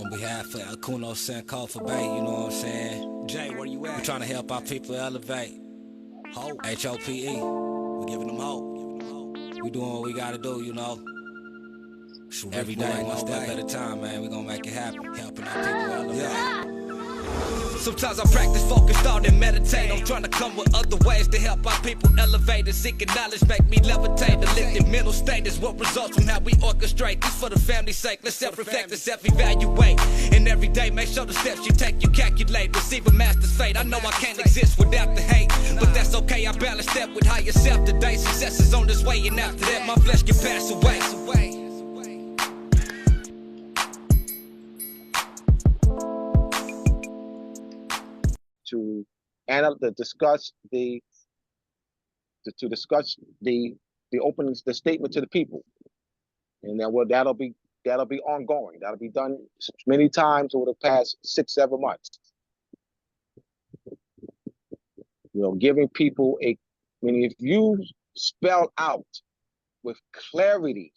On behalf of Akuno Senko for Bay, you know what I'm saying? Jay, where you at? We trying to help our people elevate. Hope. Hope. We giving them hope. We doing what we gotta do, you know. Every day, one step at a time, man. We gonna make it happen. Helping our people elevate. Yeah. Sometimes I practice focus, thought, and meditate. I'm trying to come with other ways to help our people elevate and seeking knowledge, make me levitate. The lifted mental state is what results from how we orchestrate. This for the family's sake. Let's self-reflect and self-evaluate. And every day, make sure the steps you take, you calculate. Receive a master's fate. I know I can't exist without the hate, but that's okay. I balance that with higher self today. Success is on this way, and after that, my flesh can pass away. To discuss the openings, the statement to the people, and then that'll be ongoing. That'll be done many times over the past 6-7 months. You know, giving people if you spell out with clarity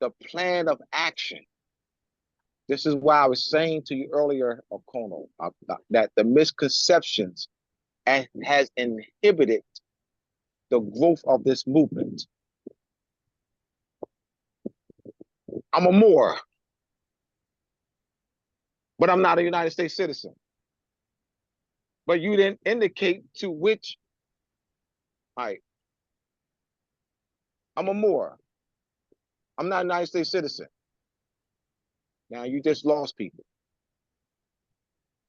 the plan of action. This is why I was saying to you earlier, Okono, that the misconceptions has inhibited the growth of this movement. I'm a Moor, but I'm not a United States citizen. But you didn't indicate to which. All right. I'm a Moor. I'm not a United States citizen. Now you just lost people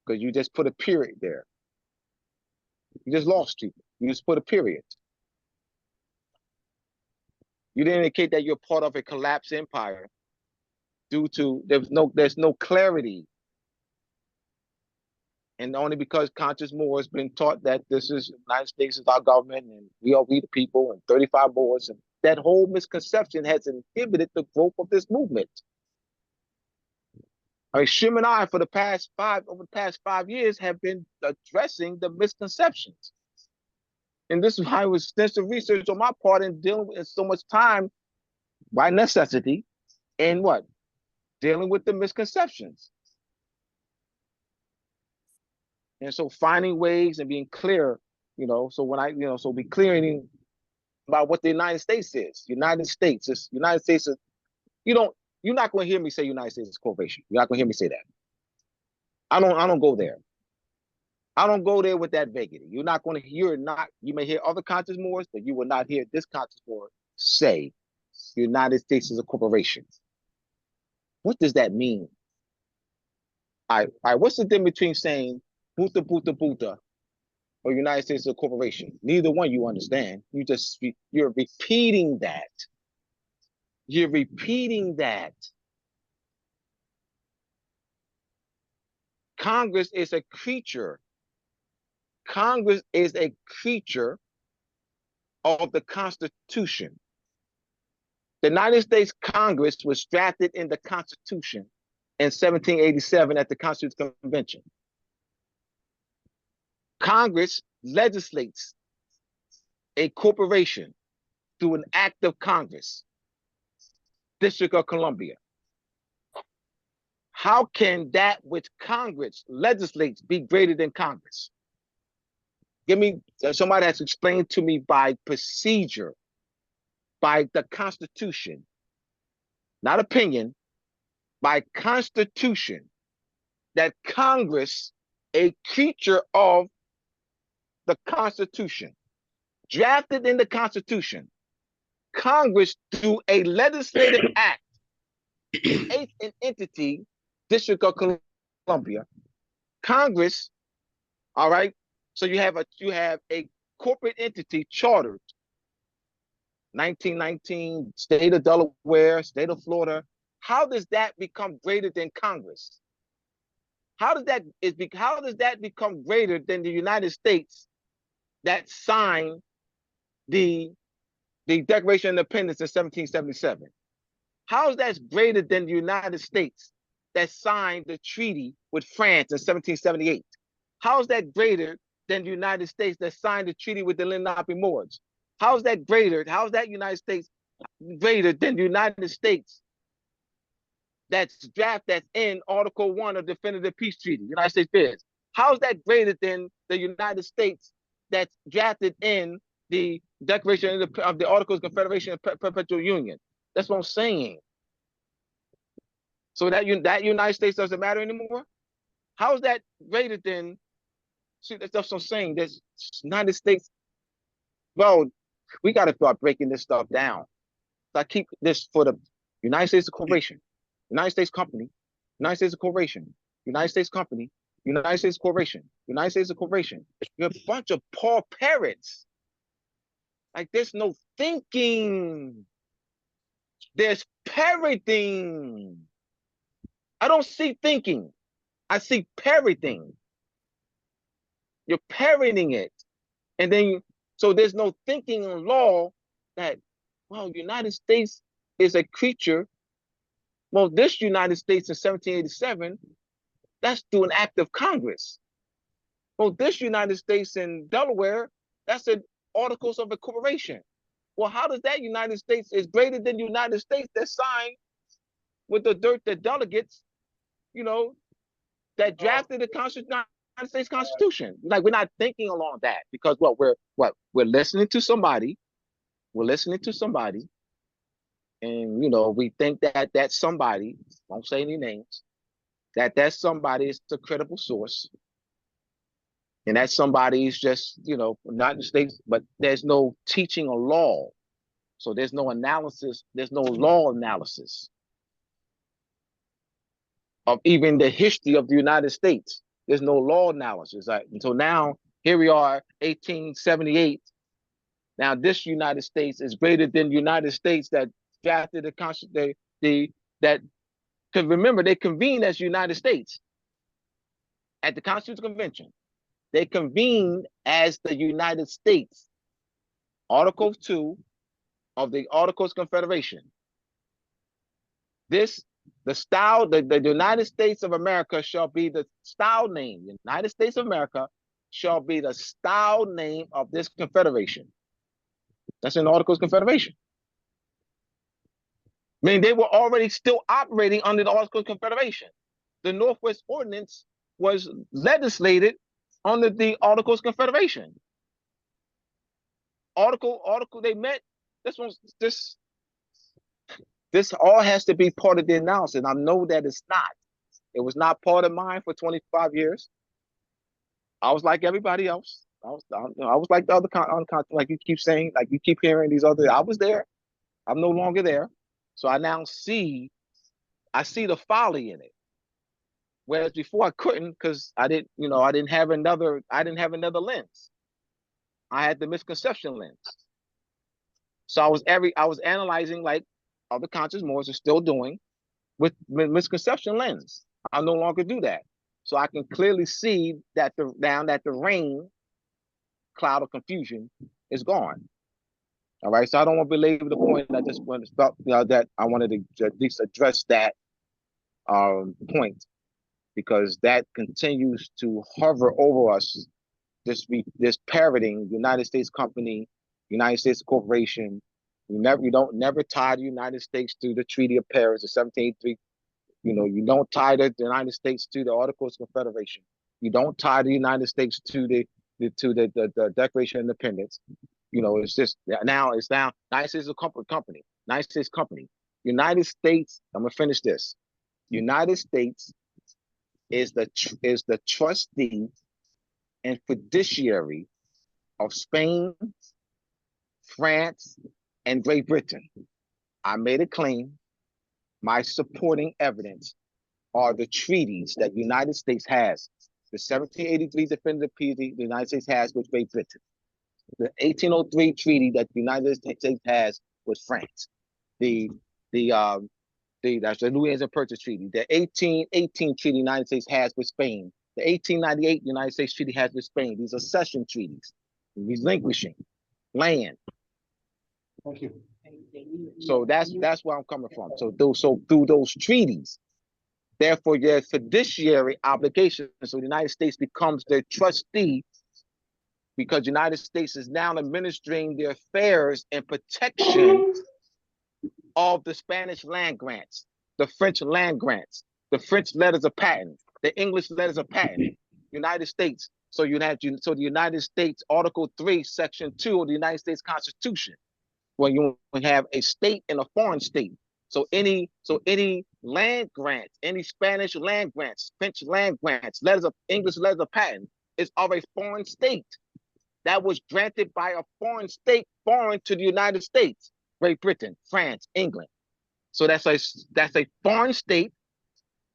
because you just put a period there. You just lost people. You just put a period. You didn't indicate that you're part of a collapsed empire due to there's no clarity. And only because conscious Moore has been taught that this is United States is our government and we the people and 35 boards, and that whole misconception has inhibited the growth of this movement. I mean, Shim and I, over the past 5 years, have been addressing the misconceptions. And this is why it was extensive research on my part in dealing with so much time by necessity in dealing with the misconceptions. And so finding ways and being clear, so be clearing about what the United States is. United States is, you're not going to hear me say United States is a corporation. You're not going to hear me say that. I don't go there. I don't go there with that vaguity. You're not going to hear you may hear other conscious Moors, but you will not hear this conscious Moor say the United States is a corporation. What does that mean? All right, what's the difference between saying Buta Buta Buta or United States is a corporation? Neither one you understand. You're repeating that. You're repeating that. Congress is a creature. Congress is a creature of the Constitution. The United States Congress was drafted in the Constitution in 1787 at the Constitutional Convention. Congress legislates a corporation through an act of Congress. District of Columbia. How can that which Congress legislates be greater than Congress? Somebody has to explain to me by procedure, by the Constitution, not opinion, by Constitution, that Congress, a creature of the Constitution, drafted in the Constitution, Congress, through a legislative act, creates an entity, District of Columbia. Congress, all right. So you have a corporate entity chartered, 1919, state of Delaware, state of Florida. How does that become greater than Congress? How does that become greater than the United States that signed the Declaration of Independence in 1777? How is that greater than the United States that signed the treaty with France in 1778? How is that greater than the United States that signed the treaty with the Lenape Moors? How is that greater? How is that United States greater than the United States that's in Article 1 of the Definitive Peace Treaty, United States bids. How is that greater than the United States that's drafted in the Declaration of the Articles of Confederation and Perpetual Union? That's what I'm saying. So that United States doesn't matter anymore? How is that greater than? See, that's what I'm saying. There's United States. Well, we got to start breaking this stuff down. So I keep this for the United States Corporation, United States Company, United States Corporation, United States Company, United States Corporation, United States Corporation. You're a bunch of poor parrots. Like there's no thinking. There's parroting. I don't see thinking. I see parroting. You're parroting it. And then, so there's no thinking in law that, well, United States is a creature. Well, this United States in 1787, that's through an act of Congress. Well, this United States in Delaware, that's in Articles of Incorporation. Well, how does that United States is greater than the United States that signed with the delegates, that drafted the United States Constitution? Like we're not thinking along that because we're listening to somebody. We're listening to somebody, and we think that somebody, won't say any names, that somebody is a credible source, and that somebody is just not in the States, but there's no teaching or law, so there's no analysis, there's no law analysis of even the history of the United States. There's no law analysis. And so now here we are, 1878. Now this United States is greater than the United States that drafted the Constitution. Because remember, they convened as United States at the Constitutional Convention. They convened as the United States. Article 2 of the Articles of Confederation. The United States of America shall be the style name. The United States of America shall be the style name of this confederation. That's in the Articles of Confederation. I mean, they were already still operating under the Articles of Confederation. The Northwest Ordinance was legislated under the Articles of Confederation. They met. This all has to be part of the analysis. And I know that it's not. It was not part of mine for 25 years. I was like everybody else. I was like the other like you keep saying, like you keep hearing these other. I was there. I'm no longer there. So I now see the folly in it. Whereas before I couldn't because I didn't have another lens. I had the misconception lens. So I was analyzing like other conscious Moors are still doing with misconception lens. I no longer do that. So I can clearly see that the rain cloud of confusion is gone. All right. So I don't want to belabor the point. I just want to stop, that I wanted to at least address that point, because that continues to hover over us. This parroting United States Company, United States Corporation. You don't never tie the United States to the Treaty of Paris of 1783. You don't tie the United States to the Articles of Confederation. You don't tie the United States to the Declaration of Independence. It's just now United States is a company. United States Company. United States. I'm gonna finish this. United States is the trustee and fiduciary of Spain, France, and Great Britain. I made a claim. My supporting evidence are the treaties that the United States has. The 1783 definitive treaty the United States has with Great Britain. The 1803 treaty that the United States has with France. That's the New England Purchase Treaty. The 1818 treaty the United States has with Spain. The 1898 United States treaty has with Spain. These are cession treaties, relinquishing land. Thank you. So that's where I'm coming from. So through those treaties, therefore, your fiduciary obligation. So the United States becomes the trustee, because the United States is now administering the affairs and protection of the Spanish land grants. the French land grants, the French letters of patent, the English letters of patent, United States. So the United States Article 3, Section 2 of the United States Constitution, when you have a state and a foreign state. So any land grants, any Spanish land grants, French land grants, English letters of patent is of a foreign state that was granted by a foreign state, foreign to the United States, Great Britain, France, England. So that's a foreign state,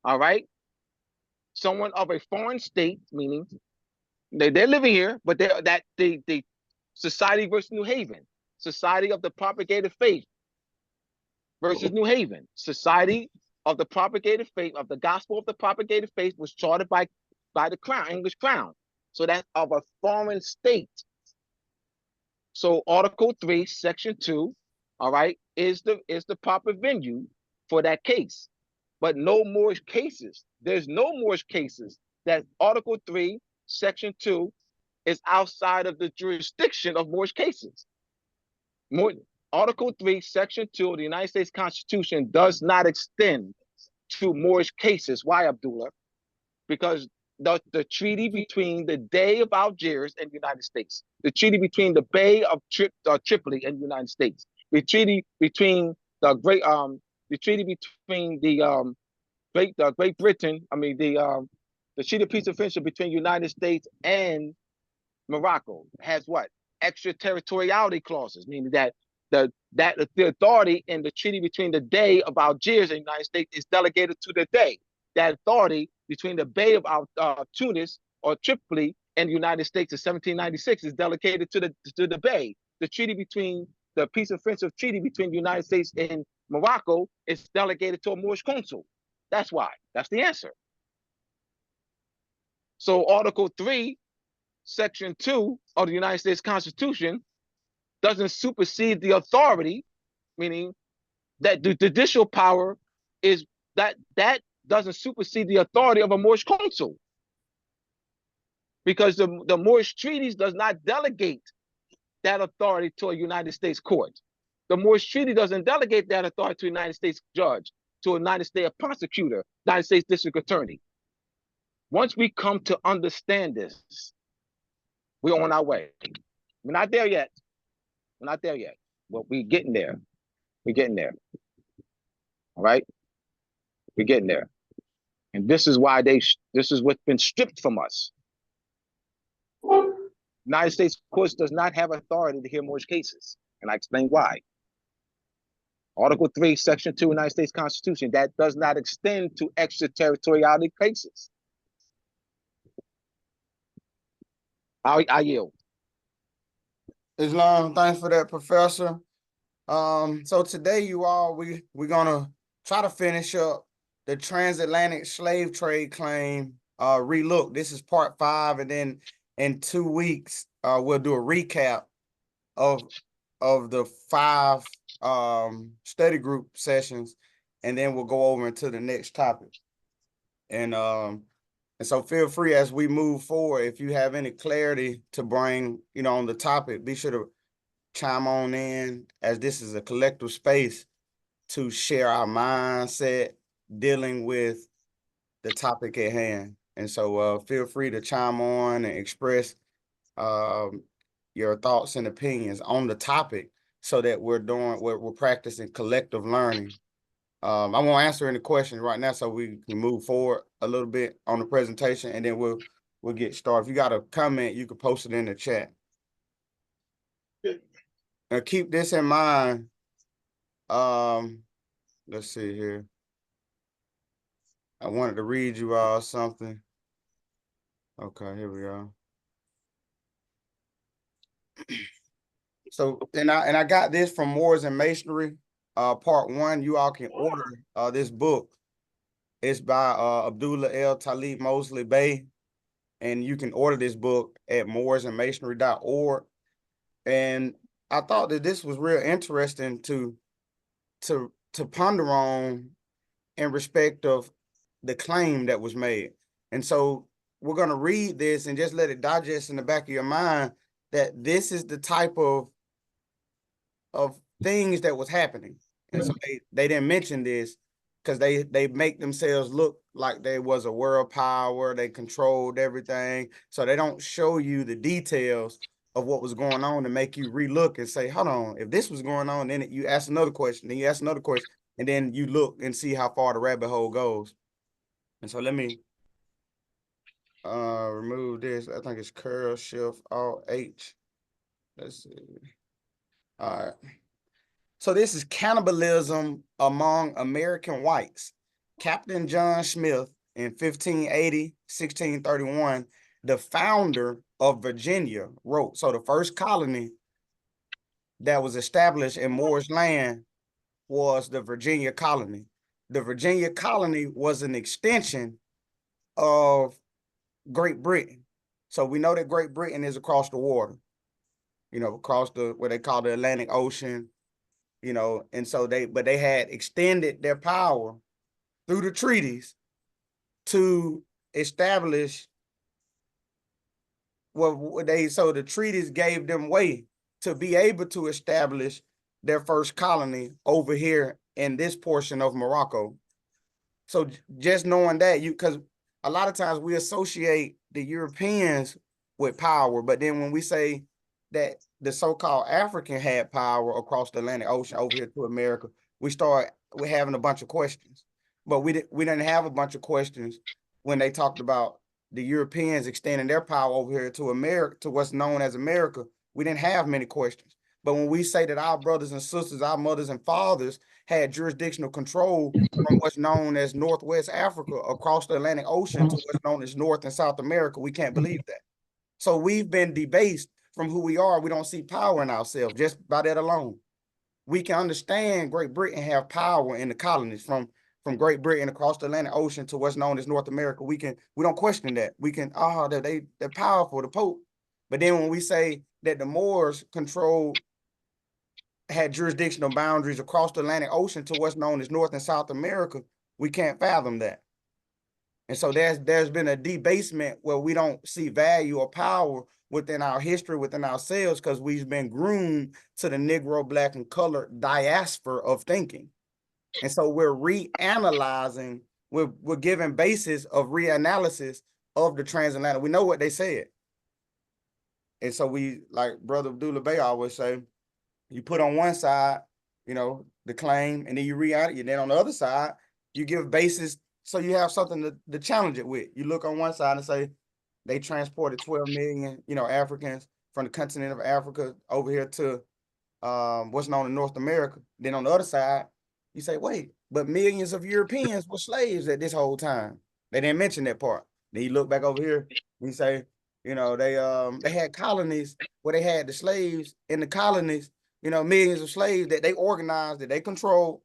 all right? Someone of a foreign state, meaning they're living here, but the Society versus New Haven, Society of the Propagated Faith versus New Haven, Society of the Propagated Faith, of the Gospel of the Propagated Faith, was chartered by the Crown, English Crown. So that's of a foreign state. So Article 3, Section 2, all right, is the proper venue for that case. But no more cases. There's no more cases that Article 3, Section 2 is outside of the jurisdiction of Moorish cases. Article 3, Section 2 of the United States Constitution does not extend to Moorish cases. Why, Abdullah? Because the treaty between the Dey of Algiers and the United States, the treaty between the Bay of Tripoli and the United States, the treaty between the Great Britain, the treaty of peace and friendship between the United States and Morocco has what? Extraterritoriality clauses, meaning that the authority in the treaty between the Dey of Algiers and the United States is delegated to the Dey. That authority between the Bay of Tunis or Tripoli and the United States in 1796 is delegated to the Bay. The treaty between the peace and friendship treaty between the United States and Morocco is delegated to a Moorish consul. That's why. That's the answer. So Article 3, Section 2 of the United States Constitution doesn't supersede the authority, meaning that the judicial power is that doesn't supersede the authority of a Moorish consul, because the Moorish treaties does not delegate that authority to a United States court. The Moorish treaty doesn't delegate that authority to a United States judge, to a United States prosecutor, United States district attorney. Once we come to understand this, we're on our way. We're not there yet. We're not there yet. But we're getting there. We're getting there. All right? We're getting there. And this is why this is what's been stripped from us. United States courts does not have authority to hear Moorish cases. And I explain why. Article 3, Section 2, United States Constitution, that does not extend to extraterritoriality cases. I yield. Islam, thanks for that, Professor. So today, you all, we're gonna try to finish up the transatlantic slave trade claim relook. This is part 5, and then in 2 weeks, we'll do a recap of the 5 study group sessions, and then we'll go over into the next topic. And so feel free as we move forward, if you have any clarity to bring, on the topic, be sure to chime on in, as this is a collective space to share our mindset dealing with the topic at hand. And so feel free to chime on and express your thoughts and opinions on the topic, so that we're practicing collective learning. I won't answer any questions right now, so we can move forward a little bit on the presentation, and then we'll get started. If you got a comment, you can post it in the chat. Now keep this in mind. Let's see here. I wanted to read you all something. Okay, here we go. So, and I got this from Moors and Masonry, part 1. You all can order this book. It's by Abdullah L. Talib Mosley Bey, and you can order this book at moorsandmasonry.org. And I thought that this was real interesting to ponder on in respect of the claim that was made. And so we're going to read this and just let it digest in the back of your mind that this is the type of things that was happening. And so they didn't mention this, because they make themselves look like they was a world power, they controlled everything. So they don't show you the details of what was going on to make you relook and say, hold on, if this was going on, then you ask another question, then you ask another question, and then you look and see how far the rabbit hole goes. And so let me remove this. I think it's curl shift alt H. Let's see. All right. So this is Cannibalism Among American Whites. Captain John Smith in 1580, 1631, the founder of Virginia, wrote, so the first colony that was established in Moorish land was the Virginia colony. The Virginia colony was an extension of Great Britain. So we know that Great Britain is across the water, across what they call the Atlantic Ocean, and so they had extended their power through the treaties to establish so the treaties gave them way to be able to establish their first colony over here in this portion of Morocco. So just knowing that, because a lot of times we associate the Europeans with power, but then when we say that the so-called African had power across the Atlantic Ocean over here to America, we're having a bunch of questions. But we didn't have a bunch of questions when they talked about the Europeans extending their power over here to America, to what's known as America. We didn't have many questions. But when we say that our brothers and sisters, our mothers and fathers had jurisdictional control from what's known as Northwest Africa across the Atlantic Ocean to what's known as North and South America, we can't believe that. So we've been debased from who we are. We don't see power in ourselves just by that alone. We can understand Great Britain have power in the colonies from Great Britain across the Atlantic Ocean to what's known as North America. We don't question that. We can, they're powerful, the Pope. But then when we say that the Moors had jurisdictional boundaries across the Atlantic Ocean to what's known as North and South America, we can't fathom that. And so there's been a debasement where we don't see value or power within our history, within ourselves, because we've been groomed to the Negro, Black, and colored diaspora of thinking. And so we're reanalyzing, we're giving basis of reanalysis of the transatlantic. We know what they said. And so we, like Brother Abdullah Bey always say, you put on one side, the claim, and then you read it. Then on the other side, you give basis so you have something to challenge it with. You look on one side and say, they transported 12 million, Africans from the continent of Africa over here to what's known as North America. Then on the other side, you say, wait, but millions of Europeans were slaves at this whole time. They didn't mention that part. Then you look back over here and you say, they had colonies where they had the slaves in the colonies, millions of slaves that they organized, that they controlled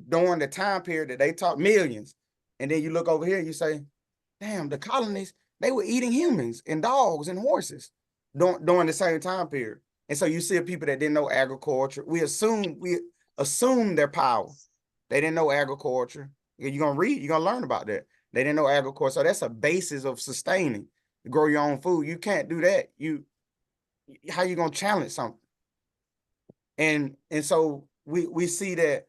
during the time period that they taught millions. And then you look over here and you say, damn, the colonies, they were eating humans and dogs and horses during the same time period. And so you see people that didn't know agriculture. We assume their power. They didn't know agriculture. You're going to learn about that. They didn't know agriculture. So that's a basis of sustaining. You grow your own food. You can't do that. How you going to challenge something? And so we see that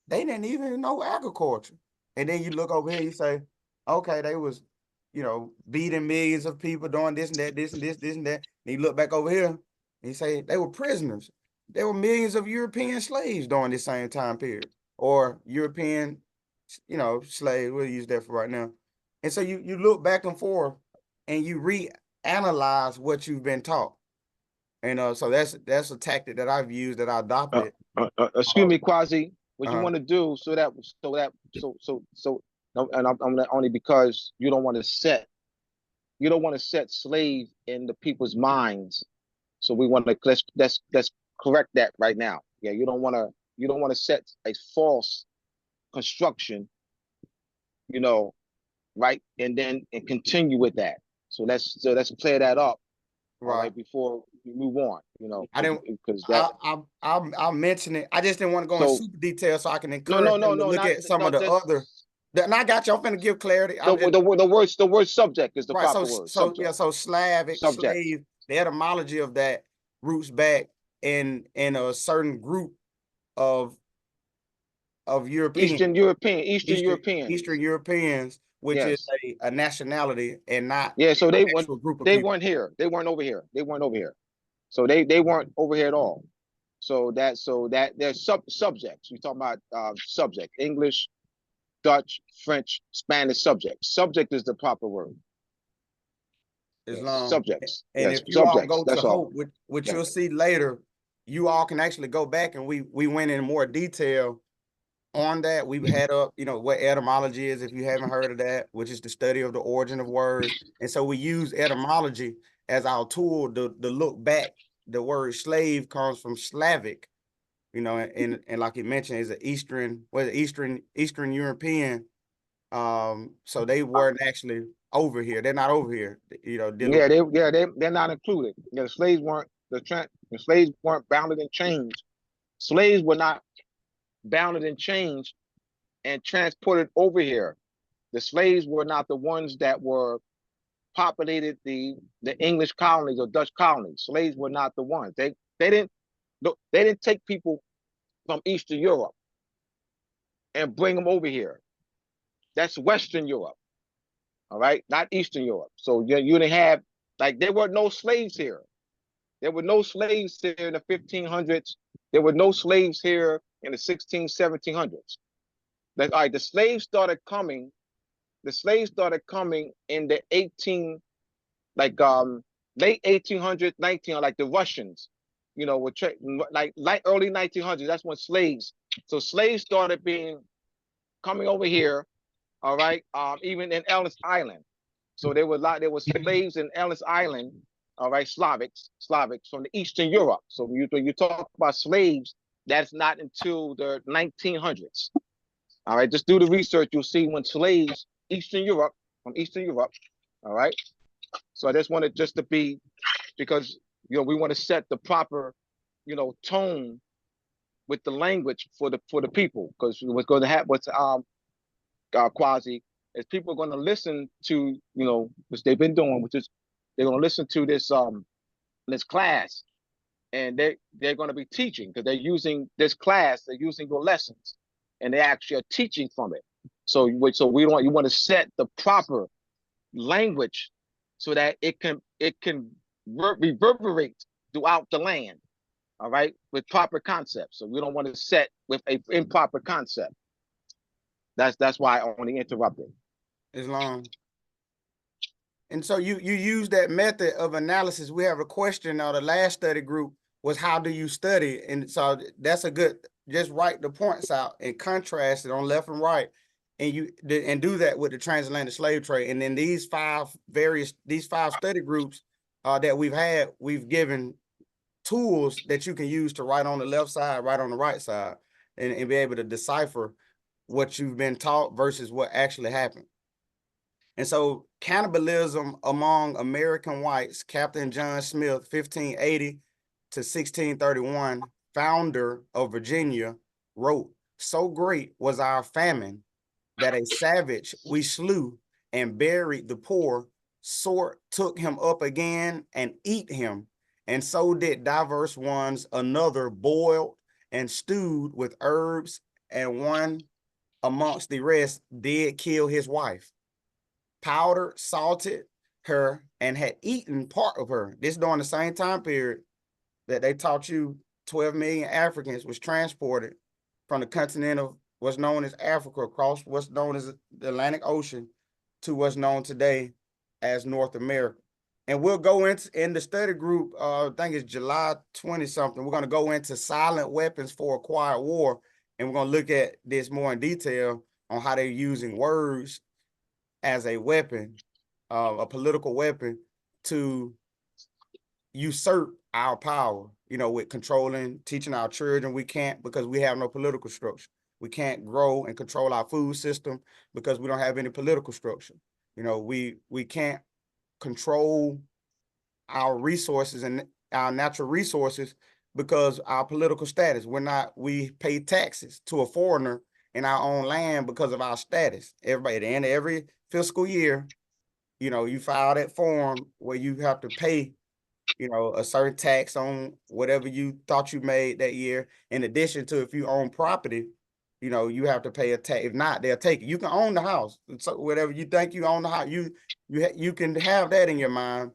they didn't even know agriculture. And then you look over here, you say, okay, they was, beating millions of people doing this and that, this and this, this and that. And you look back over here and you say they were prisoners. There were millions of European slaves during this same time period, or European, slaves. We'll use that for right now. And so you look back and forth and you reanalyze what you've been taught. And so that's a tactic that I've used, that I adopted. Excuse me, Quasi. What you want to do and I'm only because you don't want to set slave in the people's minds. So we want to let's correct that right now. Yeah, you don't want to set a false construction, right, and continue with that. So let's clear that up, right, before we move on. I didn't, because I'll mention it. I just didn't want to go in super detail so I can encourage them to look at some of the other. And I got you. I'm finna give clarity. The word subject is the proper word. So Slavic, subject. Slave, the etymology of that roots back in a certain group of of Eastern European. Eastern Europeans, which is Yes. a nationality and not Yeah. So an actual group of they people. weren't here. They weren't over here. They weren't over here. So they weren't over here at all. So that there's subjects. We talk about subject: English, Dutch, French, Spanish. Subject is the proper word. Yes. Islam. Subjects. And Yes. if you all Subjects. go to That's all. Hope, which Yeah. you'll see later, you all can actually go back and we went in more detail on that. We've had up, what etymology is, if you haven't heard of that, which is the study of the origin of words. And so we use etymology as our tool to look back. The word slave comes from Slavic, and like you mentioned, is an Eastern European. So they weren't actually over here. They're not over here, dealing. They're not included. Yeah, the slaves weren't bounded and chained. Slaves were not bounded and chained and transported over here. The slaves were not the ones that were populated the English colonies or Dutch colonies. Slaves were not the ones. They didn't take people from Eastern Europe and bring them over here. That's Western Europe. All right, not Eastern Europe. So you didn't have, like, there were no slaves here. There were no slaves here in the 1500s. There were no slaves here in the 16, 1700s. Like, all right, the slaves started coming. The slaves started coming in the late 1800s, like the Russians, were like early 1900s. That's when slaves. So slaves started coming over here. All right, even in Ellis Island. So there were slaves in Ellis Island. All right, Slavics from the Eastern Europe. So when you talk about slaves, that's not until the 1900s. All right, just do the research. You'll see when slaves from Eastern Europe. All right. So I just wanted to be, because we want to set the proper, tone with the language for the people, because what's going to happen, Quasi, is people are going to listen to, which they've been doing, which is they're going to listen to this class, and they're going to be teaching, because they're using this class, they're using your lessons, and they actually are teaching from it. So you want to set the proper language so that it can reverberate throughout the land. All right, with proper concepts. So we don't want to set with a improper concept. That's why I only interrupted. Islam. And so you use that method of analysis. We have a question. The last study group was, how do you study? And so that's a good, just write the points out and contrast it on left and right, and do that with the transatlantic slave trade. And then these five study groups that we've given tools that you can use to write on the left side, write on the right side, and be able to decipher what you've been taught versus what actually happened. And so cannibalism among American whites, Captain John Smith, 1580 to 1631, founder of Virginia, wrote, "So great was our famine that a savage we slew and buried the poor, sort took him up again and eat him. And so did diverse ones another boiled and stewed with herbs, and one amongst the rest did kill his wife. Powdered, salted her, and had eaten part of her." This during the same time period that they taught you 12 million Africans was transported from the continent of what's known as Africa across what's known as the Atlantic Ocean to what's known today as North America. And we'll go in the study group, I think it's July 20 something. We're going to go into silent weapons for a quiet war. And we're going to look at this more in detail on how they're using words as a weapon, a political weapon, to usurp our power, with controlling, teaching our children. We can't, because we have no political structure. We can't grow and control our food system because we don't have any political structure. We can't control our resources and our natural resources because our political status. We pay taxes to a foreigner in our own land because of our status. Everybody, at the end of every fiscal year, you file that form where you have to pay, a certain tax on whatever you thought you made that year. In addition to, if you own property, you know, you have to pay a tax. If not, they'll take it. You can own the house. So whatever you think you own the house, you can have that in your mind.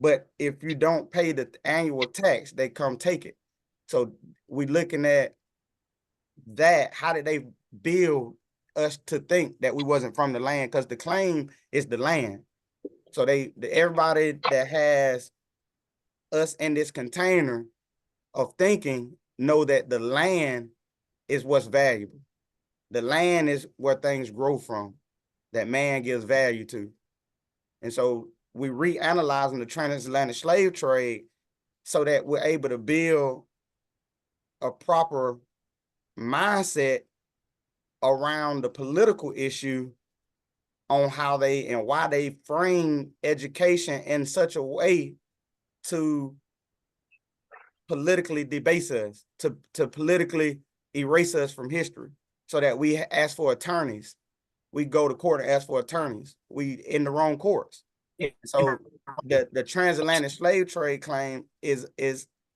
But if you don't pay the annual tax, they come take it. So we looking at that. How did they build us to think that we wasn't from the land? Because the claim is the land. So everybody that has us in this container of thinking know that the land is what's valuable. The land is where things grow from, that man gives value to. And so we reanalyzing the transatlantic slave trade so that we're able to build a proper mindset around the political issue on how they and why they frame education in such a way to politically debase us, to politically erase us from history, so that we ask for attorneys. We go to court and ask for attorneys. We in the wrong courts. So the transatlantic slave trade claim is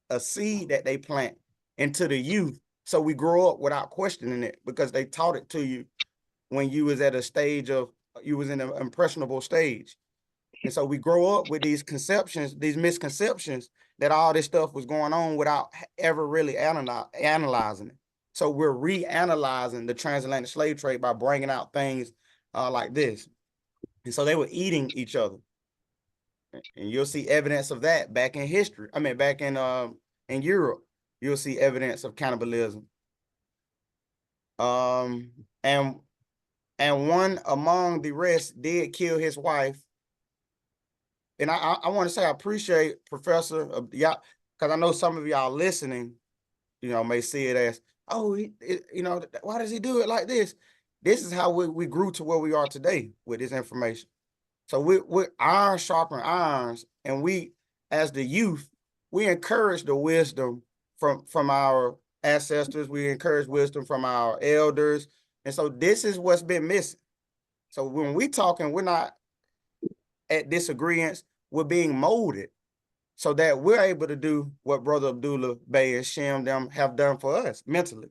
a seed that they plant into the youth. So we grow up without questioning it, because they taught it to you when you was at a stage of, you was in an impressionable stage. And so we grow up with these conceptions, these misconceptions that all this stuff was going on without ever really analyzing it. So we're reanalyzing the transatlantic slave trade by bringing out things like this. And so they were eating each other. And you'll see evidence of that back in history. I mean, back in Europe, you'll see evidence of cannibalism. And one among the rest did kill his wife. And I want to say I appreciate Professor y'all, because I know some of y'all listening, you know, may see it as, oh, you know, why does he do it like this? This is how we grew to where we are today with this information. So we're iron sharpen irons, and we, as the youth, we encourage the wisdom from our ancestors. We encourage wisdom from our elders. And so this is what's been missing. So when we talking, we're not at disagreements, we're being molded so that we're able to do what Brother Abdullah Bey and Shem them have done for us mentally.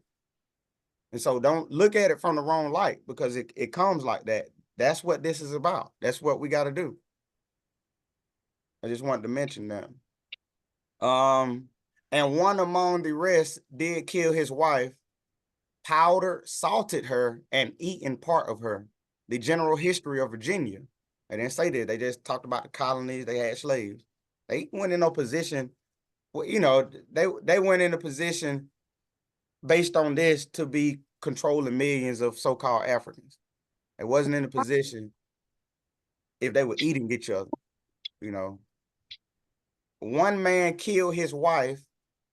And so don't look at it from the wrong light, because it comes like that. That's what this is about. That's what we got to do. I just wanted to mention that. And one among the rest did kill his wife, powdered, salted her, and eaten part of her. The general history of Virginia. They didn't say that. They just talked about the colonies. They had slaves. They went in a position, well, you know, they went in a position based on this to be controlling millions of so-called Africans. It wasn't in a position if they were eating each other, you know. One man killed his wife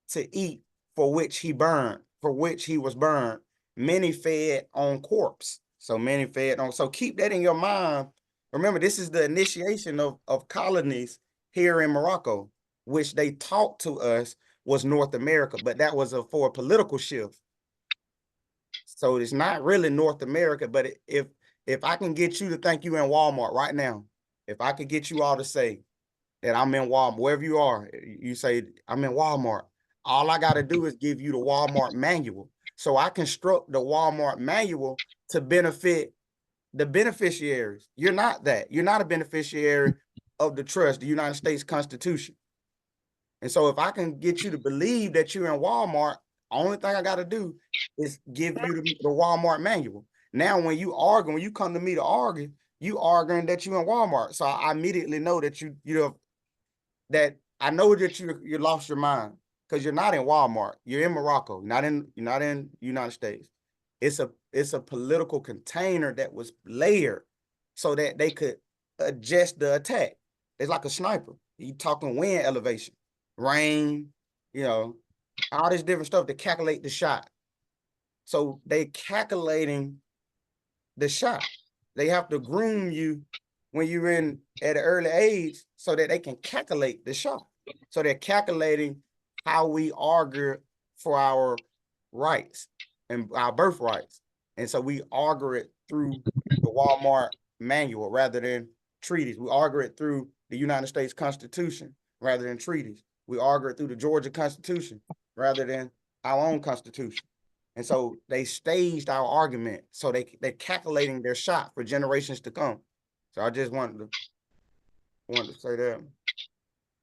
to eat, for which he was burned. Many fed on corpse. So many fed on. So keep that in your mind. Remember, this is the initiation of colonies here in Morocco, which they taught to us was North America, but that was for a political shift. So it's not really North America, but if I can get you to think you in Walmart right now, if I could get you all to say that I'm in Walmart, wherever you are, you say, I'm in Walmart. All I got to do is give you the Walmart manual. So I construct the Walmart manual to benefit the beneficiaries. You're not that. You're not a beneficiary of the trust, the United States Constitution. And so if I can get you to believe that you're in Walmart, only thing I got to do is give you the Walmart manual. Now, when you argue, when you come to me to argue, you arguing that you're in Walmart. So I immediately know that that I know that you lost your mind, because you're not in Walmart. You're in Morocco. You're not in United States. It's a political container that was layered so that they could adjust the attack. It's like a sniper. You talking wind elevation, rain, you know, all this different stuff to calculate the shot. So they calculating the shot. They have to groom you when you're in at an early age so that they can calculate the shot. So they're calculating how we argue for our rights and our birthrights. And so we argue it through the Walmart manual rather than treaties. We argue it through the United States Constitution rather than treaties. We argue it through the Georgia Constitution rather than our own Constitution. And so they staged our argument. So they're calculating their shot for generations to come. So I just wanted to say that.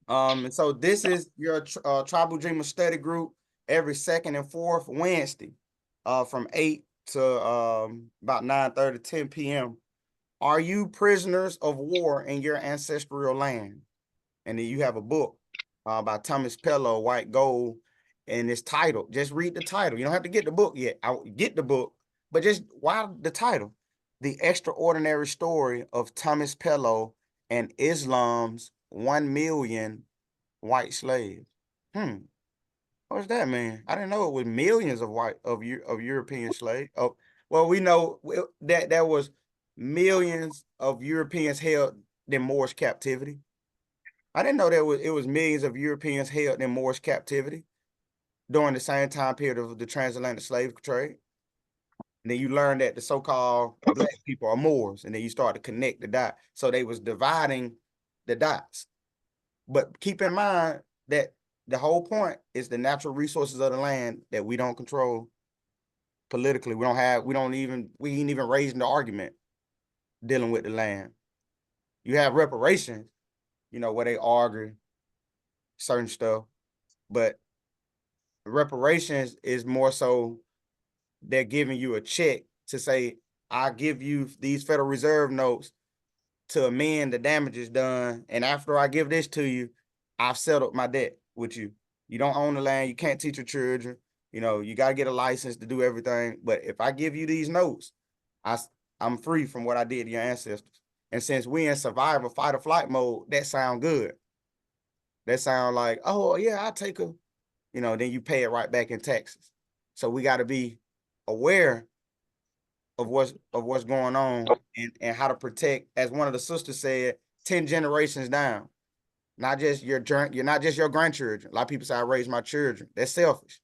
And so this is your Tribal Dreamer Study Group every second and fourth Wednesday, from 8 to about 9:30, 10 p.m. Are you prisoners of war in your ancestral land? And then you have a book by Thomas Pellow, White Gold, and it's titled. Just read the title. You don't have to get the book yet. I'll get the book, but just why the title? The Extraordinary Story of Thomas Pellow and Islam's 1 million white slaves. What does that mean? I didn't know it was millions of European slaves. Oh, well, we know that there was millions of Europeans held in Moorish captivity. I didn't know it was millions of Europeans held in Moorish captivity during the same time period of the transatlantic slave trade. And then you learn that the so-called black people are Moors, and then you start to connect the dots. So they was dividing the dots. But keep in mind that the whole point is the natural resources of the land that we don't control politically. We ain't even raising the argument dealing with the land. You have reparations, where they argue certain stuff, but reparations is more so they're giving you a check to say, I give you these Federal Reserve notes to amend the damages done, and after I give this to you, I've settled my debt with you. You don't own the land, you can't teach your children, you got to get a license to do everything, but if I give you these notes, I'm free from what I did to your ancestors. And since we in survival, fight or flight mode, that sound good. That sound like, oh yeah, I'll take a, then you pay it right back in taxes. So we got to be aware of what's going on and how to protect, as one of the sisters said, 10 generations down. You're not just your grandchildren. A lot of people say I raised my children. That's selfish.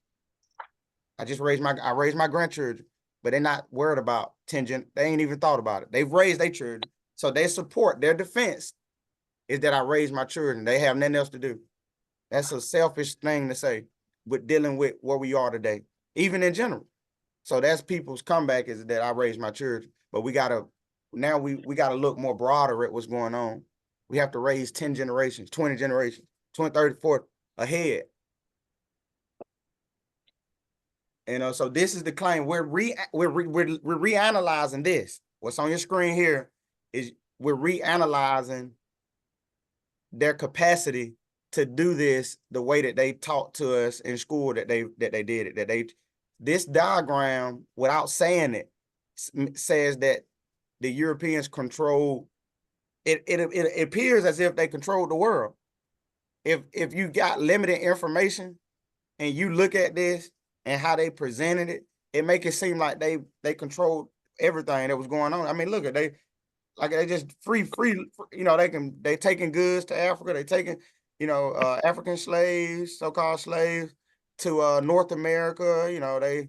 I raised my grandchildren, but they're not worried about 10 they ain't even thought about it. They've raised their children. So they support their defense is that I raised my children. They have nothing else to do. That's a selfish thing to say with dealing with where we are today, even in general. So that's people's comeback is that I raised my children. But we gotta look more broader at what's going on. We have to raise 10 generations, 20 generations, 20, 30, 40 ahead. So this is the claim. We're reanalyzing this. What's on your screen here is we're reanalyzing their capacity to do this the way that they taught to us in school that they did it. This diagram, without saying it, says that the Europeans control it. It appears as if they controlled the world. If you got limited information and you look at this and how they presented it, it make it seem like they controlled everything that was going on. I mean, look at they just free, they taking goods to Africa. They taking, African slaves, so-called slaves to North America.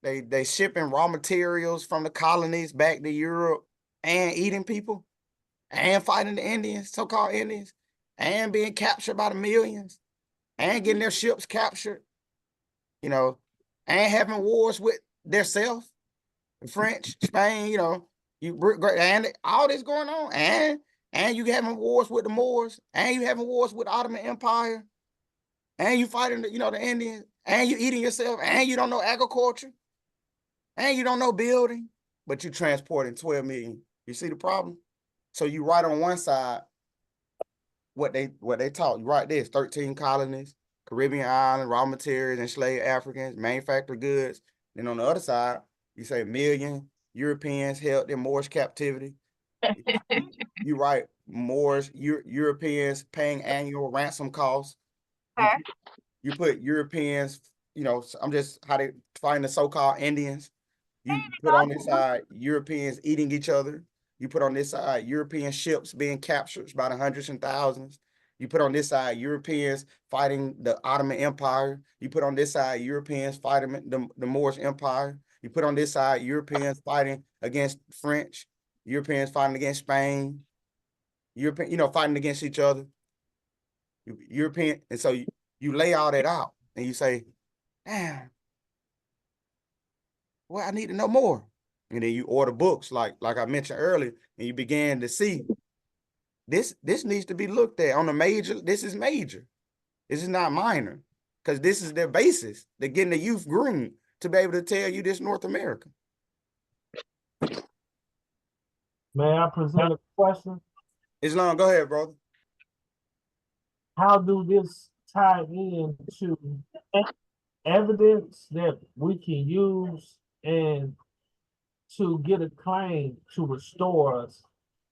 They shipping raw materials from the colonies back to Europe and eating people and fighting the Indians, so-called Indians, and being captured by the millions and getting their ships captured, and having wars with their self, French, Spain, and all this going on, and you having wars with the Moors, and you having wars with the Ottoman Empire, and you fighting the Indians, and you eating yourself, and you don't know agriculture, and you don't know building, but you transporting 12 million. You see the problem? So you write on one side what they taught. You write this: 13 colonies, Caribbean island, raw materials, enslaved Africans, manufactured goods. Then on the other side, you say million Europeans held in Moorish captivity. You write Moors, Europeans paying annual ransom costs. You put Europeans, I'm just how they find the so-called Indians. You put on this side Europeans eating each other. You put on this side European ships being captured by the hundreds and thousands. You put on this side Europeans fighting the Ottoman Empire. You put on this side Europeans fighting the Moorish Empire. You put on this side Europeans fighting against French. Europeans fighting against Spain. Fighting against each other. And so you lay all that out and you say, damn, well, I need to know more. And then you order books, like I mentioned earlier, and you began to see this needs to be looked at on a major. This is major. This is not minor, because this is their basis. They're getting the youth groomed to be able to tell you this North America. May I present a question? Islam, go ahead, brother. How do this tie in to evidence that we can use and to get a claim to restore us,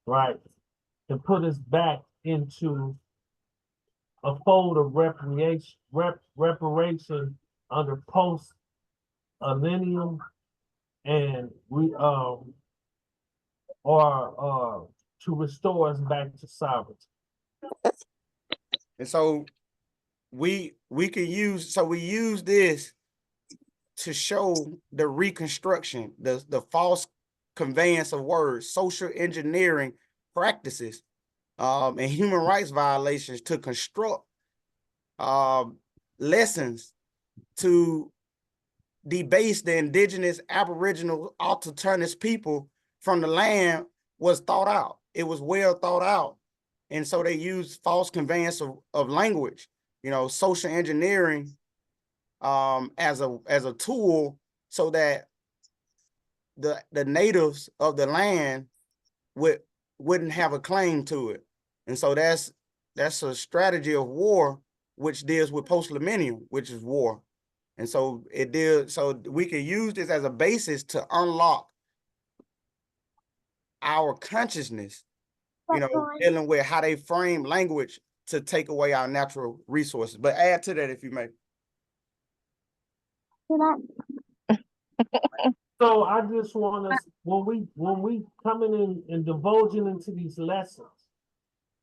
right? And put us back into a fold of reparation under post-millennium, and we or to restore us back to sovereignty. And so we use this to show the reconstruction, the false conveyance of words, social engineering practices, and human rights violations to construct lessons to debase the indigenous, aboriginal, autochthonous people from the land was thought out. It was well thought out. And so they used false conveyance of language, social engineering as a tool, so that the natives of the land wouldn't have a claim to it. And so that's a strategy of war, which deals with post-millennium, which is war. And so so we can use this as a basis to unlock our consciousness, dealing with how they frame language to take away our natural resources. But add to that if you may. So I just want us, when we coming in and divulging into these lessons,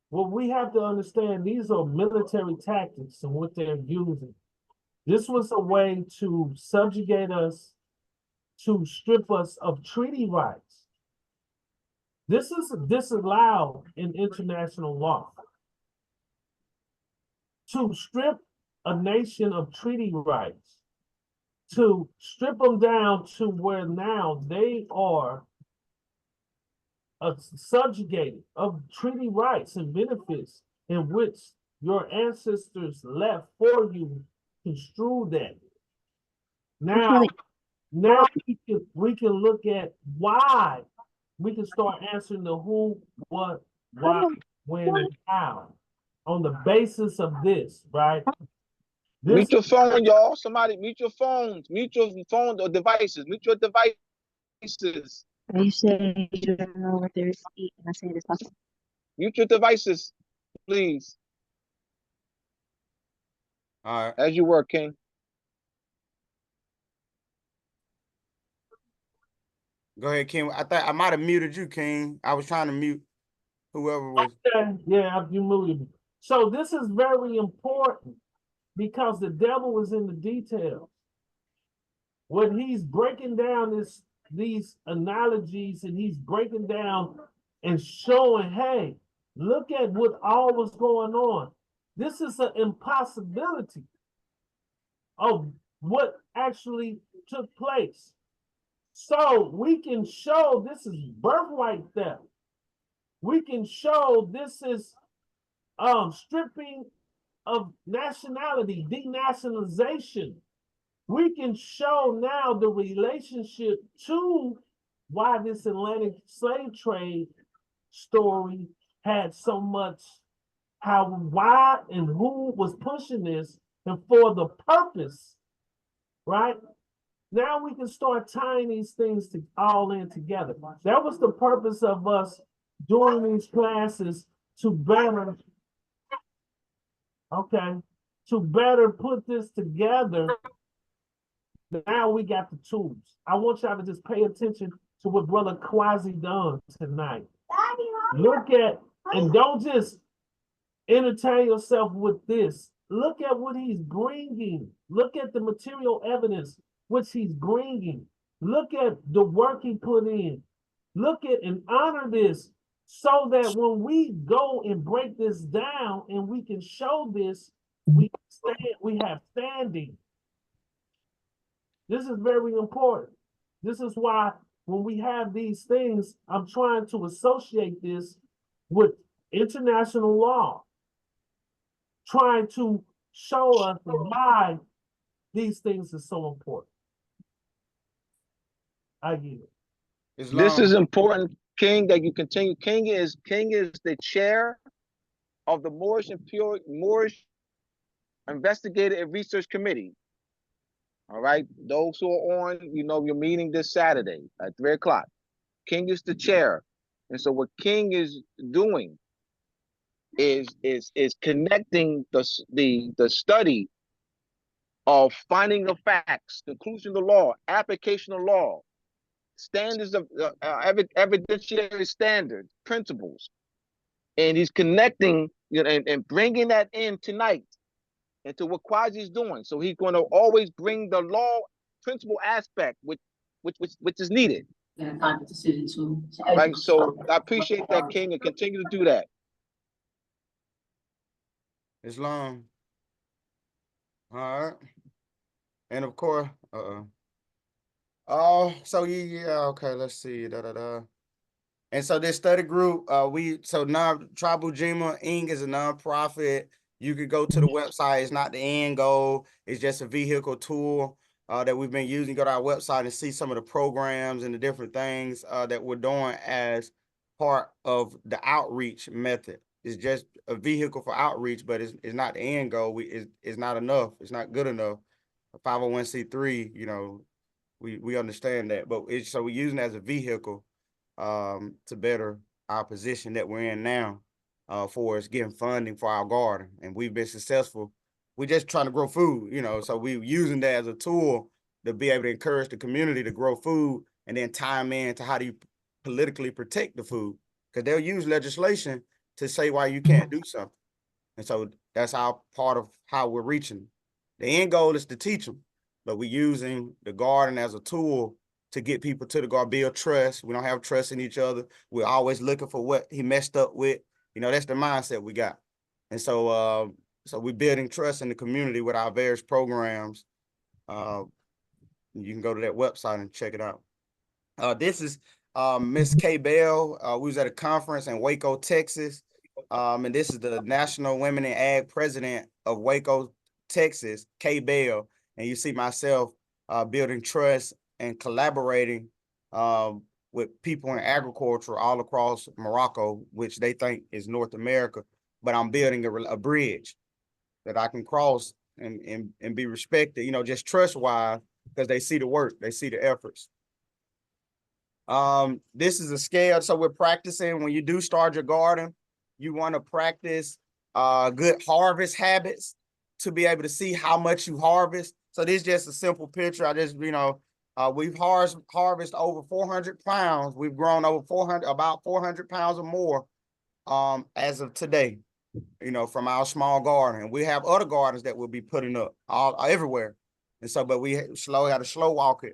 what we have to understand, these are military tactics and what they're using. This was a way to subjugate us, to strip us of treaty rights. This is disallowed in international law. To strip a nation of treaty rights, to strip them down to where now they are subjugated of treaty rights and benefits in which your ancestors left for you to strew that. Now we can look at why. We can start answering the who, what, why, when, and how on the basis of this, right? Mute your phone, y'all. Somebody mute your phones. Mute your phone or devices. Mute your devices. You say you don't know what there is to eat, and I say this possible. Mute your devices, please. All right. As you were, King. Go ahead, King. I thought I might have muted you, King. I was trying to mute whoever was. Yeah, you muted me. So this is very important because the devil is in the details. When he's breaking down these analogies, and he's breaking down and showing, hey, look at what all was going on. This is an impossibility of what actually took place. So we can show this is birthright theft. We can show this is stripping of nationality, denationalization. We can show now the relationship to why this Atlantic slave trade story had so much, why and who was pushing this, and for the purpose, right? Now we can start tying these things all in together. That was the purpose of us doing these classes, to better put this together. Now we got the tools. I want y'all to just pay attention to what Brother Quasi done tonight. Look at, and don't just entertain yourself with this. Look at what he's bringing. Look at the material evidence which he's bringing. Look at the work he put in. Look at and honor this, so that when we go and break this down and we can show this, we have standing. This is very important. This is why when we have these things, I'm trying to associate this with international law, trying to show us why these things are so important. I get it. This is important, King, that you continue. King is the chair of the Moorish Investigative and Research Committee. All right, those who are on, your meeting this Saturday at 3:00. King is the chair, and so what King is doing is connecting the study of finding the facts, conclusion of the law, application of law, standards of evidentiary standards, principles, and he's connecting, and bringing that in tonight into what Quasi's doing. So he's going to always bring the law principle aspect, which is needed. All right. So I appreciate that, King, and continue to do that. Islam. All right. And of course, so yeah, okay, let's see. And so this study group, Tribal Ujima Inc. is a nonprofit. You could go to the website. It's not the end goal. It's just a vehicle tool that we've been using. Go to our website and see some of the programs and the different things that we're doing as part of the outreach method. It's just a vehicle for outreach, but it's not the end goal. It's not enough. It's not good enough. A 501c3, we understand that, but so we're using it as a vehicle to better our position that we're in now for us getting funding for our garden. And we've been successful. We're just trying to grow food, so we're using that as a tool to be able to encourage the community to grow food and then tie them in to how do you politically protect the food, because they'll use legislation to say why you can't do something. And so that's our part of how we're reaching. The end goal is to teach them, but we're using the garden as a tool to get people to the garden, build trust. We don't have trust in each other. We're always looking for what he messed up with. That's the mindset we got. And so we're building trust in the community with our various programs. You can go to that website and check it out. This is Miss K. Bell. We was at a conference in Waco, Texas. And this is the National Women in Ag President of Waco, Texas, K. Bell. And you see myself building trust and collaborating with people in agriculture all across Morocco, which they think is North America. But I'm building a bridge that I can cross and be respected, just trust-wise, because they see the work, they see the efforts. This is a scale. So we're practicing when you do start your garden, you want to practice good harvest habits to be able to see how much you harvest. So this is just a simple picture. I just, we've harvested over 400 pounds. We've grown over about 400 pounds or more as of today, from our small garden. We have other gardens that we'll be putting up everywhere. And so, but we had to slow walk it.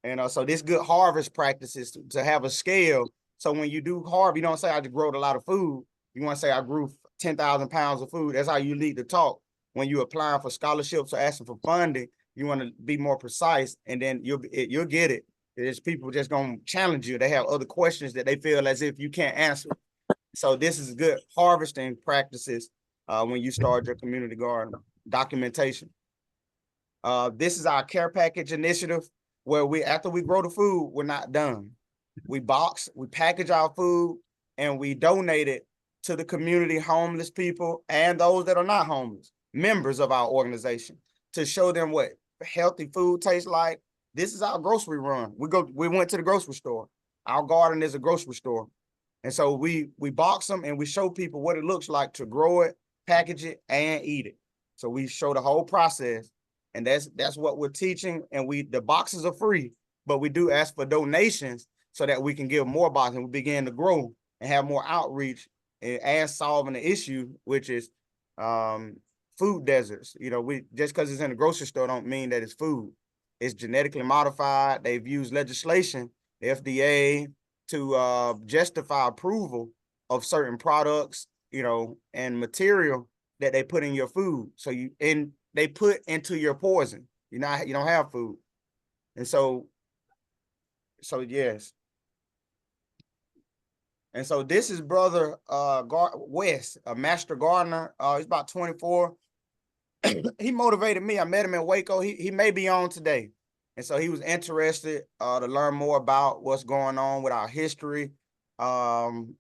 And so this good harvest practices to have a scale. So when you do harvest, you don't say I just growed a lot of food. You want to say I grew 10,000 pounds of food. That's how you lead the talk. When you're applying for scholarships or asking for funding, you want to be more precise, and then you'll get it. There's people just going to challenge you. They have other questions that they feel as if you can't answer. So this is good harvesting practices when you start your community garden. Documentation. This is our care package initiative, where after we grow the food, we're not done. We package our food, and we donate it to the community, homeless people, and those that are not homeless, members of our organization, to show them what healthy food tastes like. This is our grocery run. We went to the grocery store. Our garden is a grocery store. And so we box them and we show people what it looks like to grow it, package it, and eat it. So we show the whole process. And that's what we're teaching. And the boxes are free, but we do ask for donations so that we can give more boxes, and we begin to grow and have more outreach and solving the issue, which is food deserts. We just because it's in the grocery store don't mean that it's food. It's genetically modified. They've used legislation, the FDA, to justify approval of certain products, and material that they put in your food. So they put into your poison. You don't have food. And so So yes. And so this is brother West, a master gardener. He's about 24. He motivated me. I met him in Waco. He may be on today. And so he was interested to learn more about what's going on with our history and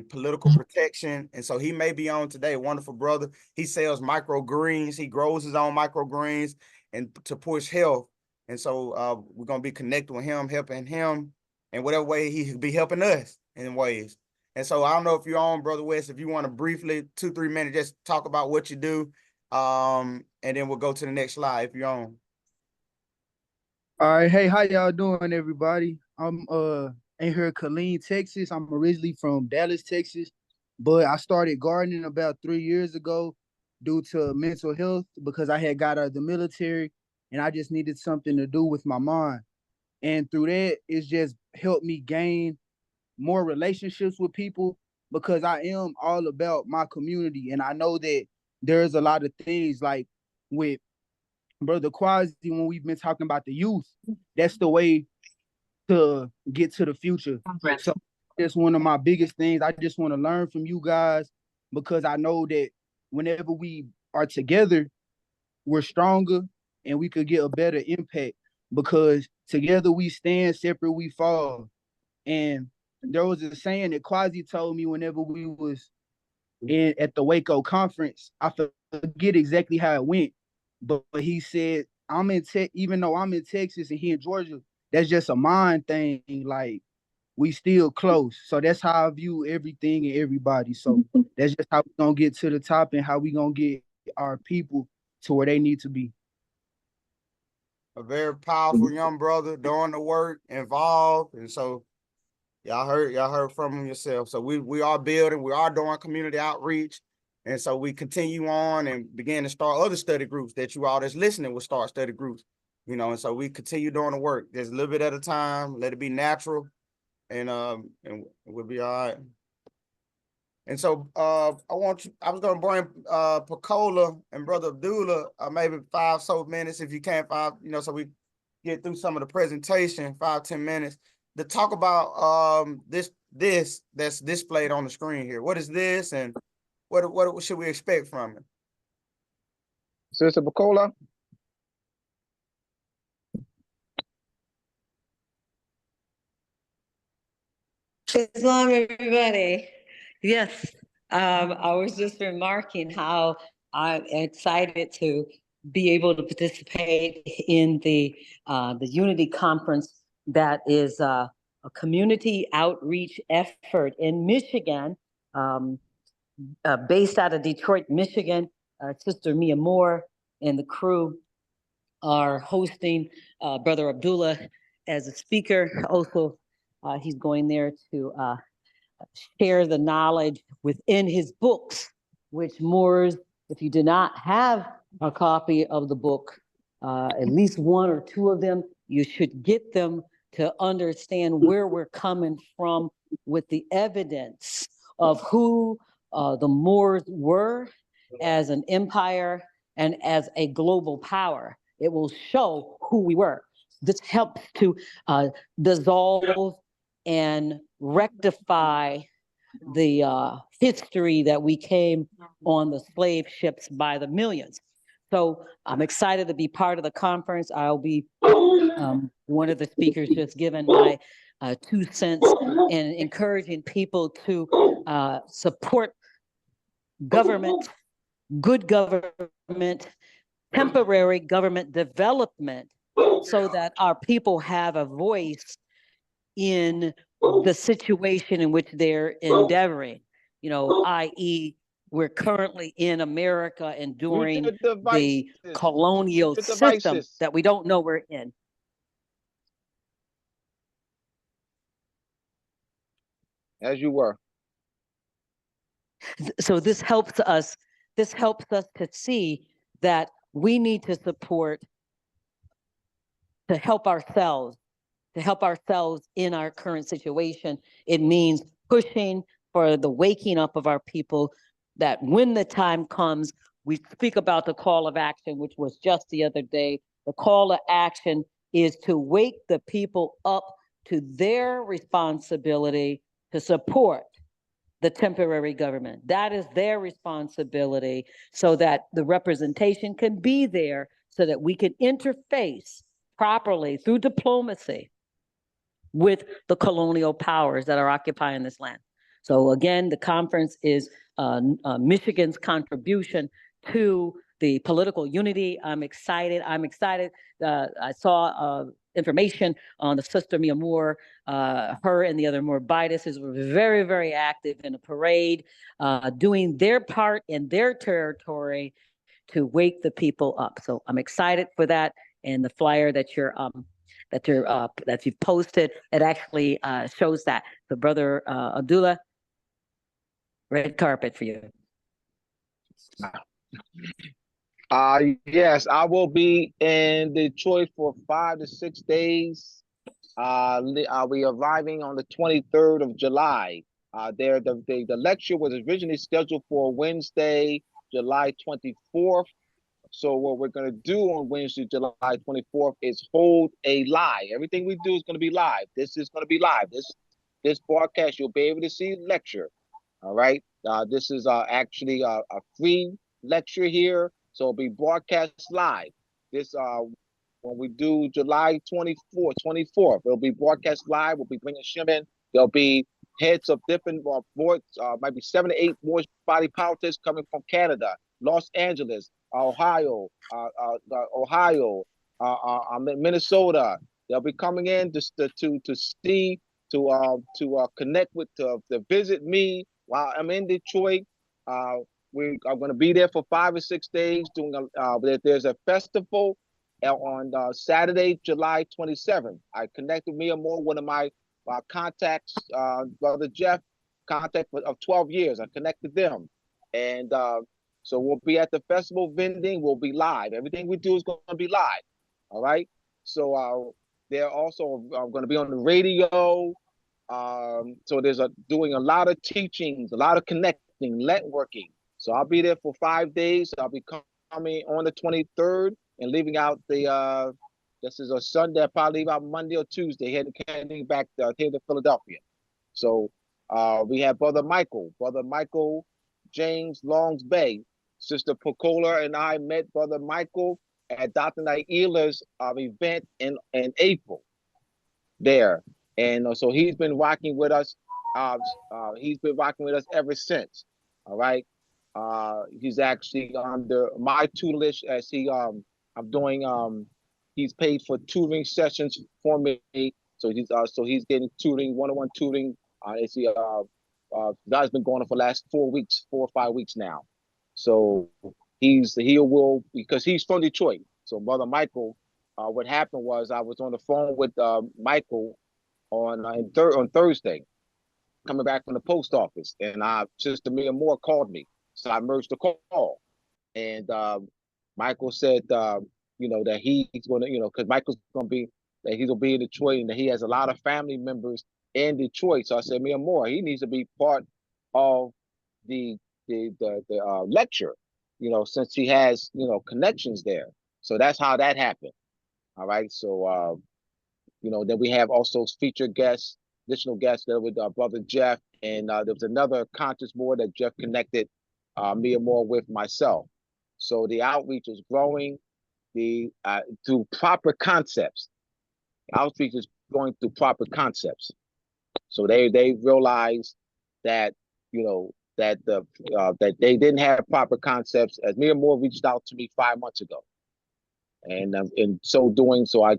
political protection. And so he may be on today. Wonderful brother. He sells microgreens. He grows his own microgreens and to push health. And so we're going to be connected with him, helping him in whatever way he could be helping us in ways. And so I don't know if you're on, Brother West, if you want to briefly, 2-3 minutes, just talk about what you do. And then we'll go to the next slide if you're on. All right, hey, how y'all doing, everybody? I'm in here, Killeen, Texas. I'm originally from Dallas, Texas, but I started gardening about 3 years ago due to mental health because I had got out of the military and I just needed something to do with my mind. And through that, it's just helped me gain more relationships with people because I am all about my community. And I know that there's a lot of things like with Brother Quasi, when we've been talking about the youth, that's the way to get to the future. So that's one of my biggest things. I just want to learn from you guys because I know that whenever we are together, we're stronger and we could get a better impact because together we stand, separate we fall. And there was a saying that Quasi told me whenever we was at the Waco conference. I forget exactly how it went, but he said, even though I'm in Texas and he in Georgia, that's just a mind thing. Like, we still close. So that's how I view everything and everybody. So that's just how we're going to get to the top and how we going to get our people to where they need to be. A very powerful young brother doing the work, involved. And so y'all heard from him yourself. So we are building, we are doing community outreach. And so we continue on and begin to start other study groups that you all that's listening will start study groups, and so we continue doing the work. There's a little bit at a time, let it be natural, and we'll be all right. And so I was gonna bring Pacola and Brother Abdullah, maybe 5 minutes if you can, 5, so we get through some of the presentation, 5-10 minutes to talk about this that's displayed on the screen here. What is this, and what should we expect from it? Sister Bacola. Islam, everybody. Yes, I was just remarking how I'm excited to be able to participate in the Unity Conference that is a community outreach effort in Michigan, based out of Detroit, Michigan. Sister Mia Moore and the crew are hosting Brother Abdullah as a speaker. Also, he's going there to share the knowledge within his books, which Moores, if you do not have a copy of the book, at least 1 or 2 of them, you should get them to understand where we're coming from with the evidence of who the Moors were as an empire and as a global power. It will show who we were. This helps to dissolve and rectify the history that we came on the slave ships by the millions. So I'm excited to be part of the conference. I'll be one of the speakers, just giving my 2 cents and encouraging people to support government, good government, temporary government development, so that our people have a voice in the situation in which they're endeavoring, i.e., we're currently in America enduring the colonial system that we don't know we're in. As you were. So this helps us to see that we need to support, to help ourselves in our current situation. It means pushing for the waking up of our people, that when the time comes, we speak about the call of action, which was just the other day. The call of action is to wake the people up to their responsibility to support the temporary government. That is their responsibility, so that the representation can be there, so that we can interface properly through diplomacy with the colonial powers that are occupying this land. So again, the conference is Michigan's contribution to the political unity. I'm excited. I saw information on the Sister Mia Moore. Her and the other Morbiduses were very, very active in a parade, doing their part in their territory to wake the people up. So I'm excited for that. And the flyer that you've posted, it actually shows that. So Brother Abdullah, red carpet for you. Yes, I will be in Detroit for 5 to 6 days. I'll be arriving on the 23rd of July. The lecture was originally scheduled for Wednesday, July 24th. So what we're going to do on Wednesday, July 24th is hold a live. Everything we do is going to be live. This is going to be live. This broadcast, you'll be able to see the lecture. All right. This is actually a free lecture here. So it'll be broadcast live. This when we do July 24th, it'll be broadcast live. We'll be bringing Shim in. There'll be heads of different boards, might be 7 to 8 more body politics coming from Canada, Los Angeles, Ohio, Minnesota. They'll be coming in just to see, to connect with, to visit me while I'm in Detroit. We are going to be there for 5 or 6 days doing there's a festival on Saturday, July 27th. I connected me more, one of my contacts, Brother Jeff, contact of 12 years. I connected them. And so we'll be at the festival vending. We'll be live. Everything we do is going to be live. All right. So they're also going to be on the radio. So there's doing a lot of teachings, a lot of connecting, networking. So I'll be there for 5 days. I'll be coming on the 23rd and leaving out this is a Sunday. I'll probably leave out Monday or Tuesday, heading back here to Philadelphia. So we have Brother Michael James Longs Bay. Sister Pocola and I met Brother Michael at Dr. Naila's event in April there. And so he's been rocking with us. He's been rocking with us ever since. All right. He's actually under my tutelage as I'm doing he's paid for tutoring sessions for me. So he's getting tutoring, one-on-one tutoring. That's been going on for the last 4 or 5 weeks now. So because he's from Detroit. So Brother Michael, what happened was I was on the phone with Michael on Thursday, coming back from the post office, and Sister Mia Moore called me. So I merged the call, and Michael said, that he's going to, because Michael's going to be, that he's going to be in Detroit, and that he has a lot of family members in Detroit. So I said, Mia Moore, he needs to be part of the lecture, since he has, connections there. So that's how that happened. All right. So, then we have also featured guests, additional guests there with Brother Jeff. And there was another conscious board that Jeff connected Mia Moore with myself. So the outreach is growing through proper concepts. Outreach is going through proper concepts. So they realize that, that they didn't have proper concepts, as Mia Moore reached out to me 5 months ago. And in so doing, so I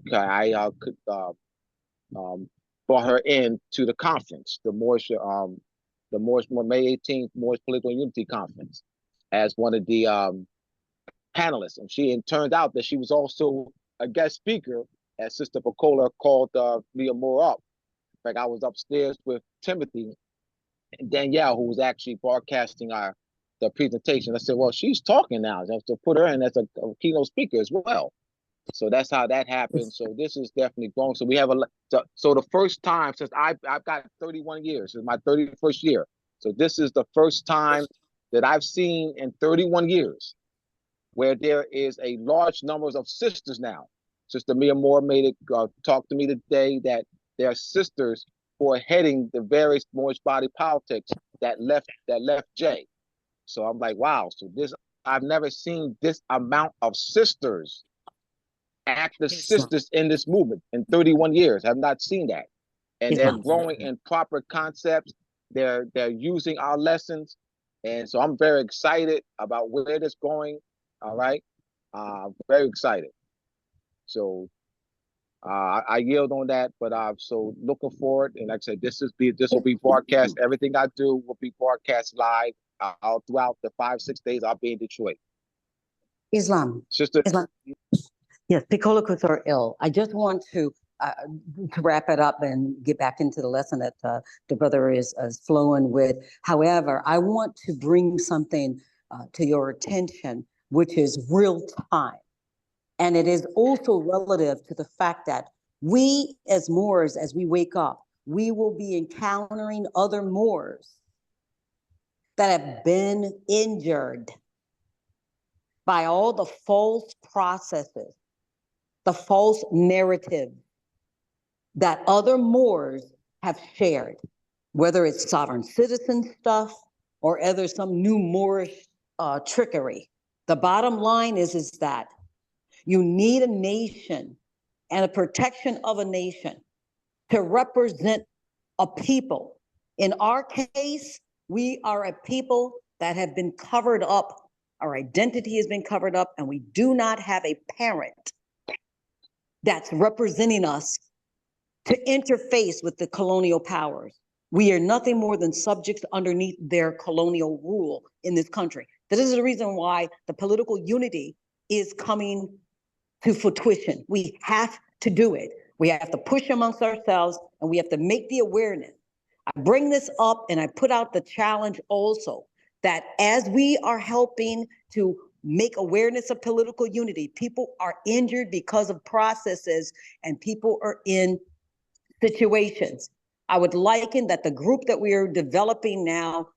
brought her in to the conference, the Moorish May 18th Moorish Political Unity Conference, as one of the panelists. And it turned out that she was also a guest speaker, as Sister Pocola called Mia Moore up. In fact, I was upstairs with Timothy and Danielle, who was actually broadcasting the presentation. I said, well, she's talking now. I have to put her in as a keynote speaker as well. So that's how that happened. So this is definitely growing. So we have so the first time since I've got 31 years, this is my 31st year. So this is the first time that I've seen in 31 years where there is a large numbers of sisters now. Sister Mia Moore made it talk to me today that there are sisters who are heading the various Moorish body politics that left Jay. So I'm like, wow. So I've never seen this amount of sisters, active sisters in this movement in 31 years. I've not seen that. And they're growing in proper concepts. They're using our lessons. And so I'm very excited about where this going. All right. Very excited. So I yield on that, but I'm so looking forward. And like I said, this will be broadcast. Everything I do will be broadcast live throughout the 5-6 days I'll be in Detroit. Islam. Sister. Islam. Yes, Picolicus are ill. I just want to wrap it up and get back into the lesson that the brother is flowing with. However, I want to bring something to your attention, which is real time. And it is also relative to the fact that we as Moors, as we wake up, we will be encountering other Moors that have been injured by all the false processes, the false narrative that other Moors have shared, whether it's sovereign citizen stuff or either some new Moorish trickery. The bottom line is that you need a nation and a protection of a nation to represent a people. In our case, we are a people that have been covered up. Our identity has been covered up, and we do not have a parent that's representing us to interface with the colonial powers. We are nothing more than subjects underneath their colonial rule in this country. This is the reason why the political unity is coming to fruition. We have to do it. We have to push amongst ourselves, and we have to make the awareness. I bring this up and I put out the challenge also that as we are helping to make awareness of political unity, people are injured because of processes and people are in situations. I would liken that the group that we are developing now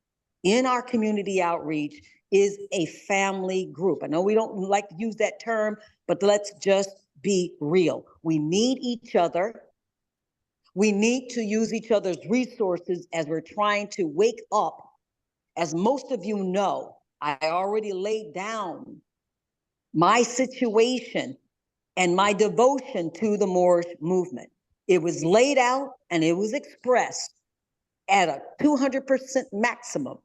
in our community outreach is a family group. I know we don't like to use that term, but let's just be real. We need each other. We need to use each other's resources as we're trying to wake up. As most of you know, I already laid down my situation and my devotion to the Moorish movement. It was laid out and it was expressed at a 200% maximum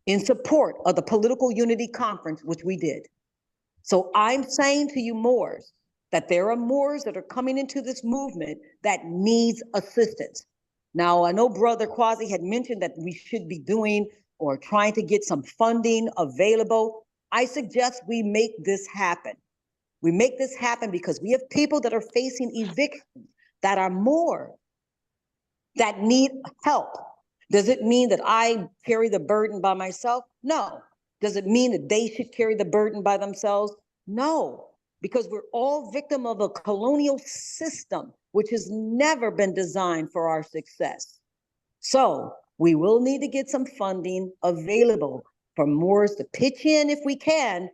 in support of the Political Unity Conference, which we did. So I'm saying to you Moors that there are Moors that are coming into this movement that needs assistance. Now, I know Brother Quasi had mentioned that we should be doing or trying to get some funding available. I suggest we make this happen. We make this happen because we have people that are facing evictions that are Moor, that need help. Does it mean that I carry the burden by myself? No. Does it mean that they should carry the burden by themselves? No, because we're all victim of a colonial system which has never been designed for our success. So we will need to get some funding available for Moors to pitch in if we can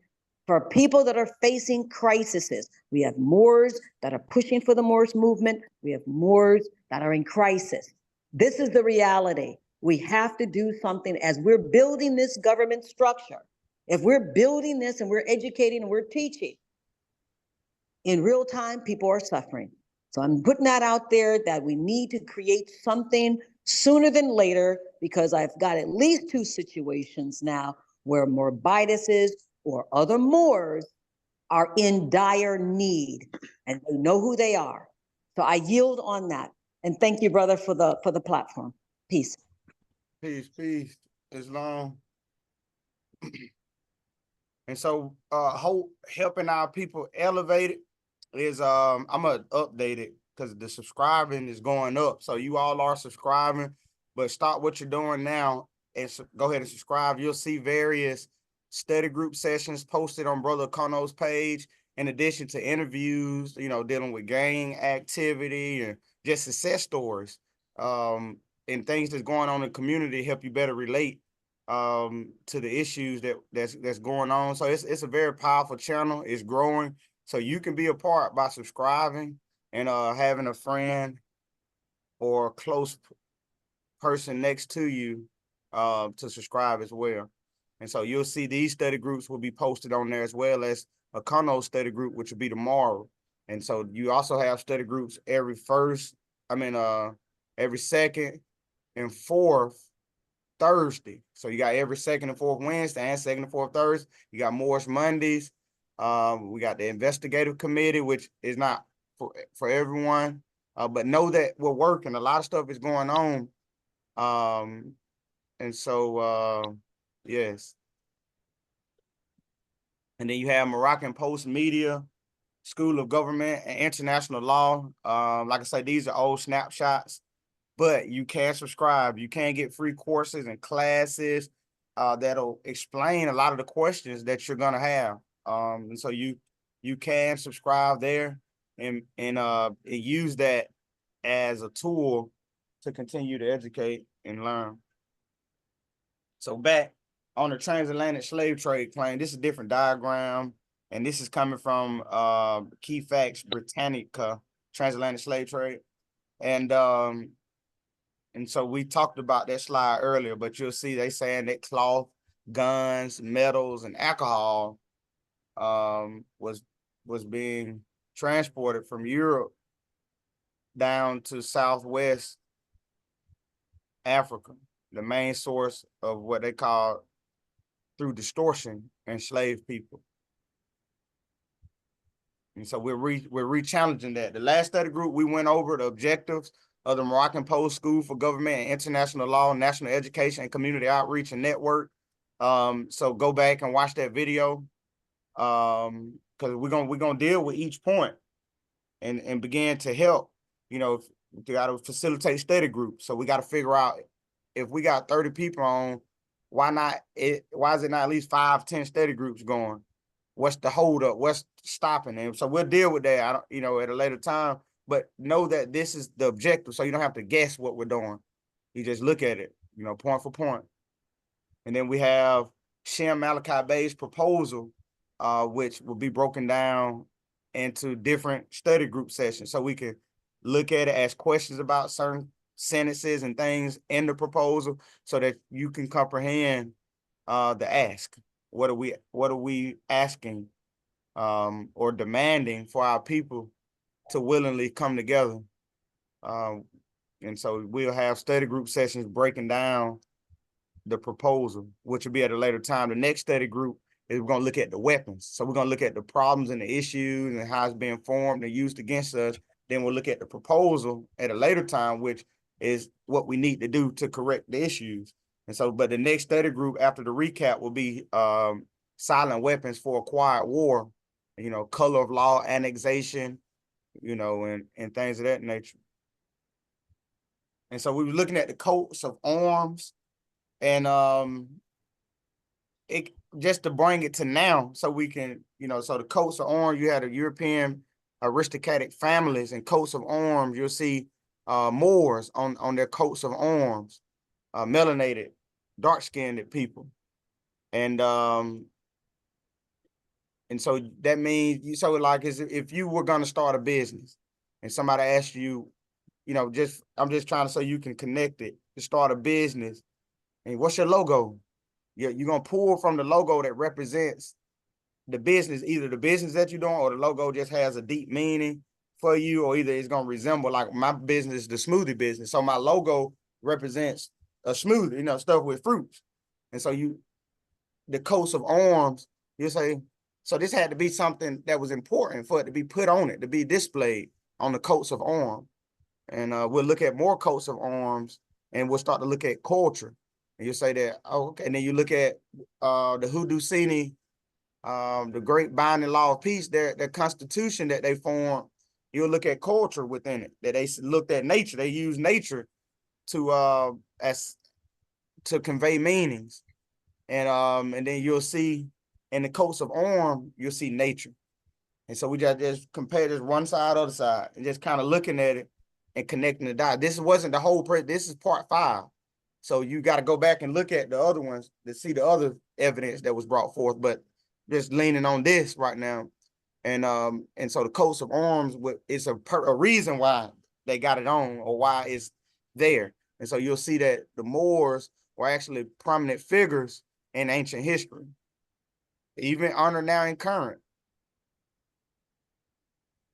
for people that are facing crises. We have Moors that are pushing for the Moorish movement. We have Moors that are in crisis. This is the reality. We have to do something as we're building this government structure. If we're building this and we're educating and we're teaching, in real time, people are suffering. So I'm putting that out there that we need to create something sooner than later, because I've got at least 2 situations now where Morbiduses or other Moors are in dire need and they know who they are. So I yield on that. And thank you, brother, for the platform. Peace. Peace, Islam. And so helping our people elevate it is I'm gonna update it because the subscribing is going up. So you all are subscribing, but stop what you're doing now and go ahead and subscribe. You'll see various study group sessions posted on Brother Kono's page, in addition to interviews, dealing with gang activity and just success stories, and things that's going on in the community, help you better relate to the issues that's going on. So it's a very powerful channel. It's growing. So you can be a part by subscribing and having a friend or a close person next to you to subscribe as well. And so you'll see these study groups will be posted on there, as well as a Kano study group, which will be tomorrow. And so you also have study groups every second and fourth Thursday. So you got every second and fourth Wednesday and second and fourth Thursday. You got Morris Mondays. We got the investigative committee, which is not for everyone. But know that we're working. A lot of stuff is going on. And so yes. And then you have Moroccan Post Media, School of Government and International Law. Like I said, these are old snapshots, but you can subscribe. You can get free courses and classes that'll explain a lot of the questions that you're gonna have. And so you can subscribe there and use that as a tool to continue to educate and learn. So back on the transatlantic slave trade claim, this is a different diagram, and this is coming from Key Facts Britannica, transatlantic slave trade. And so we talked about that slide earlier, but you'll see they saying that cloth, guns, metals, and alcohol was being transported from Europe down to Southwest Africa, the main source of what they call, through distortion, enslaved people. And so we're re-challenging that. The last study group, we went over the objectives of the Moroccan Post School for Government and International Law, National Education, and Community Outreach and Network. So go back and watch that video, because we're gonna deal with each point and begin to help. You know, we got to facilitate study groups. So we got to figure out, if we got 30 people on, why is it not at least 5-10 study groups going? What's the holdup? What's stopping them? So we'll deal with that, at a later time. But know that this is the objective, so you don't have to guess what we're doing. You just look at it, point for point. And then we have Shem Malachi Bey's proposal, which will be broken down into different study group sessions, so we can look at it, ask questions about certain sentences and things in the proposal, so that you can comprehend the ask. What are we asking or demanding for our people to willingly come together? And so we'll have study group sessions breaking down the proposal, which will be at a later time. The next study group is we're going to look at the weapons. So we're going to look at the problems and the issues and how it's being formed and used against us. Then we'll look at the proposal at a later time, which is what we need to do to correct the issues. And so, but the next study group after the recap will be silent weapons for acquired war, color of law, annexation, and things of that nature. And so we were looking at the coats of arms, and it just to bring it to now, so we can, so the coats of arms, you had a European aristocratic families and coats of arms. You'll see Moors on their coats of arms, melanated, dark-skinned people. And so that means, so like, if you were going to start a business and somebody asked you, I'm just trying to, so you can connect it, to start a business, and what's your logo? You're going to pull from the logo that represents the business, either the business that you're doing, or the logo just has a deep meaning for you, or either it's going to resemble, like my business, the smoothie business. So my logo represents a smoothie, stuff with fruits. And so the coats of arms, you say, so this had to be something that was important for it to be put on it, to be displayed on the coats of arms. And we'll look at more coats of arms, and we'll start to look at culture. And you say that, oh, okay. And then you look at the Hudusini, the great binding law of peace, their constitution that they formed. You'll look at culture within it, that they looked at nature. They used nature to convey meanings. And then you'll see in the coats of arms, you'll see nature. And so we just compare this one side, other side, and just kind of looking at it and connecting the dots. This wasn't the whole, this is part 5. So you got to go back and look at the other ones to see the other evidence that was brought forth. But just leaning on this right now. And so the coats of arms is a reason why they got it on, or why it's there. And so you'll see that the Moors were actually prominent figures in ancient history, even honored now in current.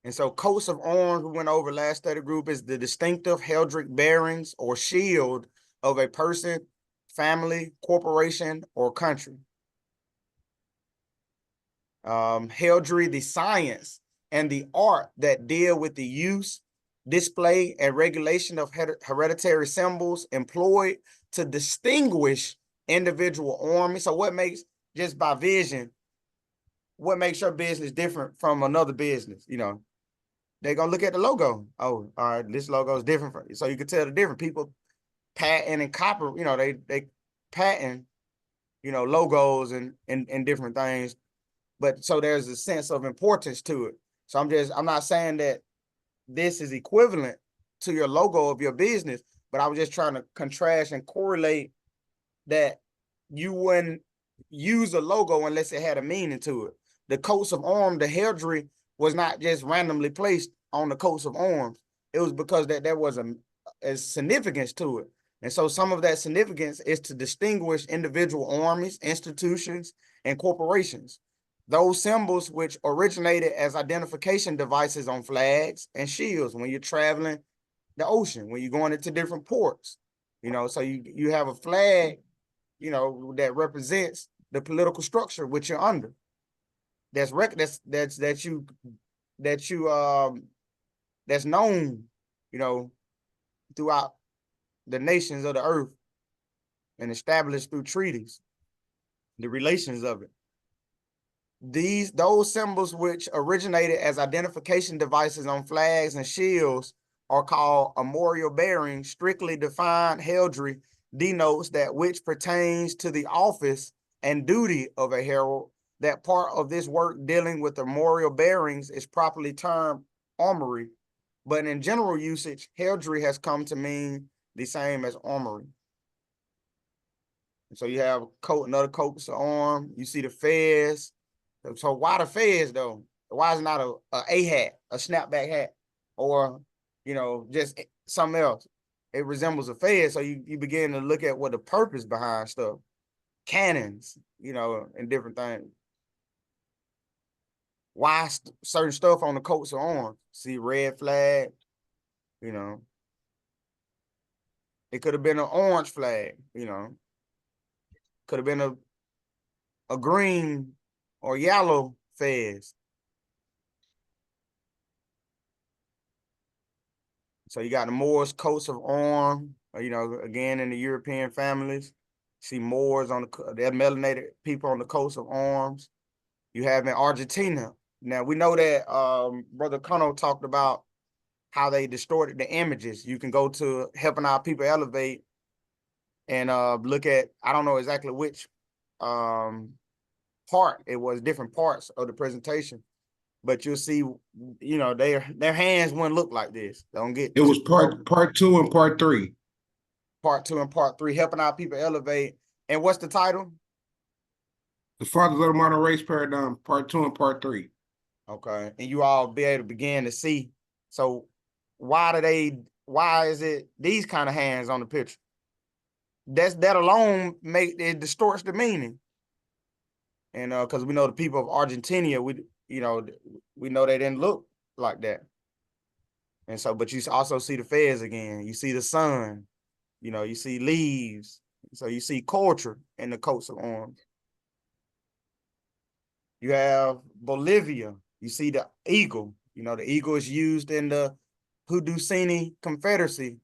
And so coats of arms we went over last study group is the distinctive heraldic bearings or shield of a person, family, corporation, or country. Heraldry, the science and the art that deal with the use, display, and regulation of hereditary symbols employed to distinguish individual armies. So what makes, just by vision, what makes your business different from another business? You know, they're gonna look at the logo. Oh, all right, this logo is different from you. So you can tell the different people patent and copy, you know, they patent, you know, logos and different things. But so there's a sense of importance to it. So I'm not saying that this is equivalent to your logo of your business, but I was just trying to contrast and correlate that you wouldn't use a logo unless it had a meaning to it. The coats of arms, the heraldry was not just randomly placed on the coats of arms. It was because that there was a significance to it. And so some of that significance is to distinguish individual armies, institutions, and corporations. Those symbols which originated as identification devices on flags and shields when you're traveling the ocean, when you're going into different ports, you know, so you have a flag, you know, that represents the political structure which you're under. That's known, you know, throughout the nations of the earth and established through treaties, the relations of it. Those symbols which originated as identification devices on flags and shields are called armorial bearings. Strictly defined heraldry denotes that which pertains to the office and duty of a herald. That part of this work dealing with armorial bearings is properly termed armory, but in general usage, heraldry has come to mean the same as armory. So you have another coats of arms. You see the fez. So why the fez though? Why is it not a hat, a snapback hat, or, you know, just something else? It resembles a fez. So you begin to look at what the purpose behind stuff, cannons, you know, and different things. Why certain stuff on the coats of arms? See, red flag, you know. It could have been an orange flag, you know. Could have been a green or yellow fez. So you got the Moors coats of arms, you know, again in the European families. See Moors on they're melanated people on the coats of arms. You have in Argentina. Now we know that Brother Kano talked about how they distorted the images. You can go to Helping Our People Elevate and look at, I don't know exactly which part it was, different parts of the presentation, but you'll see, you know, their hands wouldn't look like this. Don't get it was part 2 and part 3. Part 2 and part 3, Helping Our People Elevate. And what's the title? The Fathers of the Modern Race Paradigm, part 2 and part 3. Okay, and you all be able to begin to see. So why is it these kind of hands on the picture? That alone it distorts the meaning. And because we know the people of Argentina, we know they didn't look like that. And so, but you also see the fez again. You see the sun, you know, you see leaves. So you see culture in the coats of arms. You have Bolivia. You see the eagle. You know, the eagle is used in the Hudusini Confederacy.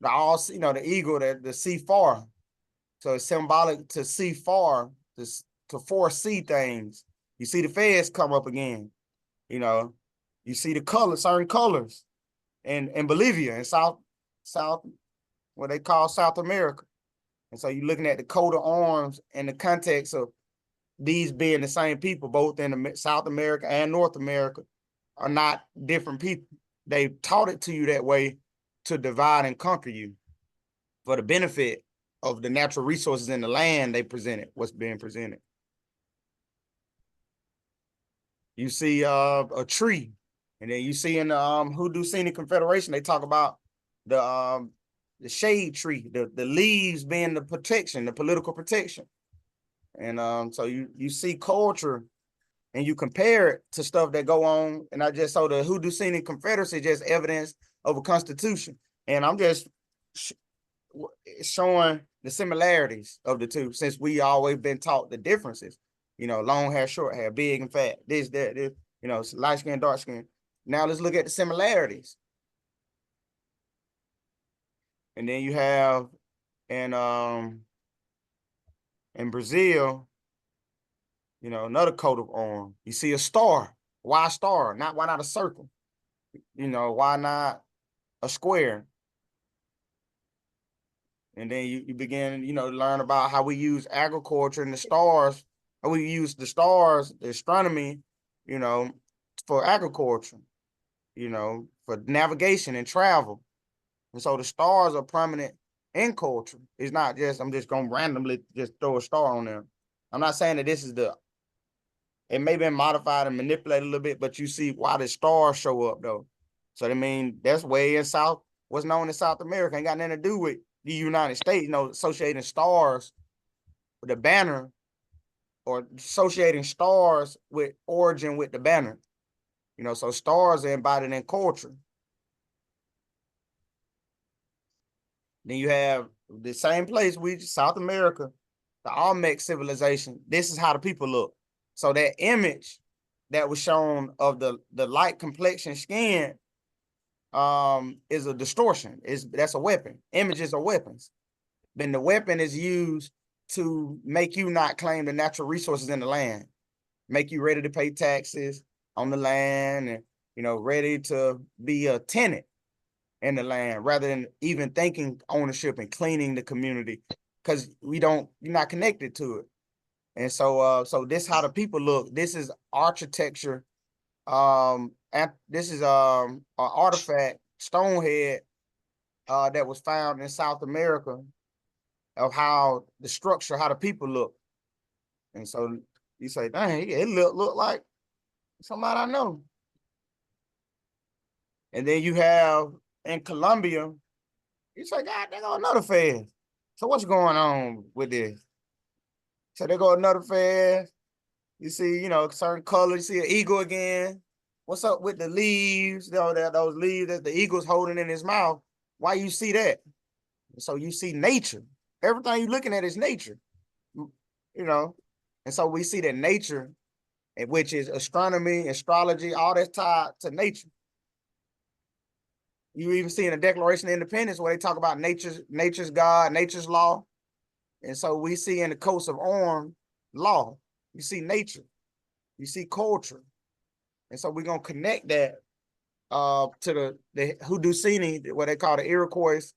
The eagle, the see far. So it's symbolic to see far, to foresee things. You see the fez come up again. You know, you see the certain colors in Bolivia and South, what they call South America. And so you're looking at the coat of arms in the context of these being the same people, both in South America and North America, are not different people. They taught it to you that way to divide and conquer you for the benefit of the natural resources in the land they presented, what's being presented. You see a tree, and then you see in the Haudenosaunee Confederation, they talk about the shade tree, the leaves being the protection, the political protection. And so you see culture and you compare it to stuff that go on. And I just saw the Haudenosaunee Confederacy just evidence of a constitution. And I'm just showing the similarities of the two, since we always been taught the differences. You know, long hair, short hair, big and fat, this, you know, light skin, dark skin. Now let's look at the similarities. And then you have in Brazil, you know, another coat of arms. You see a star. Why a star? Why not a circle? You know, why not a square? And then you begin, you know, to learn about how we use agriculture and the stars, how we use the stars, the astronomy, you know, for agriculture, you know, for navigation and travel. And so the stars are prominent in culture. It's not just, I'm just going to randomly just throw a star on there. I'm not saying that this is it may have been modified and manipulated a little bit, but you see why the stars show up though. So I mean, that's way in South, what's known in South America, ain't got nothing to do with the United States, you know, associating stars with the banner or associating stars with origin with the banner. You know, so stars are embodied in culture. Then you have the same place, South America, the Olmec civilization. This is how the people look. So that image that was shown of the light complexion skin is a distortion. That's a weapon. Images are weapons. Then the weapon is used to make you not claim the natural resources in the land, make you ready to pay taxes on the land, and you know, ready to be a tenant in the land rather than even thinking ownership and cleaning the community, because you're not connected to it. And so so this how the people look. This is architecture. And this is an artifact, stonehead, that was found in South America of how the structure, how the people look. And so you say, dang, it look like somebody I know. And then you have in Colombia, you say, God, they got another fest. So what's going on with this? So they go another fest. You see, you know, certain colors. You see an eagle again. What's up with the leaves? You know, those leaves that the eagle's holding in his mouth. Why you see that? So you see nature. Everything you're looking at is nature. You know, and so we see that nature, which is astronomy, astrology, all that's tied to nature. You even see in the Declaration of Independence where they talk about nature's God, nature's law. And so we see in the coats of arms law. You see nature, you see culture. And so we're gonna connect that to the Haudenosaunee, what they call the Iroquois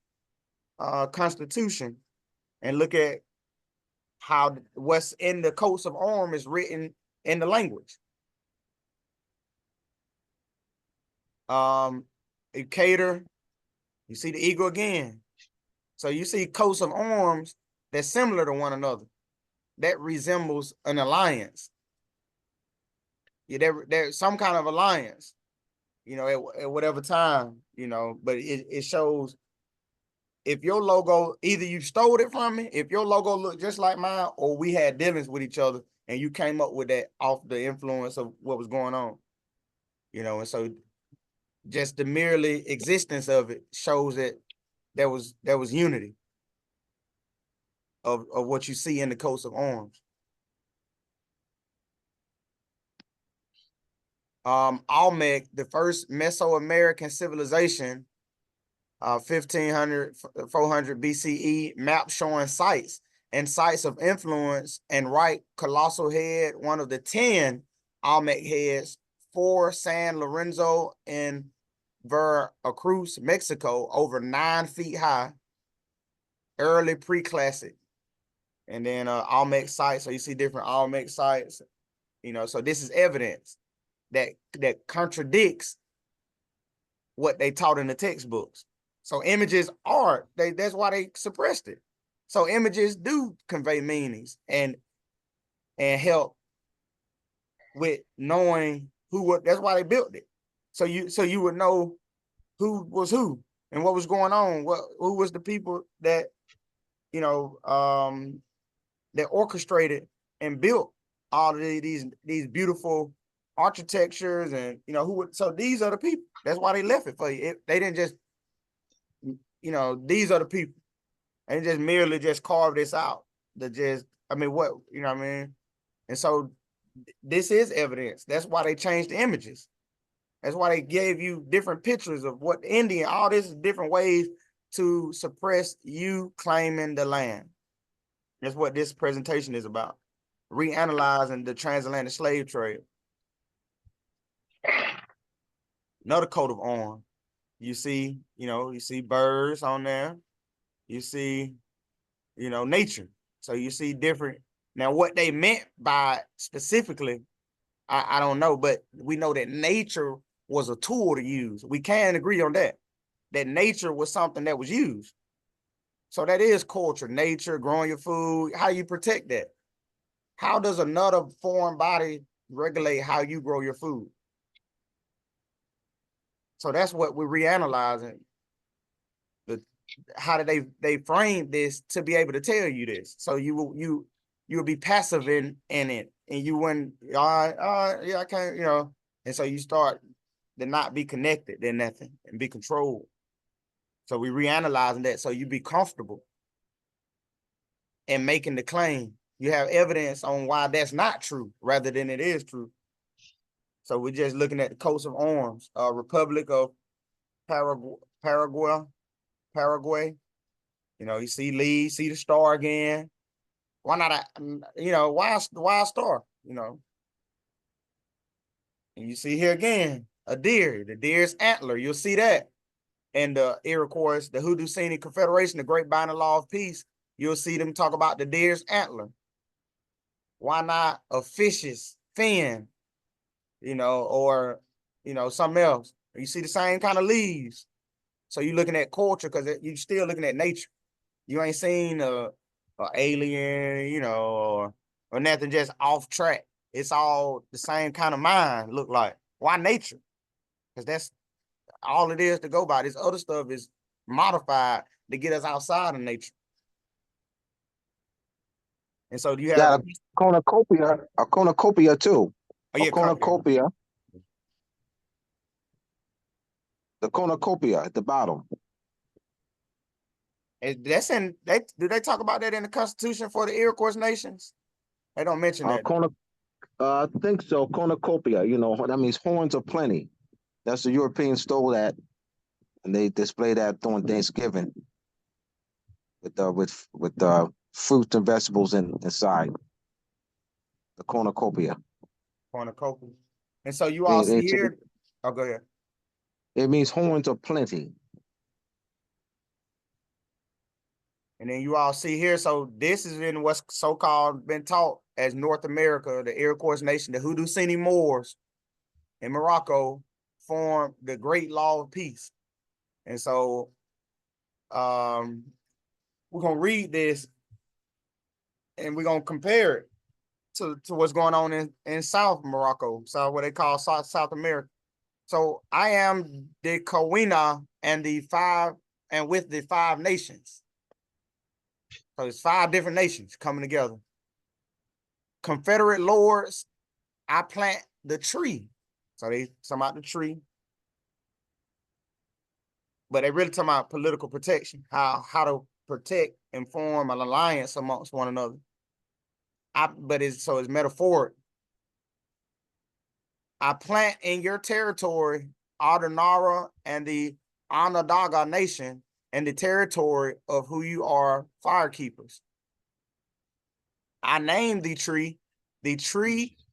Constitution, and look at how what's in the coats of arms is written in the language. Cater, you see the eagle again. So you see coats of arms that's similar to one another, that resembles an alliance. Yeah, there's some kind of alliance, you know, at whatever time, you know, but it shows if your logo, either you stole it from me, if your logo looked just like mine, or we had dealings with each other and you came up with that off the influence of what was going on, you know. And so just the merely existence of it shows that there was unity of what you see in the coats of arms. Olmec, the first Mesoamerican civilization, 1500, 400 BCE, map showing sites of influence, and right colossal head, one of the 10 Olmec heads for San Lorenzo in Veracruz, Mexico, over 9 feet high, early pre-classic. And then Olmec sites, so you see different Olmec sites, you know, so this is evidence that contradicts what they taught in the textbooks. So images are, that's why they suppressed it. So images do convey meanings and help with knowing that's why they built it. So you would know who was who and what was going on, who was the people that, you know, that orchestrated and built all of these beautiful architectures, and you know so these are the people. That's why they left it for you. They didn't just, you know, these are the people. And just merely just carve this out. I mean, what, you know what I mean? And so this is evidence. That's why they changed the images. That's why they gave you different pictures of what Indian, all this is different ways to suppress you claiming the land. That's what this presentation is about. Reanalyzing the transatlantic slave trade. Another coat of arms. You see, you see birds on there. You see, nature. So you see different. Now, what they meant by specifically, I don't know, but we know that nature was a tool to use. We can agree on that nature was something that was used. So that is culture, nature, growing your food. How you protect that? How does another foreign body regulate how you grow your food? So that's what we're reanalyzing. How did they frame this to be able to tell you this? So you will be passive in it, and you wouldn't, yeah, I can't, and so you start to not be connected to nothing and be controlled. So we reanalyzing that so you be comfortable in making the claim. You have evidence on why that's not true rather than it is true. So we're just looking at the coats of arms, Republic of Paraguay. You see Lee, see the star again. Why not? Why a star? And you see here again a deer, the deer's antler. You'll see that. And the Iroquois, the Haudenosaunee Confederation, the Great Binding Law of Peace. You'll see them talk about the deer's antler. Why not a fish's fin? Or something else. You see the same kind of leaves. So you're looking at culture because you're still looking at nature. You ain't seen a alien, or nothing just off track. It's all the same kind of mind look like. Why nature? Because that's all it is to go by. This other stuff is modified to get us outside of nature. And so you have got a cornucopia too. Oh, yeah, a cornucopia. The cornucopia at the bottom. That's do they talk about that in the Constitution for the Iroquois nations? They don't mention that. I think so. Cornucopia, that means horns of plenty. That's the Europeans stole that, and they display that during Thanksgiving with fruits and vegetables inside. The cornucopia. Cornucopia. And so you all see here. Oh, go ahead. It means horns of plenty. And then you all see here, so this is in what's so-called been taught as North America, the Iroquois nation, the Haudenosaunee Moors in Morocco formed the Great Law of Peace. And so we're going to read this and we're going to compare it to what's going on in South Morocco, so what they call South America. So I am the Kawina and with the 5 nations. So it's 5 different nations coming together. Confederate lords, I plant the tree. So they talking about the tree. But they really talking about political protection, how to protect and form an alliance amongst one another. But it's metaphoric. I plant in your territory Adanara and the Onondaga nation and the territory of who you are firekeepers. I named the tree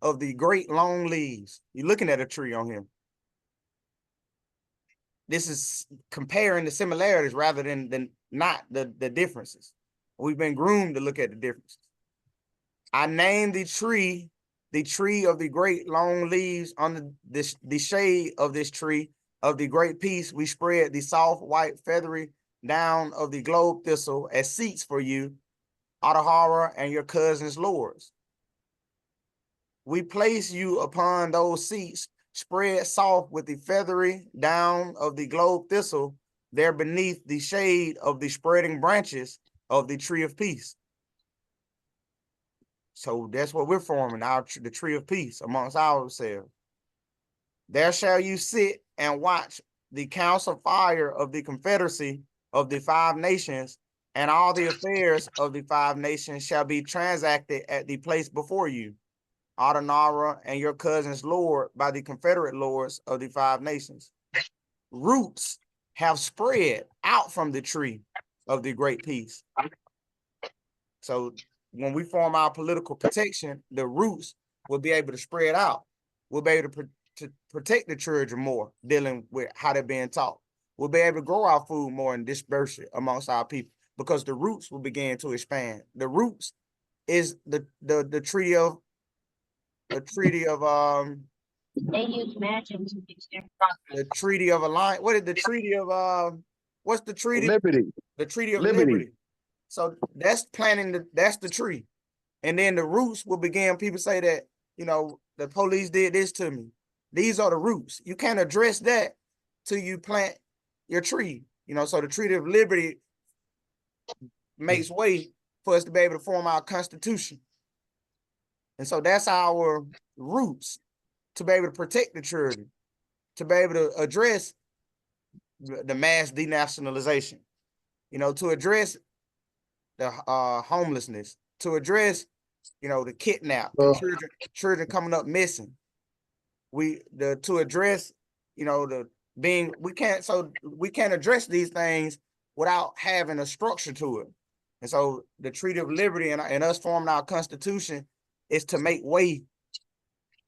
of the great long leaves. You're looking at a tree on here. This is comparing the similarities rather than not the differences. We've been groomed to look at the differences. I named the tree of the great long leaves. Under the shade of this tree of the great peace, we spread the soft white feathery down of the globe thistle as seats for you, Atahara and your cousins lords. We place you upon those seats spread soft with the feathery down of the globe thistle, there beneath the shade of the spreading branches of the tree of peace. So that's what we're forming, the tree of peace amongst ourselves. There shall you sit and watch the council fire of the confederacy of the 5 nations, and all the affairs of the 5 nations shall be transacted at the place before you, Adenara and your cousins lord by the confederate lords of the 5 nations. Roots have spread out from the tree of the great peace. So when we form our political protection, the roots will be able to spread out. We'll be able to protect the children more, dealing with how they're being taught. We'll be able to grow our food more and disperse it amongst our people because the roots will begin to expand. The roots is the treaty of They use magic to fix their the treaty of alliance. What is the treaty of what's the treaty? Liberty. The treaty of Liberty. liberty. So that's that's the tree. And then the roots will begin. People say that, you know, the police did this to me. These are the roots. You can't address that till you plant your tree. You know, so the treaty of liberty makes way for us to be able to form our constitution. And so that's our roots to be able to protect the children, to be able to address the mass denationalization, you know, to address the homelessness, to address, you know, the kidnap, the children coming up missing. To address, you know, we can't address these things without having a structure to it. And so the Treaty of Liberty and us forming our constitution is to make way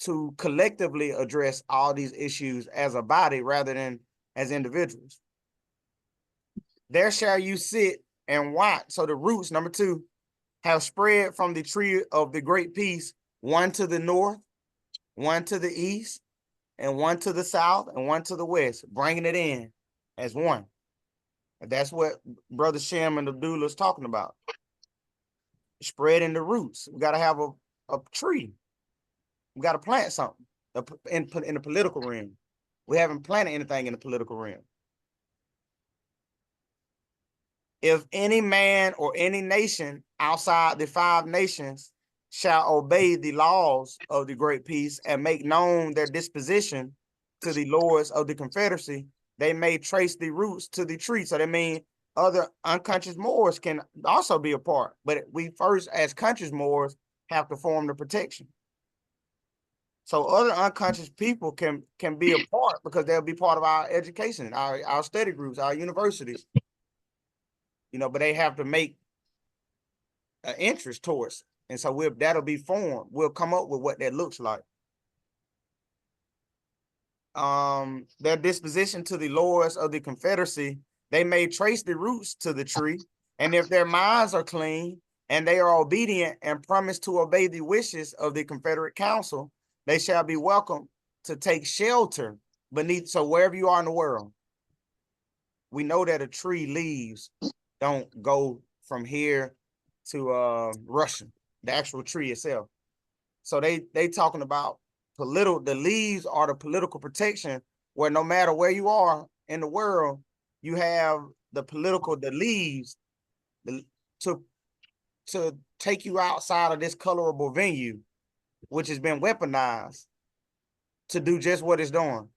to collectively address all these issues as a body rather than as individuals. There shall you sit and watch. So the roots, number 2, have spread from the tree of the great peace, one to the north, one to the east, and one to the south, and one to the west, bringing it in as one. And that's what Brother Shem and Abdullah is talking about. Spreading the roots. We got to have a tree. We got to plant something in the political realm. We haven't planted anything in the political realm. If any man or any nation outside the 5 nations shall obey the laws of the great peace and make known their disposition to the lords of the confederacy, they may trace the roots to the tree. So that means other unconscious Moors can also be a part, but we first, as conscious Moors, have to form the protection. So other unconscious people can be a part because they'll be part of our education, our study groups, our universities. You know, but they have to make an interest towards it. And so that'll be formed. We'll come up with what that looks like. Their disposition to the lords of the confederacy, they may trace the roots to the tree. And if their minds are clean and they are obedient and promise to obey the wishes of the Confederate Council, they shall be welcome to take shelter beneath. So wherever you are in the world, we know that a tree leaves don't go from here to Russia, the actual tree itself. So they talking about the leaves are the political protection where no matter where you are in the world, you have the leaves to take you outside of this colorable venue, which has been weaponized to do just what it's doing.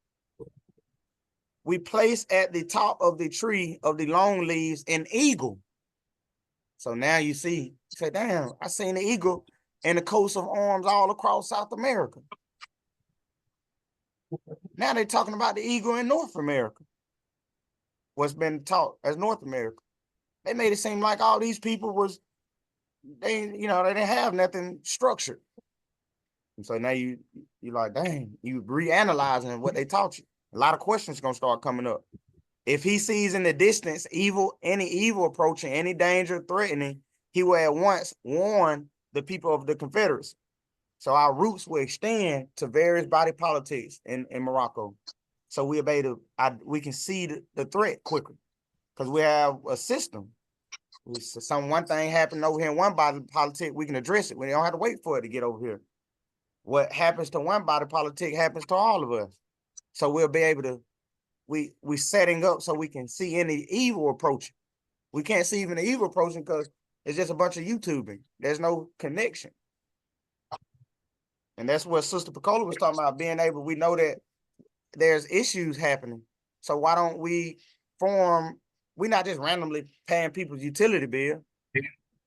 We place at the top of the tree of the long leaves an eagle. So now you say, damn, I seen the eagle in the coats of arms all across South America. Now they're talking about the eagle in North America. What's been taught as North America. They made it seem like all these people they didn't have nothing structured. And so now you're like, dang, you reanalyzing what they taught you. A lot of questions gonna start coming up. If he sees in the distance any evil approaching, any danger threatening, he will at once warn the people of the Confederacy. So our roots will extend to various body politics in Morocco. So we can see the threat quicker because we have a system. One thing happened over here in one body politic, we can address it. We don't have to wait for it to get over here. what happens to one body politic happens to all of us. So we'll be able to, we setting up so we can see any evil approaching. We can't see even the evil approaching because it's just a bunch of YouTubing. There's no connection. And that's what Sister Picola was talking about, being able, we know that there's issues happening. So why don't we form, we're not just randomly paying people's utility bill.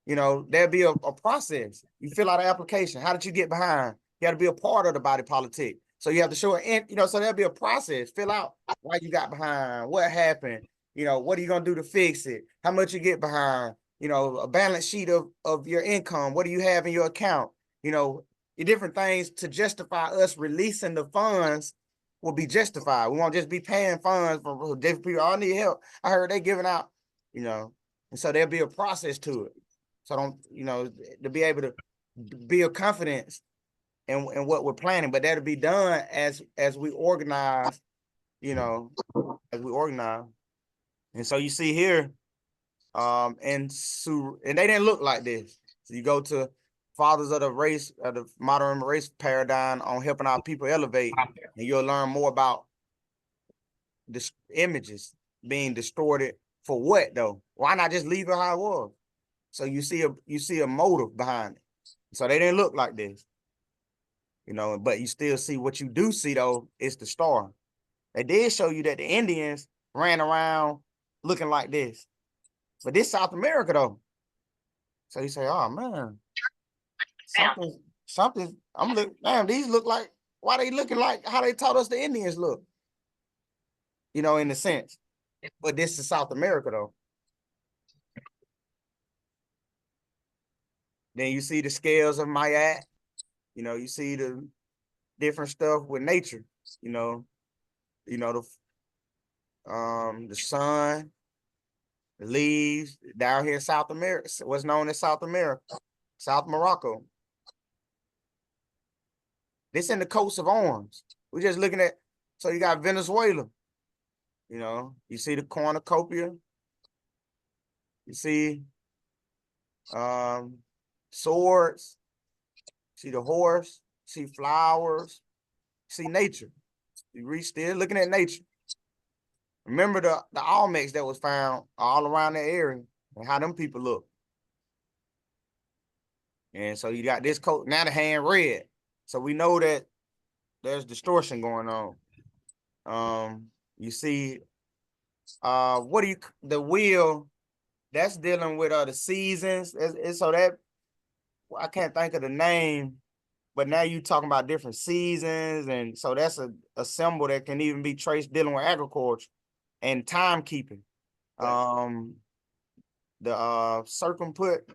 You know, there'll be a process. You fill out an application. How did you get behind? You got to be a part of the body politic. So you have to show it, you know, so there'll be a process. Fill out why you got behind, what happened, you know, what are you going to do to fix it? How much you get behind, you know, a balance sheet of your income. What do you have in your account? You know, the different things to justify us releasing the funds will be justified. We won't just be paying funds for different people. I need help. I heard they giving out, you know, and so there'll be a process to it. So don't, you know, to be able to build confidence in what we're planning, but that'll be done as we organize, you know, as we organize. And so you see here, and they didn't look like this. So you go to Fathers of the Race, of the Modern Race Paradigm on helping our people elevate, and you'll learn more about the images distorted for what though? Why not just leave it how it was? So you see a motive behind it. So they didn't look like this, you know, but you still see what you do see though, is the star. They did show you that the Indians ran around looking like this, but this South America though. So you say, oh man, something, I'm looking, damn, these look like, why they looking like how they taught us the Indians look? You know, in a sense, but this is South America though. Then you see the scales of Mayat, you know, you see the different stuff with nature, you know, the sun, the leaves down here in South America, what's known as South America, South Morocco. This in the coast of arms. We're just looking at, so you got Venezuela, you know, you see the cornucopia, you see swords, see the horse, see flowers, see nature. You still looking at nature. Remember the Olmecs that was found all around the area and how them people look. And so you got this coat, now the hand red. So we know that there's distortion going on. You see, the wheel, that's dealing with the seasons. So that, I can't think of the name, but now you talking about different seasons. And so that's a symbol that can even be traced dealing with agriculture and timekeeping. The circumput,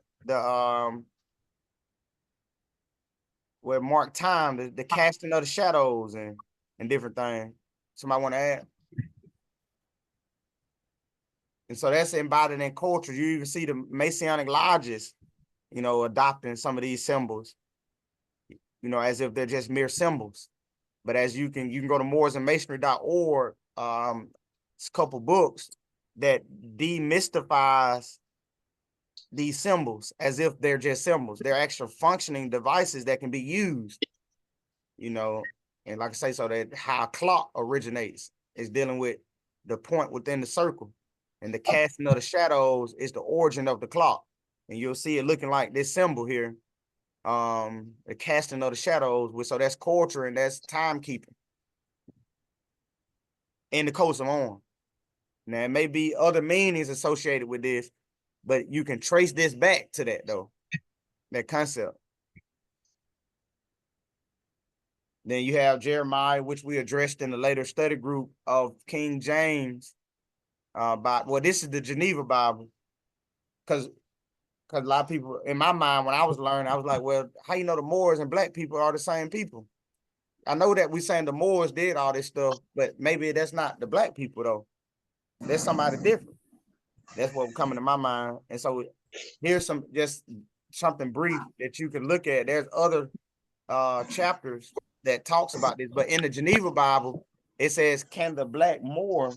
where mark time, the casting of the shadows and different things. Somebody want to add? And so that's embodied in culture. You even see the Masonic lodges, you know, adopting some of these symbols, you know, as if they're just mere symbols. But as you can go to mooresandmasonry.org, it's a couple books that demystifies these symbols as if they're just symbols. They're actual functioning devices that can be used, you know. And like I say, so that how a clock originates is dealing with the point within the circle, and the casting of the shadows is the origin of the clock. And you'll see it looking like this symbol here, the casting of the shadows. So that's culture and that's timekeeping in the coast of on. Now, it may be other meanings associated with this, but you can trace this back to that though, that concept. Then you have Jeremiah, which we addressed in the later study group of King James. This is the Geneva Bible, because a lot of people, in my mind, when I was learning, I was like, well, how you know the Moors and black people are the same people? I know that we saying the Moors did all this stuff, but maybe that's not the black people though. There's somebody different. That's what coming to my mind. And so here's something brief that you can look at. There's other chapters that talks about this, but in the Geneva Bible, it says, can the black Moor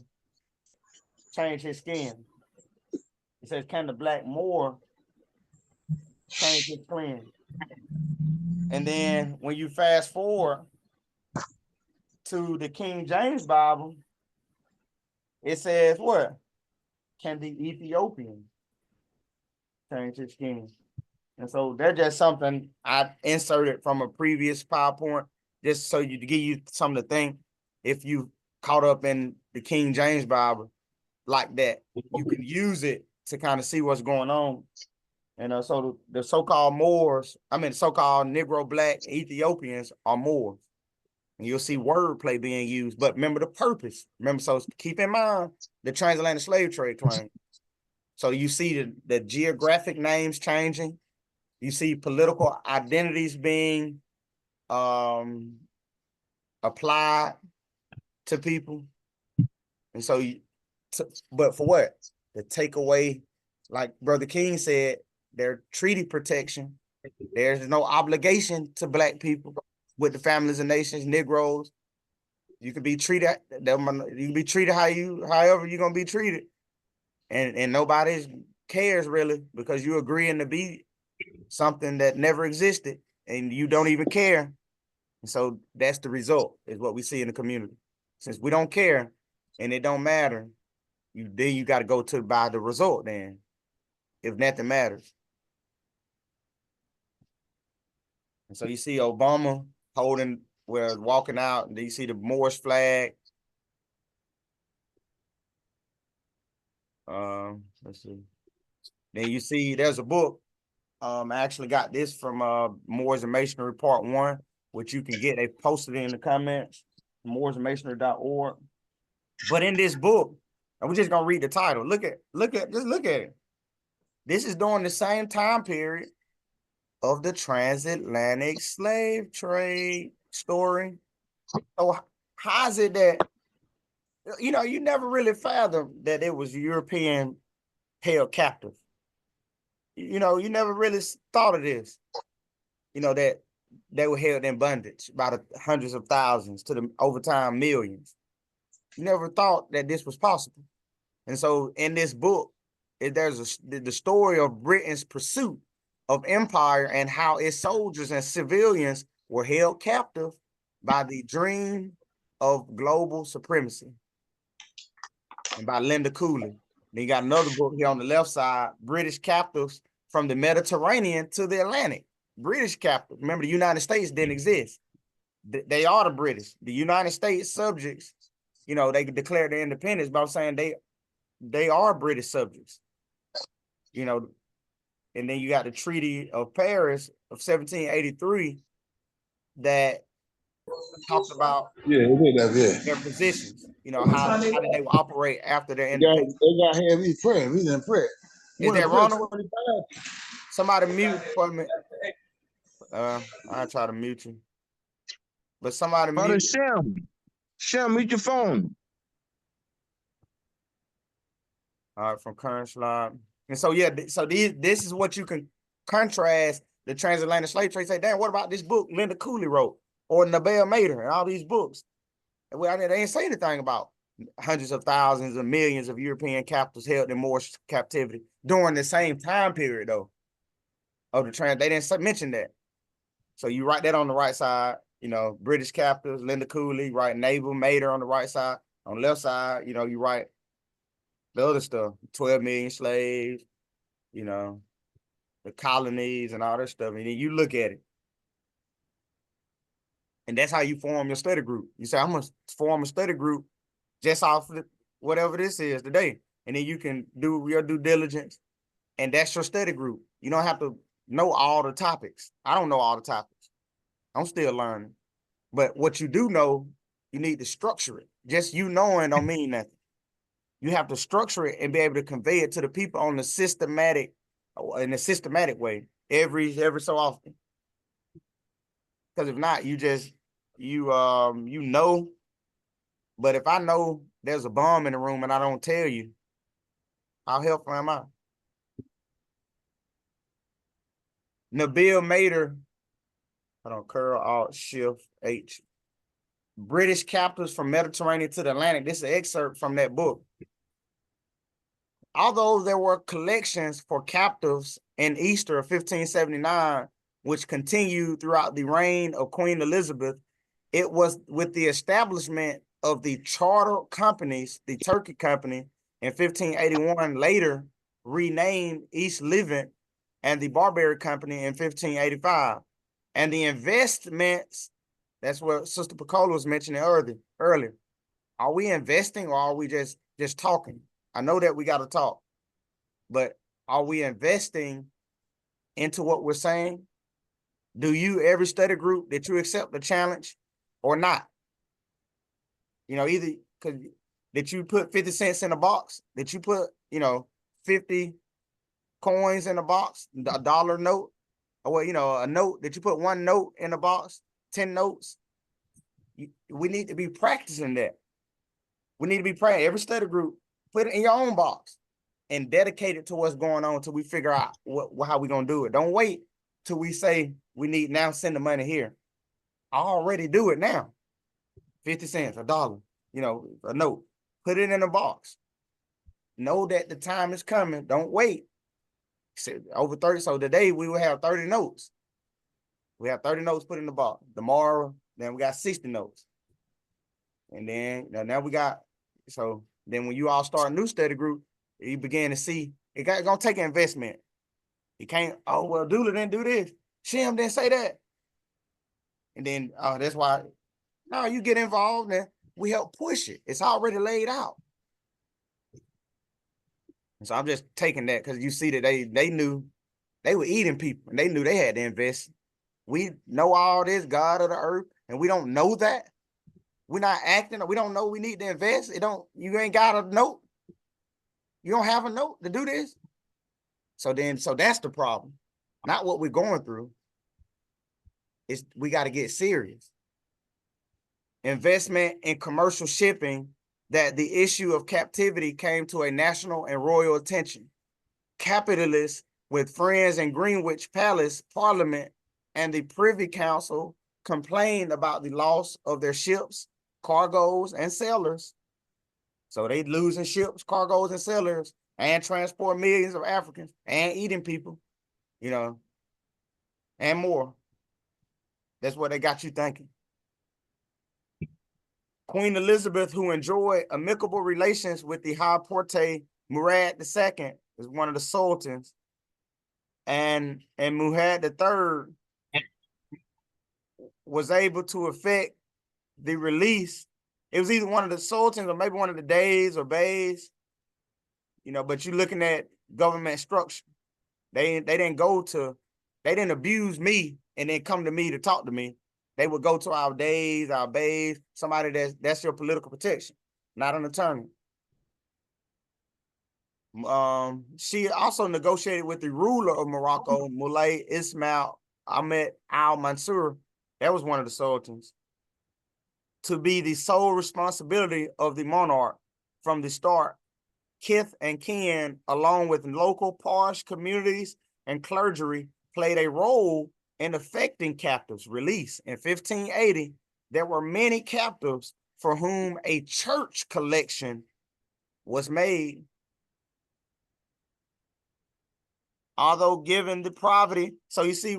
change his skin? It says, can the black Moor change his skin? And then when you fast forward to the King James Bible, it says what? Can the Ethiopian change his skin? And so that's just something I inserted from a previous PowerPoint, just so you to give you something to think. If you caught up in the King James Bible like that, you can use it to kind of see what's going on. And so the so-called Moors, so-called Negro, Black, Ethiopians are Moors. And you'll see wordplay being used, but remember the purpose. Remember, so keep in mind the transatlantic slave trade claim. So you see the geographic names changing. You see political identities being applied to people. And so, but for what? To take away, like Brother King said, their treaty protection. There's no obligation to Black people with the families and nations, Negroes. You can be treated, you can be treated however you're gonna be treated. And nobody cares really, because you agreeing to be something that never existed and you don't even care. And so that's the result, is what we see in the community. Since we don't care and it don't matter, then you got to go by the result then, if nothing matters. And so you see Obama walking out, and then you see the Moorish flag. Let's see. Then you see there's a book. I actually got this from Moors and Masonry Part 1, which you can get. They posted it in the comments, moorsandmasonry.org. But in this book, and we're just gonna read the title. Look at it. This is during the same time period of the transatlantic slave trade story. So how is it that, you never really fathomed that it was European held captive? You never really thought of this, that they were held in bondage by the hundreds of thousands to the over time millions. You never thought that this was possible. And so in this book, there's the story of Britain's pursuit of empire and how its soldiers and civilians were held captive by the dream of global supremacy, and by Linda Cooley. Then you got another book here on the left side, British Captives from the Mediterranean to the Atlantic. British captives. Remember, the United States didn't exist. They are the British. The United States subjects, they declared their independence by saying they are British subjects. And then you got the Treaty of Paris of 1783 that talks about their positions, how they will operate after their independence. They got heavy prayer. We didn't pray. Is that Ronald? Somebody mute for me. I try to mute you. But somebody mute. Shem, mute your phone. All right, from current slide. And so, yeah, this is what you can contrast the transatlantic slave trade. Say, damn, what about this book Linda Cooley wrote, or Nabel Mader, and all these books? Well, they ain't say anything about hundreds of thousands and millions of European captives held in Moorish captivity during the same time period, though. They didn't mention that. So you write that on the right side, British captives, Linda Cooley, write Nabel Mader on the right side. On the left side, you write the other stuff, 12 million slaves, the colonies and all that stuff. And then you look at it. And that's how you form your study group. You say, I'm going to form a study group just off of whatever this is today. And then you can do your due diligence. And that's your study group. You don't have to know all the topics. I don't know all the topics. I'm still learning. But what you do know, you need to structure it. Just you knowing don't mean nothing. You have to structure it and be able to convey it to the people in a systematic way every so often. Because if not, you know. But if I know there's a bomb in the room and I don't tell you, how helpful am I? Nabel Mader, Curl Alt Shift H. British captives from Mediterranean to the Atlantic. This is an excerpt from that book. Although there were collections for captives in Easter of 1579, which continued throughout the reign of Queen Elizabeth. It was with the establishment of the charter companies, the Turkey Company in 1581, later renamed East Levant, and the Barbary Company in 1585. And the investments, that's what Sister Picola was mentioning earlier. Are we investing or are we just talking? I know that we got to talk, but are we investing into what we're saying? Do you, every study group, that you accept the challenge or not? You know, either did you put 50 cents in a box? Did you put, 50 coins in a box, a dollar note? Or, a note, did you put one note in a box, 10 notes? We need to be practicing that. We need to be praying. Every study group, put it in your own box and dedicate it to what's going on until we figure out how we're going to do it. Don't wait till we say we need now send the money here. I already do it now. 50 cents, a dollar, a note. Put it in a box. Know that the time is coming. Don't wait. Over 30. So today we will have 30 notes. We have 30 notes put in the box. Tomorrow, then we got 60 notes. And then now we got, so then when you all start a new study group, you begin to see it's gonna take an investment. You can't, oh well, Dula didn't do this. Shem didn't say that. And then that's why no, you get involved and we help push it. It's already laid out. And so I'm just taking that because you see that they knew they were eating people and they knew they had to invest. We know all this, God of the earth, and we don't know that. We're not acting, or we don't know we need to invest. You ain't got a note. You don't have a note to do this. So that's the problem. Not what we're going through. We got to get serious. Investment in commercial shipping, that the issue of captivity came to a national and royal attention. Capitalists with friends in Greenwich Palace, Parliament, and the Privy Council complained about the loss of their ships, cargoes, and sailors. So they losing ships, cargoes, and sailors, and transport millions of Africans, and eating people, and more. That's what they got you thinking. Queen Elizabeth, who enjoyed amicable relations with the High Porte Murad II, is one of the sultans, and Murad III was able to effect the release. It was either one of the sultans or maybe one of the days or beys, but you're looking at government structure. They didn't abuse me and then come to me to talk to me. They would go to our days, our beys, somebody that's your political protection, not an attorney. She also negotiated with the ruler of Morocco, Moulay Ismail Ahmed al-Mansur. That was one of the sultans, to be the sole responsibility of the monarch from the start. Kith and kin, along with local parish communities and clergy, played a role in effecting captives' release. In 1580, there were many captives for whom a church collection was made. Although given the poverty, so you see,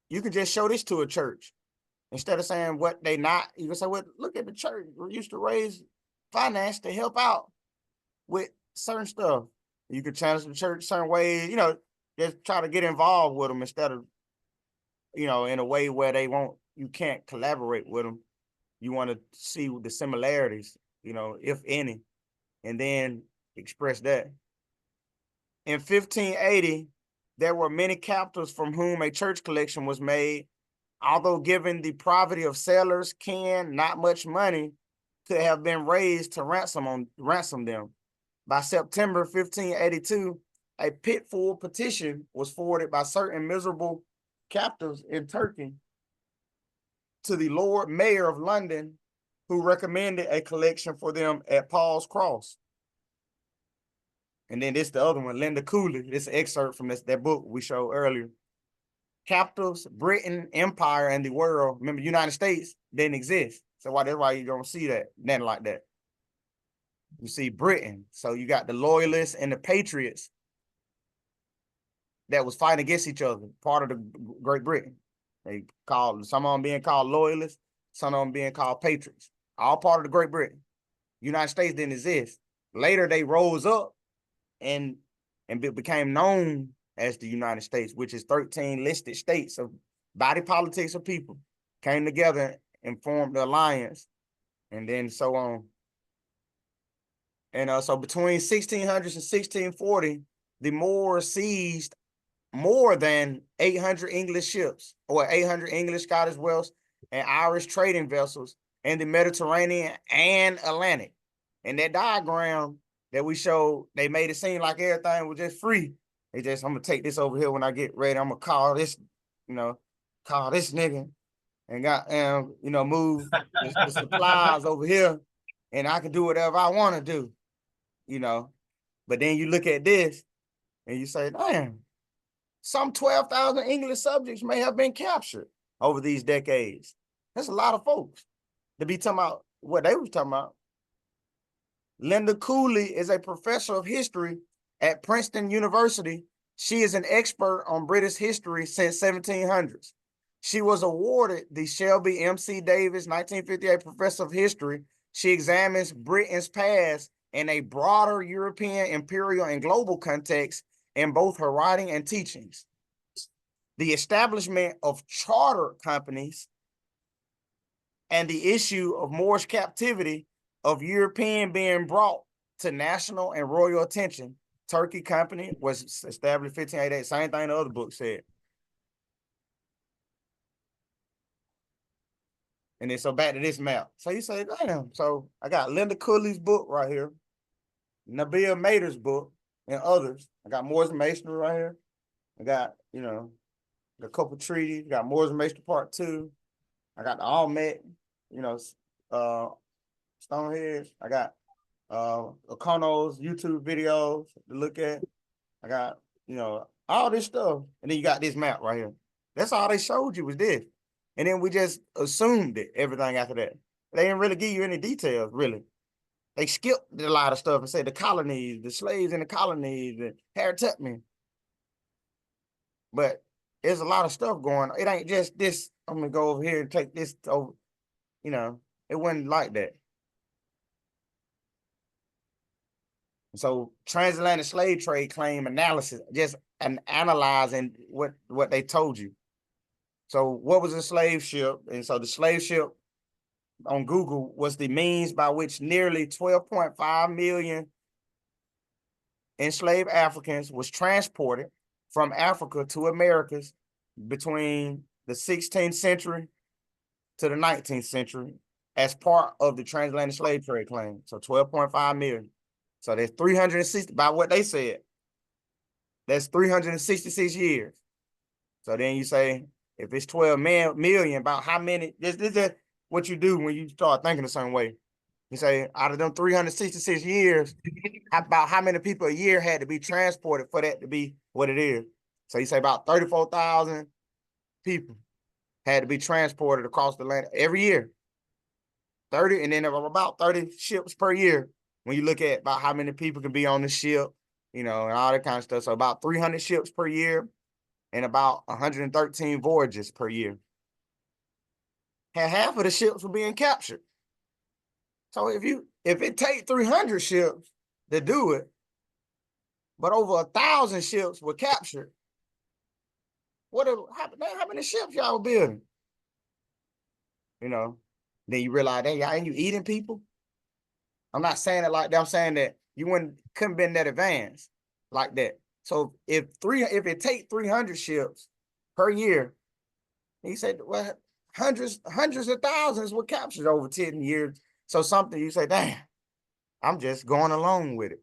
you can just show this to a church. Instead of saying what they not, you can say, well, look at the church. We used to raise finance to help out with certain stuff. You could challenge the church certain ways, just try to get involved with them instead of, in a way where you can't collaborate with them. You want to see the similarities, if any, and then express that. In 1580, there were many captives from whom a church collection was made. Although given the poverty of sailors, not much money could have been raised to ransom them. By September 1582, a pitful petition was forwarded by certain miserable captives in Turkey to the Lord Mayor of London, who recommended a collection for them at Paul's Cross. And then this the other one, Linda Cooley. This excerpt from that book we showed earlier. Captives, Britain, Empire, and the world. Remember, United States didn't exist. So that's why you don't see that, nothing like that. You see Britain. So you got the loyalists and the patriots that was fighting against each other, part of the Great Britain. They called some of them being called loyalists, some of them being called patriots, all part of the Great Britain. United States didn't exist. Later, they rose up and became known as the United States, which is 13 listed states of body politics of people came together and formed the alliance, and then so on. And so between 1600s and 1640, the Moors seized more than 800 English ships, or 800 English, Scottish, Welsh, and Irish trading vessels in the Mediterranean and Atlantic. And that diagram that we showed, they made it seem like everything was just free. They just, I'm gonna take this over here when I get ready. I'm gonna call this, call this nigga and move the supplies over here, and I can do whatever I want to do, But then you look at this and you say, damn, some 12,000 English subjects may have been captured over these decades. That's a lot of folks to be talking about what they were talking about. Linda Cooley is a professor of history at Princeton University. She is an expert on British history since 1700s. She was awarded the Shelby M.C. Davis 1958 Professor of History. She examines Britain's past in a broader European, imperial, and global context in both her writing and teachings. The establishment of charter companies and the issue of Moorish captivity of European being brought to national and royal attention. Turkey Company was established 1588. Same thing the other book said. And then so back to this map. So you say, damn. So I got Linda Cooley's book right here, Nabil Mader's book, and others. I got Moors Masonry right here. I got, a couple treaties. Got Moors Masonry Part 2. I got the Almet, Stoneheads. I got Okono's YouTube videos to look at. I got, all this stuff. And then you got this map right here. That's all they showed you was this. And then we just assumed it, everything after that. They didn't really give you any details, really. They skipped a lot of stuff and said the colonies, the slaves in the colonies, and Harry Tubman. But there's a lot of stuff going on. It ain't just this, I'm going to go over here and take this over. It wasn't like that. So transatlantic slave trade claim analysis, just analyzing what they told you. So what was a slave ship? And so the slave ship on Google was the means by which nearly 12.5 million enslaved Africans was transported from Africa to Americas between the 16th century to the 19th century as part of the transatlantic slave trade claim. So 12.5 million. So there's 360, by what they said, that's 366 years. So then you say, if it's 12 million, about how many, this is what you do when you start thinking a certain way. You say, out of them 366 years, about how many people a year had to be transported for that to be what it is. So you say about 34,000 people had to be transported across the land every year. 30, and then about 30 ships per year. When you look at about how many people can be on the ship, and all that kind of stuff. So about 300 ships per year and about 113 voyages per year. Half of the ships were being captured. So if it take 300 ships to do it, but over 1,000 ships were captured, how many ships y'all were building? Then you realize, hey, y'all ain't you eating people? I'm not saying it like that. I'm saying that you couldn't been that advanced like that. So if it take 300 ships per year, he said, well, hundreds of thousands were captured over 10 years. So something you say, damn, I'm just going along with it.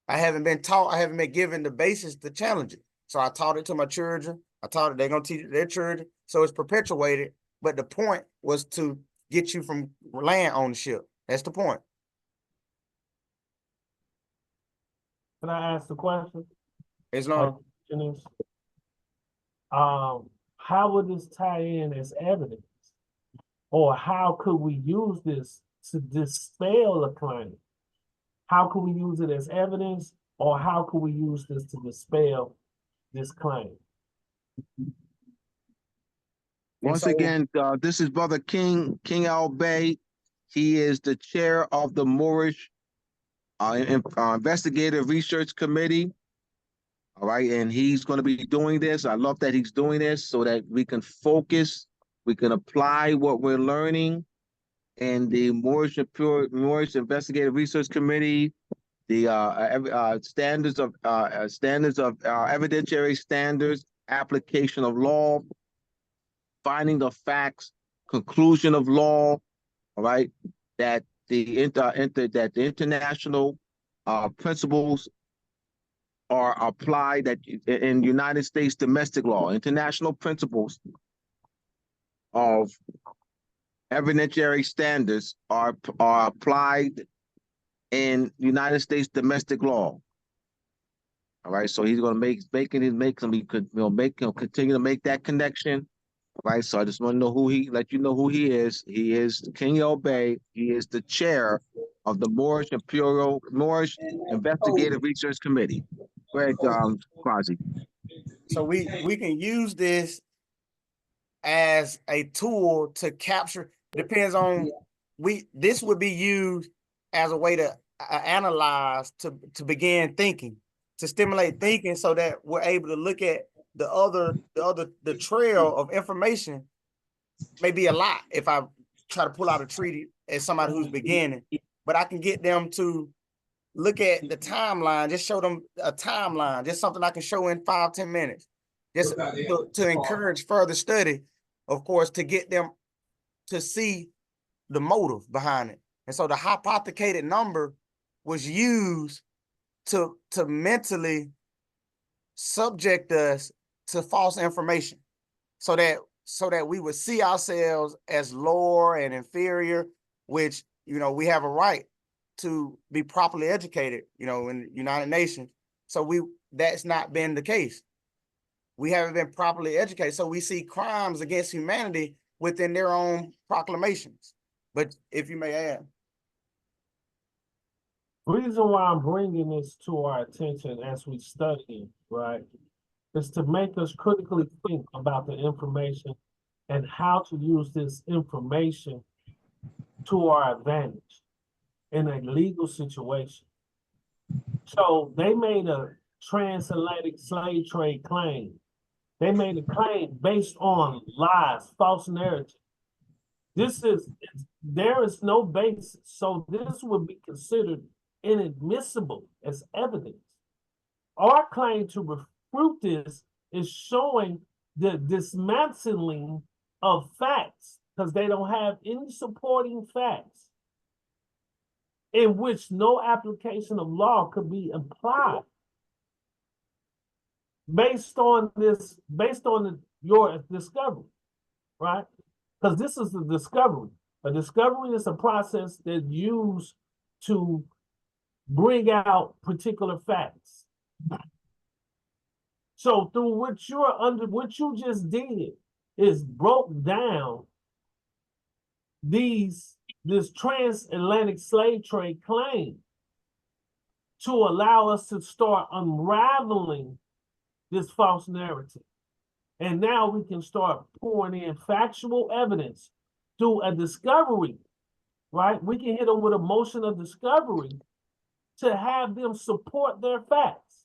I haven't been taught, I haven't been given the basis to challenge it. So I taught it to my children. I taught it, they're going to teach it to their children. So it's perpetuated. But the point was to get you from land ownership. That's the point. Can I ask the question? As long how would this tie in as evidence? Or how could we use this to dispel a claim? How could we use it as evidence, or how could we use this to dispel this claim. Once so- again, this is Brother King Al Bay. He is the chair of the Moorish Investigative Research Committee. All right, and he's going to be doing this. I love that he's doing this so that we can focus, we can apply what we're learning in the Moorish Investigative Research Committee, the standards of evidentiary standards, application of law, finding of facts, conclusion of law. All right, that the international principles are applied that in United States domestic law, international principles of evidentiary standards are applied in United States domestic law. All right, so he's going to continue to make that connection. Right, so I just want to let you know who he is. He is King El Bay. He is the chair of the Moorish Investigative Research Committee. Go ahead, Quasi. So we can use this as a tool to capture. Depends on this would be used as a way to analyze, to begin thinking, to stimulate thinking, so that we're able to look at the trail of information. Maybe a lot if I try to pull out a treaty as somebody who's beginning, but I can get them to look at the timeline, just show them a timeline, just something I can show in 5-10 minutes, just to encourage further study, of course, to get them to see the motive behind it. And so the hypothecated number was used to mentally subject us to false information, so that we would see ourselves as lower and inferior, which, we have a right to be properly educated, in the United Nations. So that's not been the case. We haven't been properly educated. So we see crimes against humanity within their own proclamations. But if you may add. Reason why I'm bringing this to our attention as we study, right, is to make us critically think about the information and how to use this information to our advantage in a legal situation. So they made a transatlantic slave trade claim. They made a claim based on lies, false narrative. There is no basis. So this would be considered inadmissible as evidence. Our claim to refute this is showing the dismantling of facts, because they don't have any supporting facts in which no application of law could be applied based on your discovery, right? Because this is a discovery. A discovery is a process that's used to bring out particular facts. So through what you just did is broke down this transatlantic slave trade claim to allow us to start unraveling this false narrative. And now we can start pouring in factual evidence through a discovery, right? We can hit them with a motion of discovery to have them support their facts.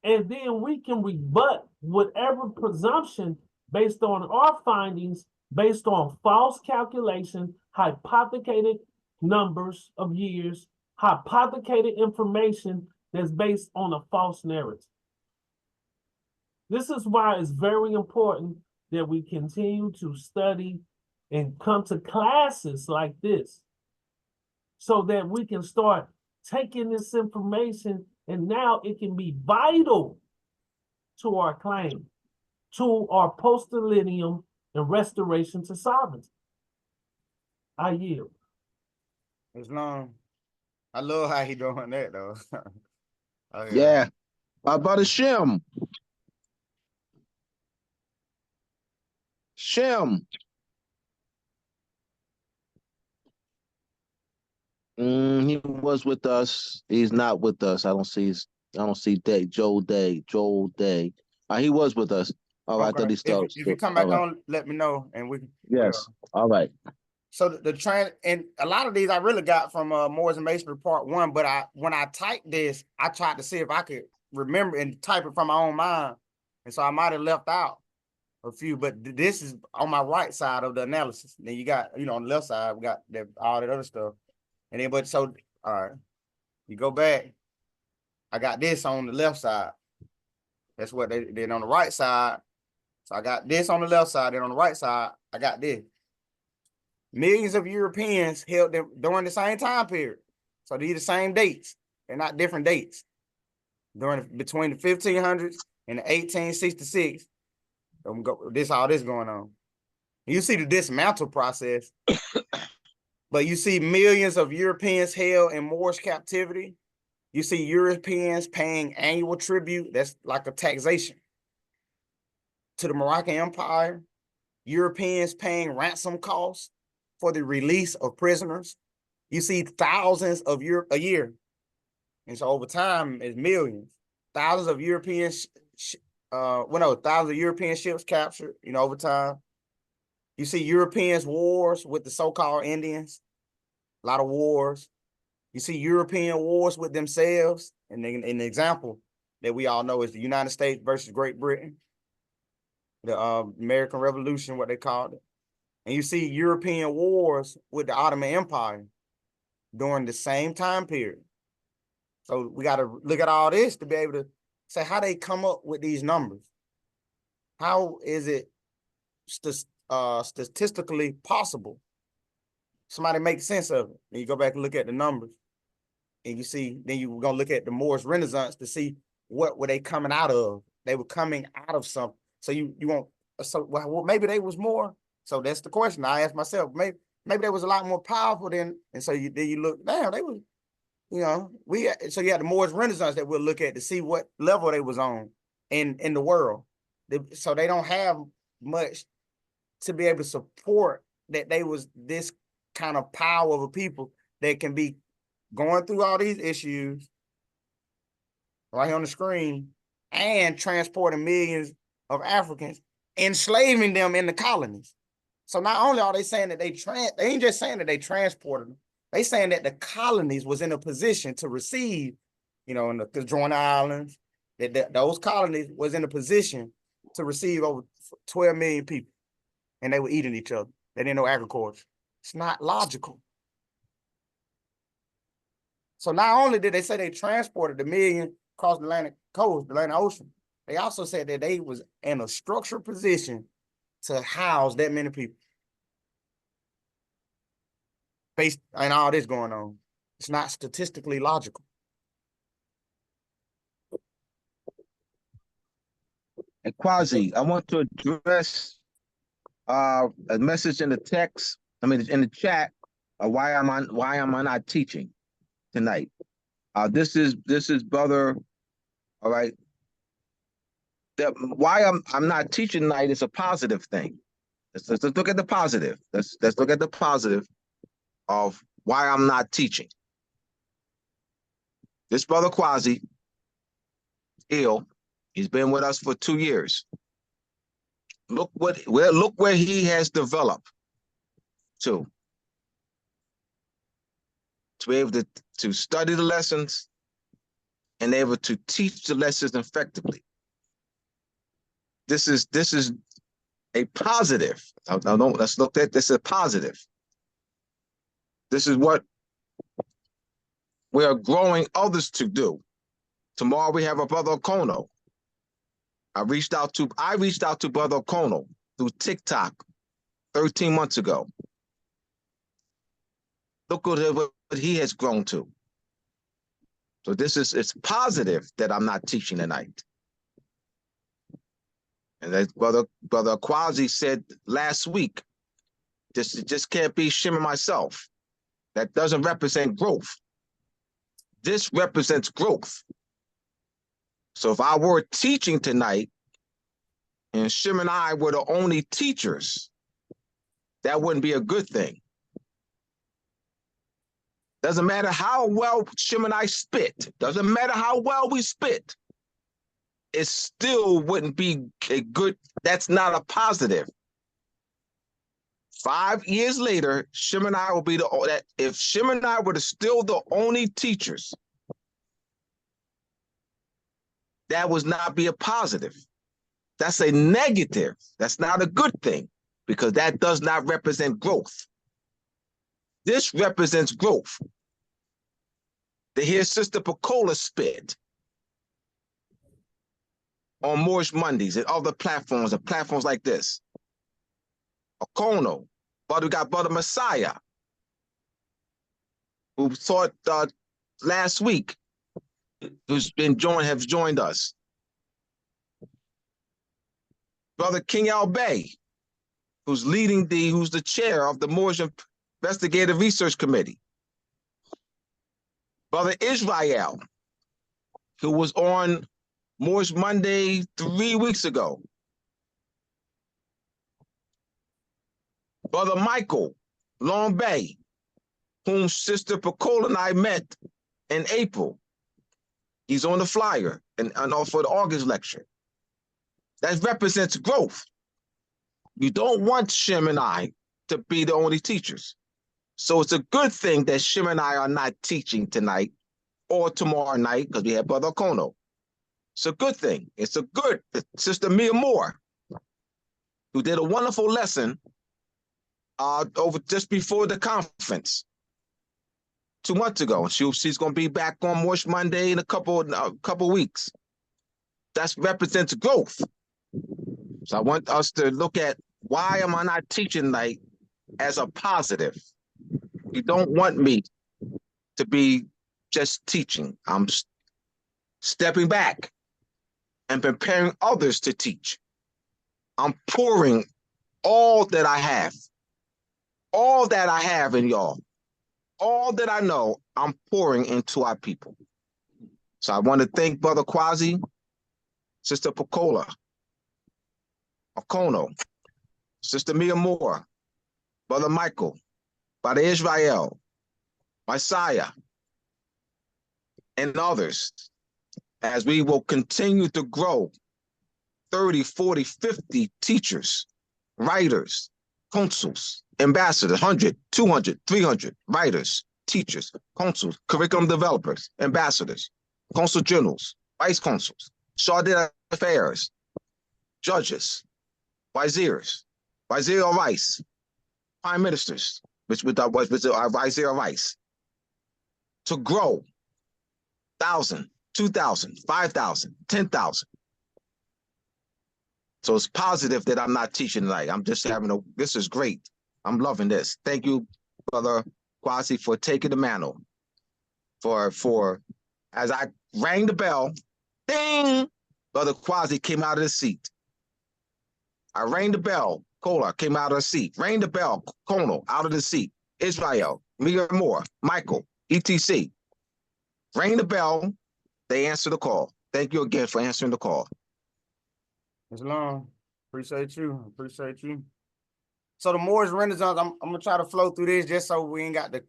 And then we can rebut whatever presumption based on our findings, based on false calculation, hypothecated numbers of years, hypothecated information that's based on a false narrative. This is why it's very important that we continue to study and come to classes like this, so that we can start taking this information, and now it can be vital to our claim, to our post-millennium and restoration to sovereignty. I yield. It's long. I love how he doing that though. Oh, Yeah. Brother Shem. He was with us. He's not with us. I don't see his I don't see Joel Day. He was with us. All right, I Okay. thought he started. If you come All back right. on, let me know, and we Yes. All right. So the trans and a lot of these I really got from Moores and Masonry Part 1, but when I typed this, I tried to see if I could remember and type it from my own mind, and so I might have left out a few. But this is on my right side of the analysis. Then you got on the left side we got all that other stuff, and then so all right, you go back. I got this on the left side. That's what they did on the right side. So I got this on the left side, and on the right side I got this. Millions of Europeans held them during the same time period. So these are the same dates. They're not different dates. Between the 1500s and the 1866, this all this going on. You see the dismantle process, but you see millions of Europeans held in Moorish captivity. You see Europeans paying annual tribute. That's like a taxation to the Moroccan Empire. Europeans paying ransom costs for the release of prisoners. You see thousands of a year. And so over time, it's millions. Thousands of European, thousands of European ships captured, over time. You see Europeans' wars with the so-called Indians, a lot of wars. You see European wars with themselves. And an example that we all know is the United States versus Great Britain, the American Revolution, what they called it. And you see European wars with the Ottoman Empire during the same time period. So we got to look at all this to be able to say how they come up with these numbers. How is it statistically possible? Somebody make sense of it. And you go back and look at the numbers. And you see, then you're going to look at the Moorish Renaissance to see what were they coming out of. They were coming out of something. So you won't, so well, maybe they was more. So that's the question I asked myself. Maybe they was a lot more powerful than, and so then you look, damn, they was, so you had the Moorish Renaissance that we'll look at to see what level they was on in the world. So they don't have much to be able to support that they was this kind of power of a people that can be going through all these issues right here on the screen and transporting millions of Africans, enslaving them in the colonies. So not only are they saying that they ain't just saying that they transported them, they saying that the colonies was in a position to receive, in the Joint Islands, that those colonies was in a position to receive over 12 million people, and they were eating each other. They didn't know agriculture. It's not logical. So not only did they say they transported the million across the Atlantic coast, the Atlantic Ocean, they also said that they was in a structured position to house that many people. Based on all this going on, it's not statistically logical. And Quasi, I want to address a message in the text. In the chat. Why am I not teaching tonight? This is brother. All right. Why I'm not teaching tonight is a positive thing. Let's look at the positive. Let's look at the positive of why I'm not teaching. This brother Quasi, he's been with us for 2 years. Look where he has developed to be able to study the lessons and able to teach the lessons effectively. This is a positive. Let's look at this as a positive. This is what we are growing others to do. Tomorrow we have a brother Okono. I reached out to brother Okono through TikTok 13 months ago. Look at what he has grown to. So it's positive that I'm not teaching tonight. And as brother Quasi said last week, this just can't be Shimmer myself. That doesn't represent growth. This represents growth. So if I were teaching tonight and Shim and I were the only teachers, that wouldn't be a good thing. Doesn't matter how well Shim and I spit. Doesn't matter how well we spit. It still wouldn't be a good, that's not a positive. 5 years later, Shim and I will be that if Shim and I were still the only teachers, that would not be a positive. That's a negative. That's not a good thing because that does not represent growth. This represents growth. To hear Sister Pecola spit on Moorish Mondays and other platforms and platforms like this. Okono, but we got Brother Messiah, who taught last week, have joined us. Brother King Al Bay, who's the chair of the Moorish Investigative Research Committee. Brother Israel, who was on Moorish Monday 3 weeks ago. Brother Michael Long Bay, whom Sister Pecola and I met in April. He's on the flyer and for the August lecture. That represents growth. You don't want Shim and I to be the only teachers. So it's a good thing that Shim and I are not teaching tonight or tomorrow night because we have Brother Kono. It's a good thing. It's a good, Sister Mia Moore, who did a wonderful lesson over just before the conference 2 months ago. She's going to be back on Moorish Monday in a couple weeks. That represents growth. So I want us to look at why am I not teaching tonight as a positive. You don't want me to be just teaching. I'm stepping back and preparing others to teach. I'm pouring all that I have in y'all. All that I know, I'm pouring into our people. So I want to thank Brother Quasi, Sister Pecola, Okono, Sister Mia Moore, Brother Michael, Brother Israel, Messiah, and others, as we will continue to grow 30, 40, 50 teachers, writers, consuls, ambassadors, 100, 200, 300 writers, teachers, consuls, curriculum developers, ambassadors, consul generals, vice consuls, charge d'affaires, judges, viziers, vizier of vice, prime ministers, which are vizier of vice, to grow 1,000, 2,000, 5,000, 10,000. So it's positive that I'm not teaching tonight. I'm just this is great. I'm loving this. Thank you, Brother Quasi, for taking the mantle. For as I rang the bell, ding, Brother Quasi came out of the seat. I rang the bell, Kola came out of the seat. Rang the bell, Kono out of the seat. Israel, Mia Moore, Michael, ETC. Rang the bell, they answered the call. Thank you again for answering the call. It's long. Appreciate you. Appreciate you. So the Moorish Renaissance, I'm gonna try to flow through this just so we ain't got to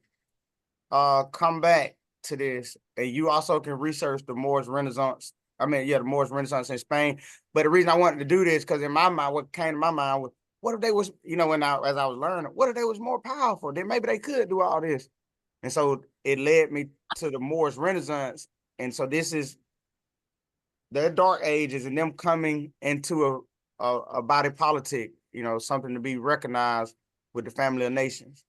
come back to this. And you also can research the Moorish Renaissance. The Moorish Renaissance in Spain. But the reason I wanted to do this, because in my mind, what came to my mind was, what if they was, as I was learning, what if they was more powerful? Then maybe they could do all this. And so it led me to the Moorish Renaissance. And so this is their dark ages and them coming into a body politic, something to be recognized with the family of nations.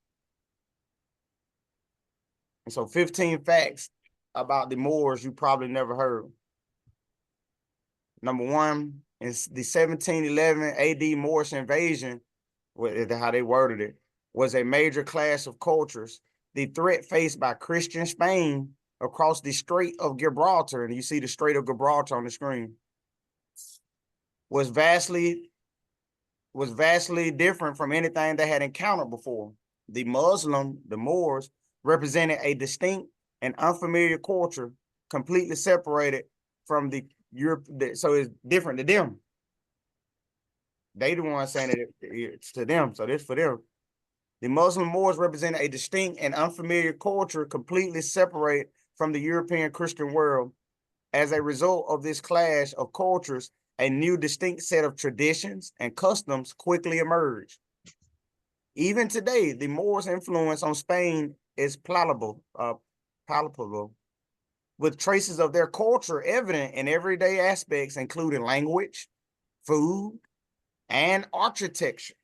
And so 15 facts about the Moors you probably never heard. Number one is the 1711 AD Moorish invasion, how they worded it, was a major clash of cultures. The threat faced by Christian Spain across the Strait of Gibraltar, and you see the Strait of Gibraltar on the screen, was vastly different from anything they had encountered before. The Moors, represented a distinct and unfamiliar culture, completely separated from the Europe. So it's different to them. They the ones saying it, it's to them, so this for them. The Muslim Moors represented a distinct and unfamiliar culture completely separate from the European Christian world. As a result of this clash of cultures, a new distinct set of traditions and customs quickly emerged. Even today, the Moors' influence on Spain is palpable, with traces of their culture evident in everyday aspects, including language, food, and architecture.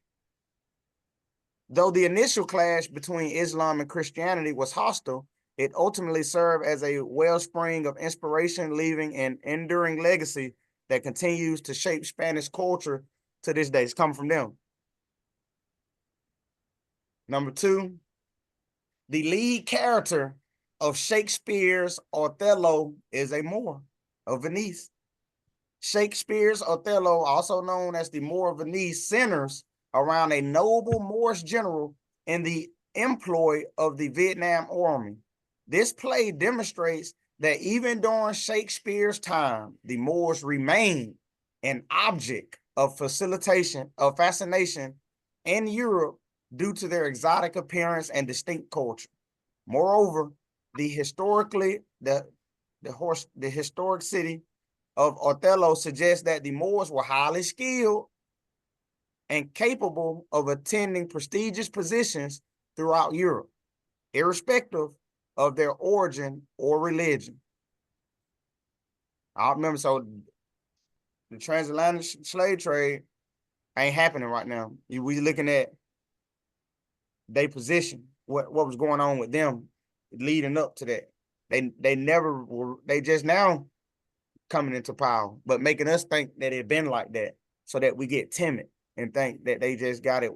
Though the initial clash between Islam and Christianity was hostile, it ultimately served as a wellspring of inspiration, leaving an enduring legacy that continues to shape Spanish culture to this day. It's coming from them. Number 2, the lead character of Shakespeare's Othello is a Moor of Venice. Shakespeare's Othello, also known as the Moor of Venice, centers around a noble Moorish general in the employ of the Vietnam Army. This play demonstrates that even during Shakespeare's time, the Moors remained an object of fascination in Europe due to their exotic appearance and distinct culture. Moreover, the historic city of Othello suggests that the Moors were highly skilled and capable of attending prestigious positions throughout Europe, irrespective of their origin or religion. I remember, so the transatlantic slave trade ain't happening right now. We looking at their position, what was going on with them leading up to that. They never were, they just now coming into power, but making us think that it been like that so that we get timid and think that they just got it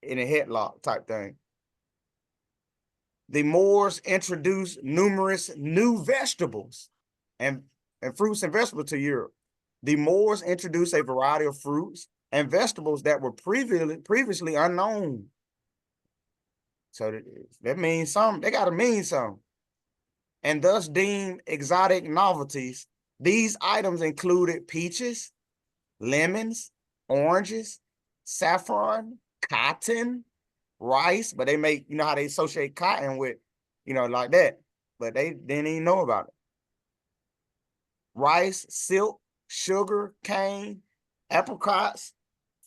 in a headlock type thing. The Moors introduced numerous new vegetables and fruits and vegetables to Europe. The Moors introduced a variety of fruits and vegetables that were previously unknown. So that means something. They got to mean something. And thus deemed exotic novelties. These items included peaches, lemons, oranges, saffron, cotton, rice, but they make, you know how they associate cotton with, you know, like that, but they didn't even know about it. Rice, silk, sugar, cane, apricots,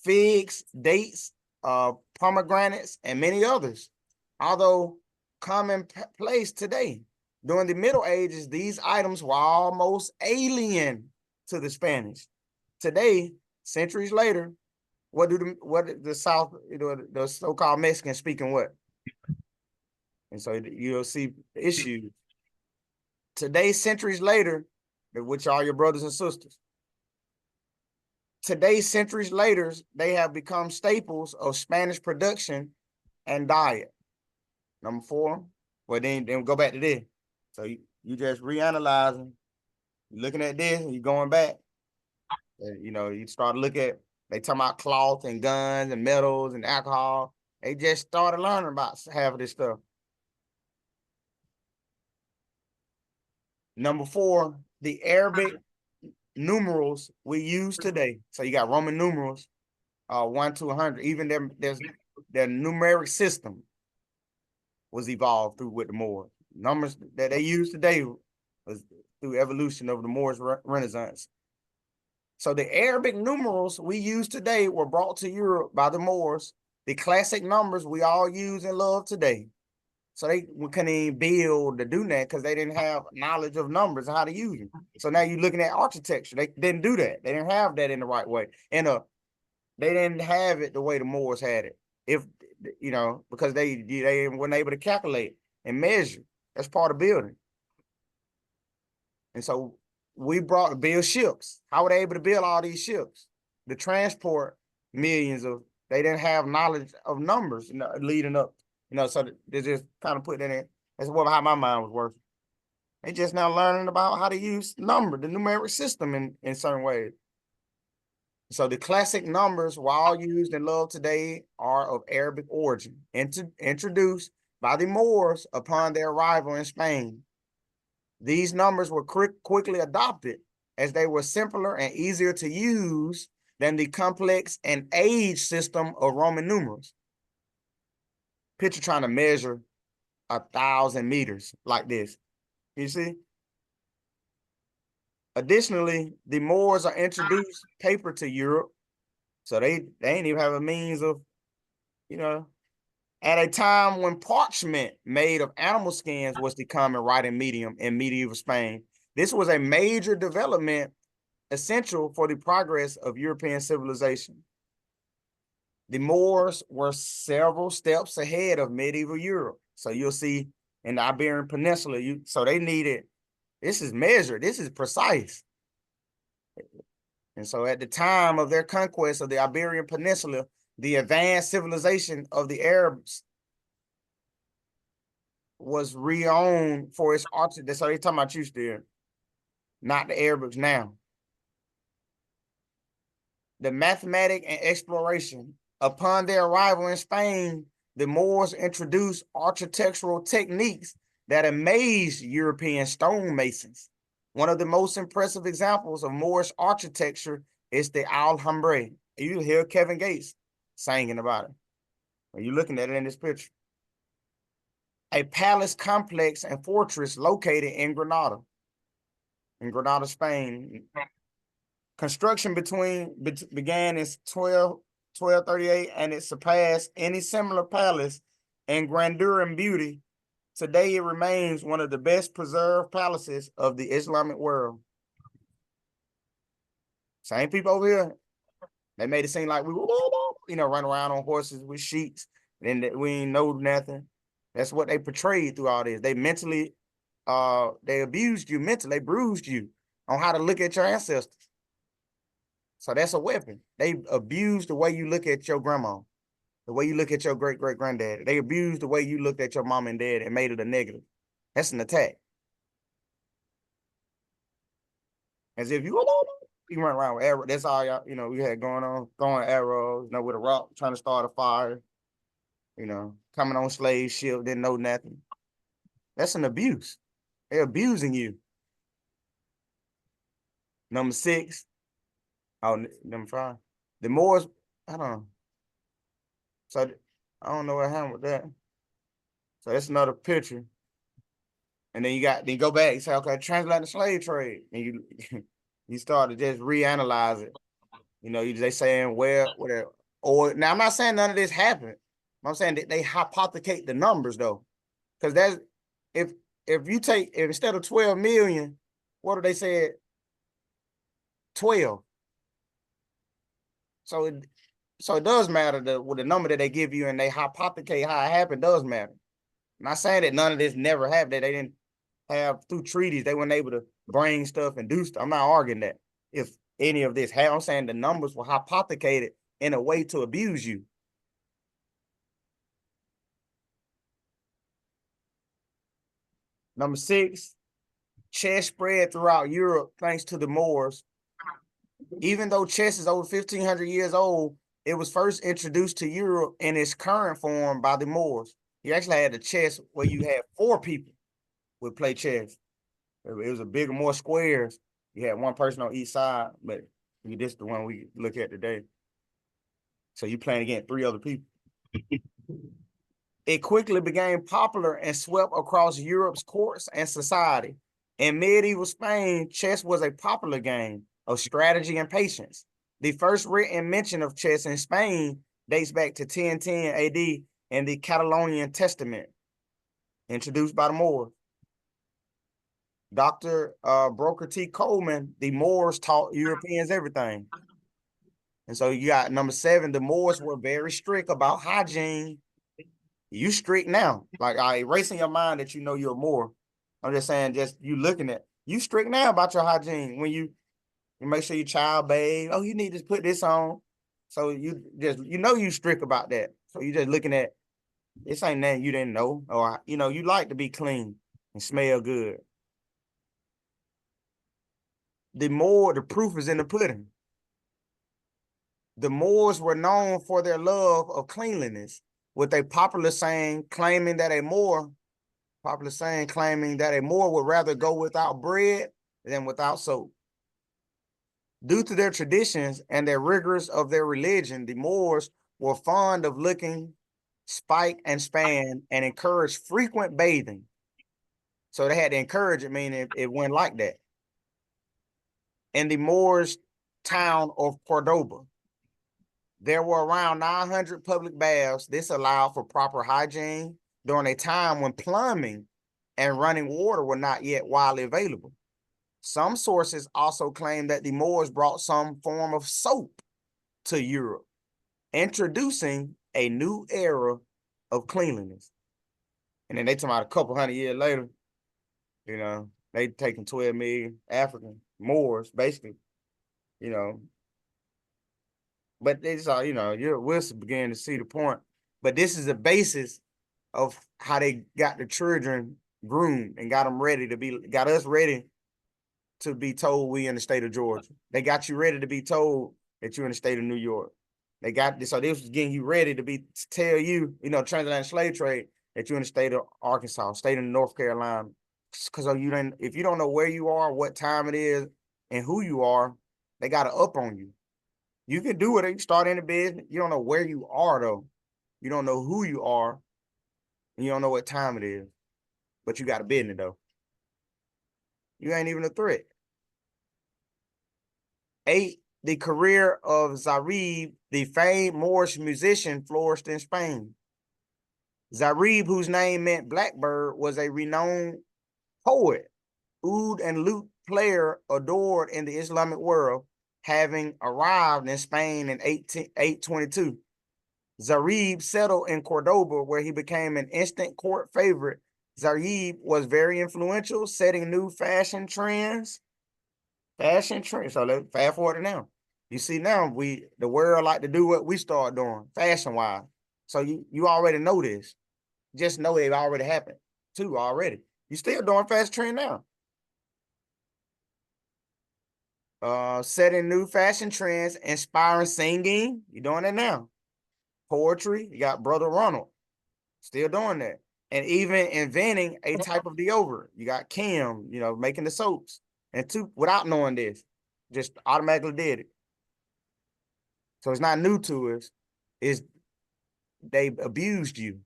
figs, dates, pomegranates, and many others. Although commonplace today, during the Middle Ages, these items were almost alien to the Spanish. Today, centuries later, what the South, you know, the so-called Mexicans speaking what? And so you'll see issues. Today, centuries later, which are your brothers and sisters. Today, centuries later, they have become staples of Spanish production and diet. Number 4, well, then go back to this. So you just reanalyzing, you're looking at this, and you're going back. And, you know, you start to look at, they talking about cloth and guns and metals and alcohol. They just started learning about half of this stuff. Number 4, the Arabic numerals we use today. So you got Roman numerals, 1 to 100. Even their numeric system was evolved through with the Moors. Numbers that they use today was through evolution of the Moors Renaissance. So the Arabic numerals we use today were brought to Europe by the Moors. The classic numbers we all use and love today. So we couldn't even build to do that because they didn't have knowledge of numbers and how to use them. So now you're looking at architecture. They didn't do that. They didn't have that in the right way. And they didn't have it the way the Moors had it. If, you know, because they weren't able to calculate and measure. That's part of building. And so we brought to build ships. How were they able to build all these ships? To transport millions of, they didn't have knowledge of numbers, you know, leading up, you know, so they just kind of put that in. That's how my mind was working. They just now learning about how to use the numeric system in certain ways. So the classic numbers, while used and loved today, are of Arabic origin, introduced by the Moors upon their arrival in Spain. These numbers were quickly adopted as they were simpler and easier to use than the complex and age system of Roman numerals. picture trying to measure 1,000 meters like this. You see? Additionally, the Moors are introduced paper to Europe. So they ain't even have a means of, at a time when parchment made of animal skins was the common writing medium in medieval Spain. This was a major development essential for the progress of European civilization. The Moors were several steps ahead of medieval Europe. So you'll see in the Iberian Peninsula, so they needed, this is measured, this is precise. And so at the time of their conquest of the Iberian Peninsula, the advanced civilization of the Arabs was renowned for its arts. That's how they talking about you still, not the Arabs now. The mathematics and exploration. Upon their arrival in Spain, the Moors introduced architectural techniques that amazed European stonemasons. One of the most impressive examples of Moorish architecture is the Alhambra. You hear Kevin Gates singing about it when you're looking at it in this picture. A palace complex and fortress located in Granada, Spain. Construction began in 1238, and it surpassed any similar palace in grandeur and beauty. Today, it remains one of the best preserved palaces of the Islamic world. Same people over here, they made it seem like we were, run around on horses with sheets, and we ain't know nothing. That's what they portrayed through all this. They mentally, they abused you mentally, they bruised you on how to look at your ancestors. So that's a weapon. They abused the way you look at your grandma, the way you look at your great-great-granddad. They abused the way you looked at your mom and dad and made it a negative. That's an attack. As if you run around with arrows. That's all y'all, we had going on, throwing arrows, with a rock, trying to start a fire, coming on slave ship, didn't know nothing. That's an abuse. They're abusing you. Number 6. Oh, number 5. The Moors, I don't know. So I don't know what happened with that. So that's another picture. And then you go back, you say, okay, translate the slave trade. And you start to just reanalyze it. They saying, whatever. Or now I'm not saying none of this happened. I'm saying that they hypothecate the numbers though. Because that's if you take instead of 12 million, what do they say? 12. So it does matter with the number that they give you, and they hypothecate how it happened does matter. I'm not saying that none of this never happened, that they didn't have through treaties, they weren't able to bring stuff and do stuff. I'm not arguing that if any of this happened. I'm saying the numbers were hypothecated in a way to abuse you. Number 6, chess spread throughout Europe thanks to the Moors. Even though chess is over 1,500 years old, it was first introduced to Europe in its current form by the Moors. You actually had a chess where you had 4 people would play chess. It was a bigger, more squares. You had one person on each side, but this is the one we look at today. So you playing against 3 other people. It quickly became popular and swept across Europe's courts and society. In medieval Spain, chess was a popular game of strategy and patience. The first written mention of chess in Spain dates back to 1010 AD in the Catalonian Testament, introduced by the Moors. Dr. Broker T. Coleman, the Moors taught Europeans everything. And so you got number 7, the Moors were very strict about hygiene. You strict now, like erasing your mind that you're a Moor. I'm just saying, just you looking at, you strict now about your hygiene. When you make sure your child bathe, you need to put this on. So you just, you strict about that. So you just looking at, this ain't nothing you didn't know. Or, you like to be clean and smell good. The proof is in the pudding. The Moors were known for their love of cleanliness, with a popular saying claiming that a Moor would rather go without bread than without soap. Due to their traditions and their rigors of their religion, the Moors were fond of looking spike and span, and encouraged frequent bathing. So they had to encourage it, meaning it went like that. In the Moorish town of Cordoba, there were around 900 public baths. This allowed for proper hygiene during a time when plumbing and running water were not yet widely available. Some sources also claim that the Moors brought some form of soap to Europe, introducing a new era of cleanliness. And then they talking about a couple hundred years later, you know, they taking 12 million African Moors, basically, you know. But it's all, you know, we'll begin to see the point. But this is the basis of how they got the children groomed and got us ready to be told we in the state of Georgia. They got you ready to be told that you're in the state of New York. They got this, so this was getting you ready to tell you, you know, transatlantic slave trade, that you're in the state of Arkansas, state of North Carolina. Because if you don't know where you are, what time it is, and who you are, they got to up on you. You can do it. You start in the business. You don't know where you are, though. You don't know who you are, and you don't know what time it is. But you got a business, though. You ain't even a threat. 8, the career of Zarib, the famed Moorish musician, flourished in Spain. Zarib, whose name meant blackbird, was a renowned poet, oud and lute player adored in the Islamic world, having arrived in Spain in 822. Zarib settled in Cordoba, where he became an instant court favorite. Zarib was very influential, setting new fashion trends. So let's fast forward to now. You see now, the world like to do what we start doing, fashion-wise. So you already know this. Just know it already happened, too, already. You still doing fashion trend now. Setting new fashion trends, inspiring singing. You're doing it now. Poetry, you got Brother Ronald, still doing that. And even inventing a type of deodorant. You got Kim, you know, making the soaps. And without knowing this, just automatically did it. So it's not new to us. They abused you.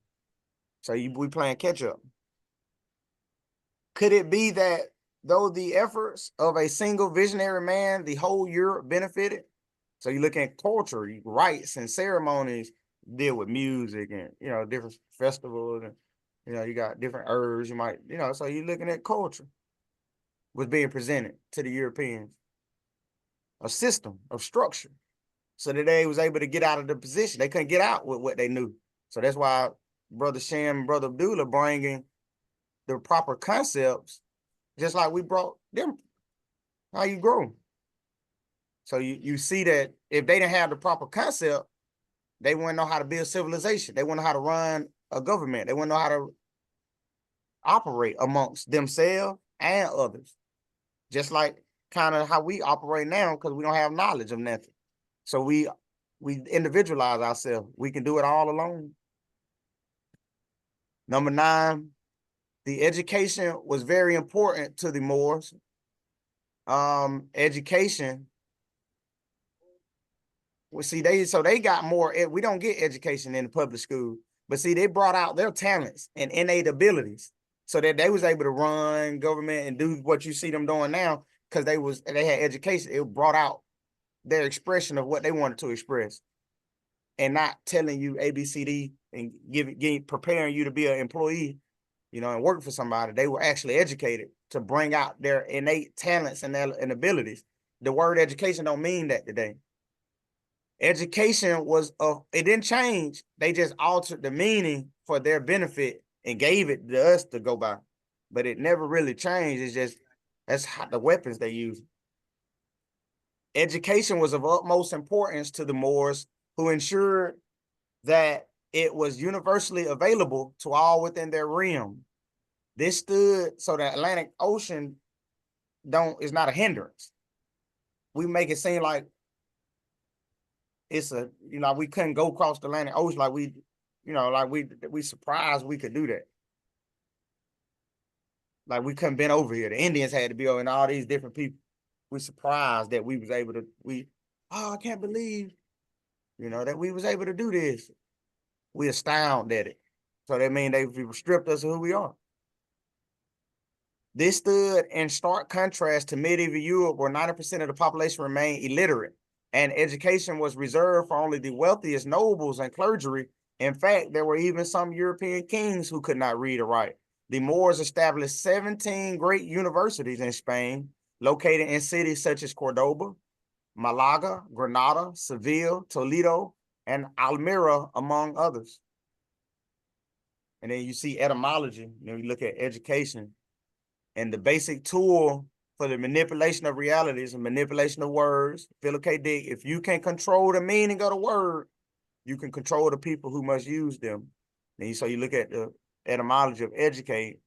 So we playing catch up. Could it be that though the efforts of a single visionary man, the whole Europe benefited? So you look at culture, rites and ceremonies deal with music and, you know, different festivals and, you know, you got different herbs, you might, you know, so you're looking at culture was being presented to the Europeans, a system of structure, so that they was able to get out of the position. They couldn't get out with what they knew. So that's why Brother Shem and Brother Abdullah bringing the proper concepts, just like we brought them, how you grow. So you see that if they didn't have the proper concept, they wouldn't know how to build civilization. They wouldn't know how to run a government. They wouldn't know how to operate amongst themselves and others. Just like kind of how we operate now, because we don't have knowledge of nothing. So we individualize ourselves. We can do it all alone. Number 9, the education was very important to the Moors. Education. Well, see, they got more. We don't get education in the public school, but see, they brought out their talents and innate abilities so that they was able to run government and do what you see them doing now, because they had education. It brought out their expression of what they wanted to express, and not telling you ABCD and preparing you to be an employee, you know, and work for somebody. They were actually educated to bring out their innate talents and abilities. The word education don't mean that today. Education it didn't change. They just altered the meaning for their benefit and gave it to us to go by. But it never really changed. It's just, that's how the weapons they use. Education was of utmost importance to the Moors, who ensured that it was universally available to all within their realm. This stood so the Atlantic Ocean is not a hindrance. We make it seem like we couldn't go across the Atlantic Ocean, like we surprised we could do that. Like we couldn't been over here. The Indians had to be over, and all these different people. We surprised that we was able to, I can't believe, that we was able to do this. We astounded at it. So that means they stripped us of who we are. This stood in stark contrast to medieval Europe, where 90% of the population remained illiterate, and education was reserved for only the wealthiest nobles and clergy. In fact, there were even some European kings who could not read or write. The Moors established 17 great universities in Spain, located in cities such as Cordoba, Malaga, Granada, Seville, Toledo, and Almira, among others. And then you see etymology, then you look at education. And the basic tool for the manipulation of reality is the manipulation of words. Philip K. Dick, if you can control the meaning of the word, you can control the people who must use them. And so you look at the etymology of educate,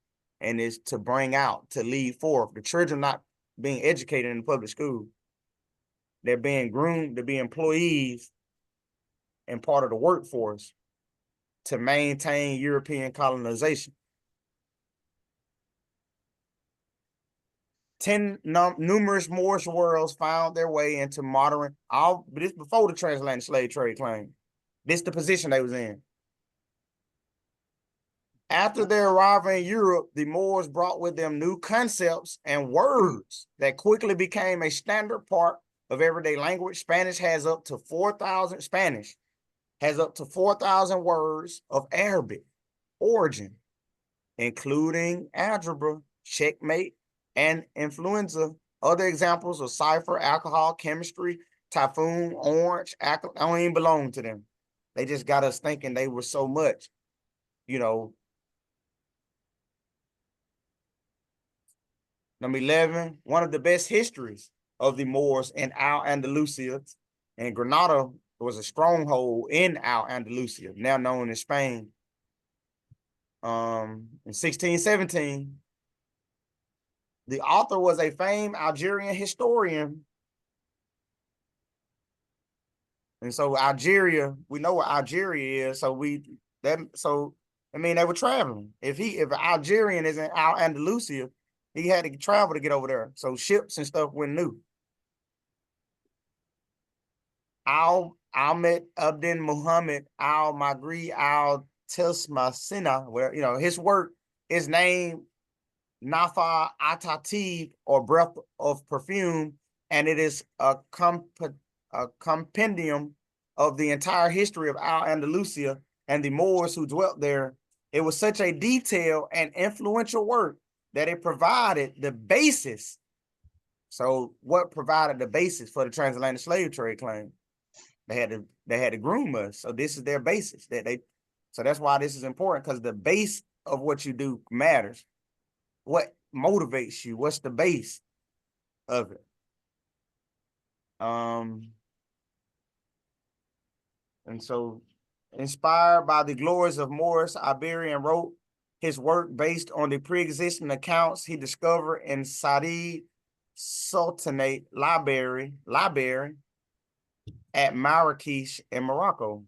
and it's to bring out, to lead forth. The children not being educated in the public school. They're being groomed to be employees and part of the workforce to maintain European colonization. 10 numerous Moorish worlds found their way into modern, this before the transatlantic slave trade claim. This the position they was in. After their arrival in Europe, the Moors brought with them new concepts and words that quickly became a standard part of everyday language. Spanish has up to 4,000 words of Arabic origin, including algebra, checkmate, and influenza. Other examples of cipher, alcohol, chemistry, typhoon, orange, I don't even belong to them. They just got us thinking they were so much, you know. Number 11, one of the best histories of the Moors in Al-Andalusia, and Granada was a stronghold in Al-Andalusia, now known as Spain. In 1617, the author was a famed Algerian historian. And so Algeria, we know what Algeria is. So I mean, they were traveling. If Algerian is in Al-Andalusia, he had to travel to get over there. So ships and stuff went new. Ahmed Abdin Muhammad al-Magri al-Tilsmasina, where, you know, his work is named Nafa Atatib, or breath of perfume, and it is a compendium of the entire history of Al-Andalusia and the Moors who dwelt there. It was such a detailed and influential work that it provided the basis. So what provided the basis for the transatlantic slave trade claim? They had to groom us. So this is their basis so that's why this is important, because the base of what you do matters. What motivates you? What's the base of it? And so, inspired by the glories of Moorish, Iberian wrote his work based on the pre-existing accounts he discovered in Sadi Sultanate Library at Marrakesh in Morocco.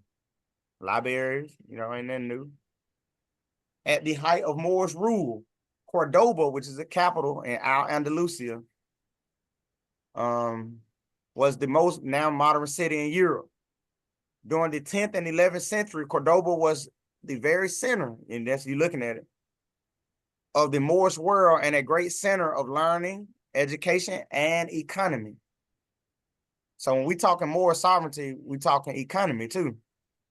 Libraries, you know, ain't nothing new. At the height of Moorish rule, Cordoba, which is the capital in Al-Andalusia, was the most now modern city in Europe. During the 10th and 11th century, Cordoba was the very center, and that's you looking at it, of the Moorish world, and a great center of learning, education, and economy. So when we talking Moorish sovereignty, we talking economy too.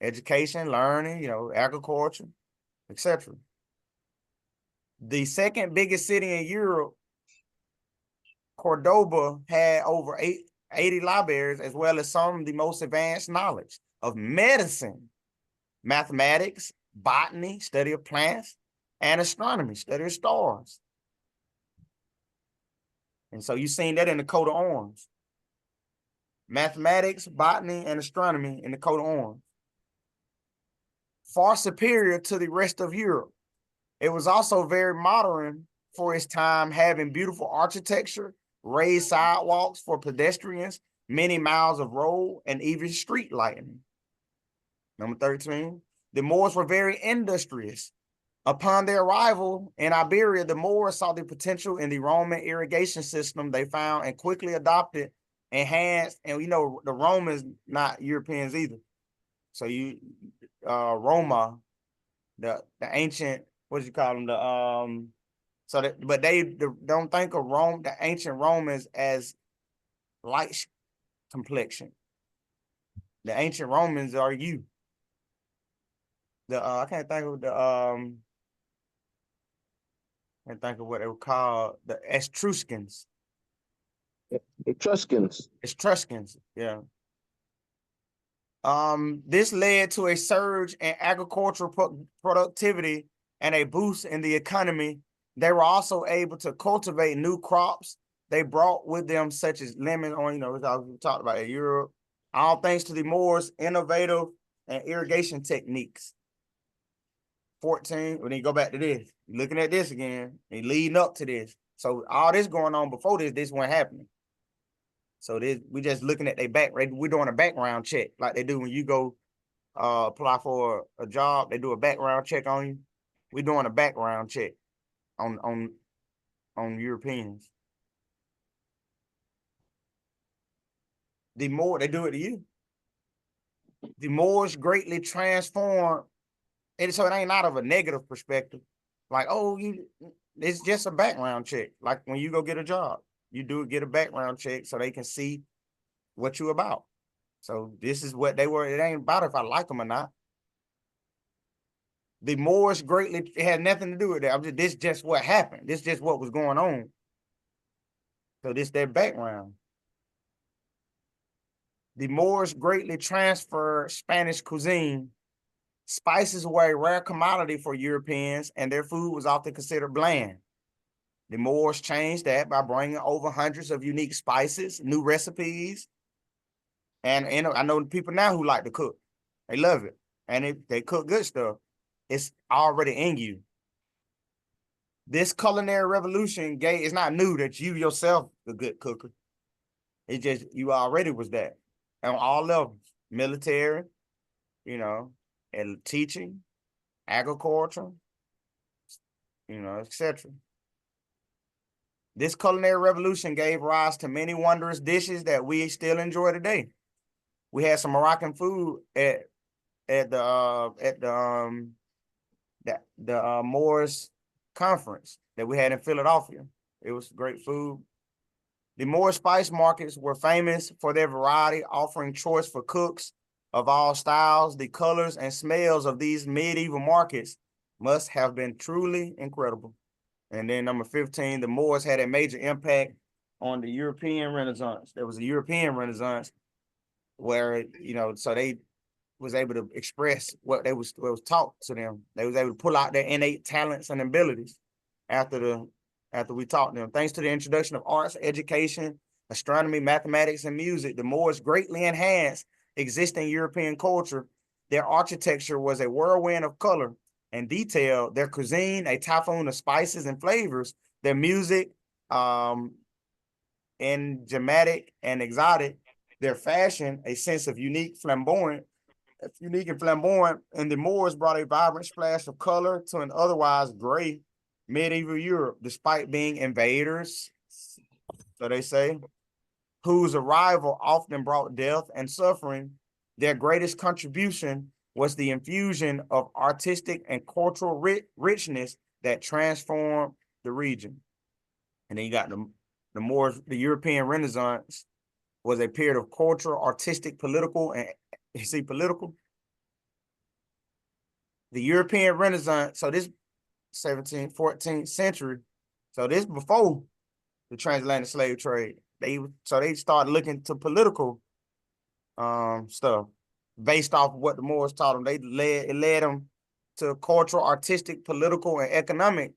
Education, learning, you know, agriculture, etc. The second biggest city in Europe, Cordoba, had over 80 libraries, as well as some of the most advanced knowledge of medicine, mathematics, botany, study of plants, and astronomy, study of stars. And so you've seen that in the coat of arms. Mathematics, botany, and astronomy in the coat of arms. Far superior to the rest of Europe. It was also very modern for its time, having beautiful architecture, raised sidewalks for pedestrians, many miles of road, and even street lighting. Number 13, the Moors were very industrious. Upon their arrival in Iberia, the Moors saw the potential in the Roman irrigation system they found and quickly adopted, enhanced, and you know, the Romans, not Europeans either. So Roma, the ancient, what do you call them? So that, but they don't think of Rome, the ancient Romans, as light complexion. The ancient Romans are you. I can't think of I can't think of what they were called, the Etruscans. Etruscans. Etruscans, yeah. This led to a surge in agricultural productivity and a boost in the economy. They were also able to cultivate new crops they brought with them, such as lemon, or we talked about in Europe, all thanks to the Moors' innovative and irrigation techniques. 14, when you go back to this, you're looking at this again, and leading up to this. So all this going on before this wasn't happening. So this, we just looking at their back, right? We're doing a background check like they do when you go apply for a job. They do a background check on you. We're doing a background check on Europeans. The more they do it to you, the Moors greatly transformed. And so it ain't out of a negative perspective. Like, oh, it's just a background check. Like when you go get a job, you get a background check so they can see what you about. So this is what they were. It ain't about if I like them or not. The Moors greatly, it had nothing to do with that. This just what happened. This just what was going on. So this their background. The Moors greatly transferred Spanish cuisine. Spices were a rare commodity for Europeans, and their food was often considered bland. The Moors changed that by bringing over hundreds of unique spices, new recipes. And I know people now who like to cook. They love it. And they cook good stuff. It's already in you. This culinary revolution it's not new that you yourself a good cooker. It just, you already was that. On all levels, military, and teaching, agriculture, etc. This culinary revolution gave rise to many wondrous dishes that we still enjoy today. We had some Moroccan food at the Moors conference that we had in Philadelphia. It was great food. The Moor spice markets were famous for their variety, offering choice for cooks of all styles. The colors and smells of these medieval markets must have been truly incredible. And then number 15, the Moors had a major impact on the European Renaissance. There was a European Renaissance where, so they was able to express what was taught to them. They was able to pull out their innate talents and abilities after we taught them. Thanks to the introduction of arts, education, astronomy, mathematics, and music, the Moors greatly enhanced existing European culture. Their architecture was a whirlwind of color and detail. Their cuisine, a typhoon of spices and flavors. Their music, enigmatic and exotic. Their fashion, a sense of unique and flamboyant, and the Moors brought a vibrant splash of color to an otherwise gray medieval Europe, despite being invaders, so they say, whose arrival often brought death and suffering. Their greatest contribution was the infusion of artistic and cultural richness that transformed the region. And then you got the Moors. The European Renaissance was a period of cultural, artistic, political, and political. The European Renaissance, so this 17th, 14th century, so this before the transatlantic slave trade. They started looking to political stuff based off of what the Moors taught them. It led them to cultural, artistic, political, and economic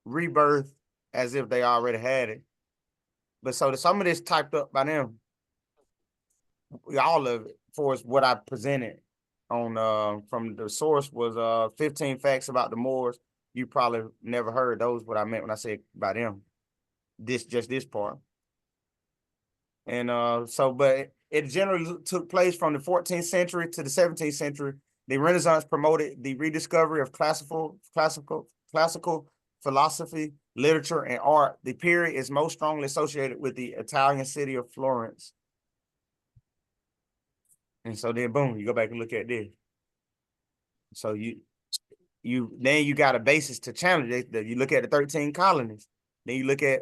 rebirth as if they already had it. But so some of this typed up by them, all of it, for what I presented on from the source was 15 facts about the Moors. You probably never heard those, what I meant when I said by them. Just this part. And but it generally took place from the 14th century to the 17th century. The Renaissance promoted the rediscovery of classical philosophy, literature, and art. The period is most strongly associated with the Italian city of Florence. And so then, boom, you go back and look at this. So then you got a basis to challenge it. You look at the 13 colonies. Then you look at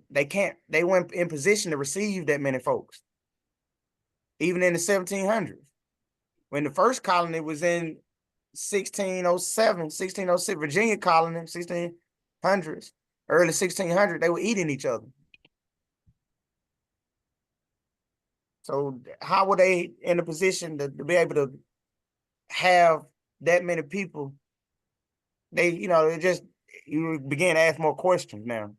they weren't in position to receive that many folks. Even in the 1700s. When the first colony was in 1607, 1606, Virginia colony, 1600s, early 1600s, they were eating each other. So how were they in a position to be able to have that many people? You begin to ask more questions now.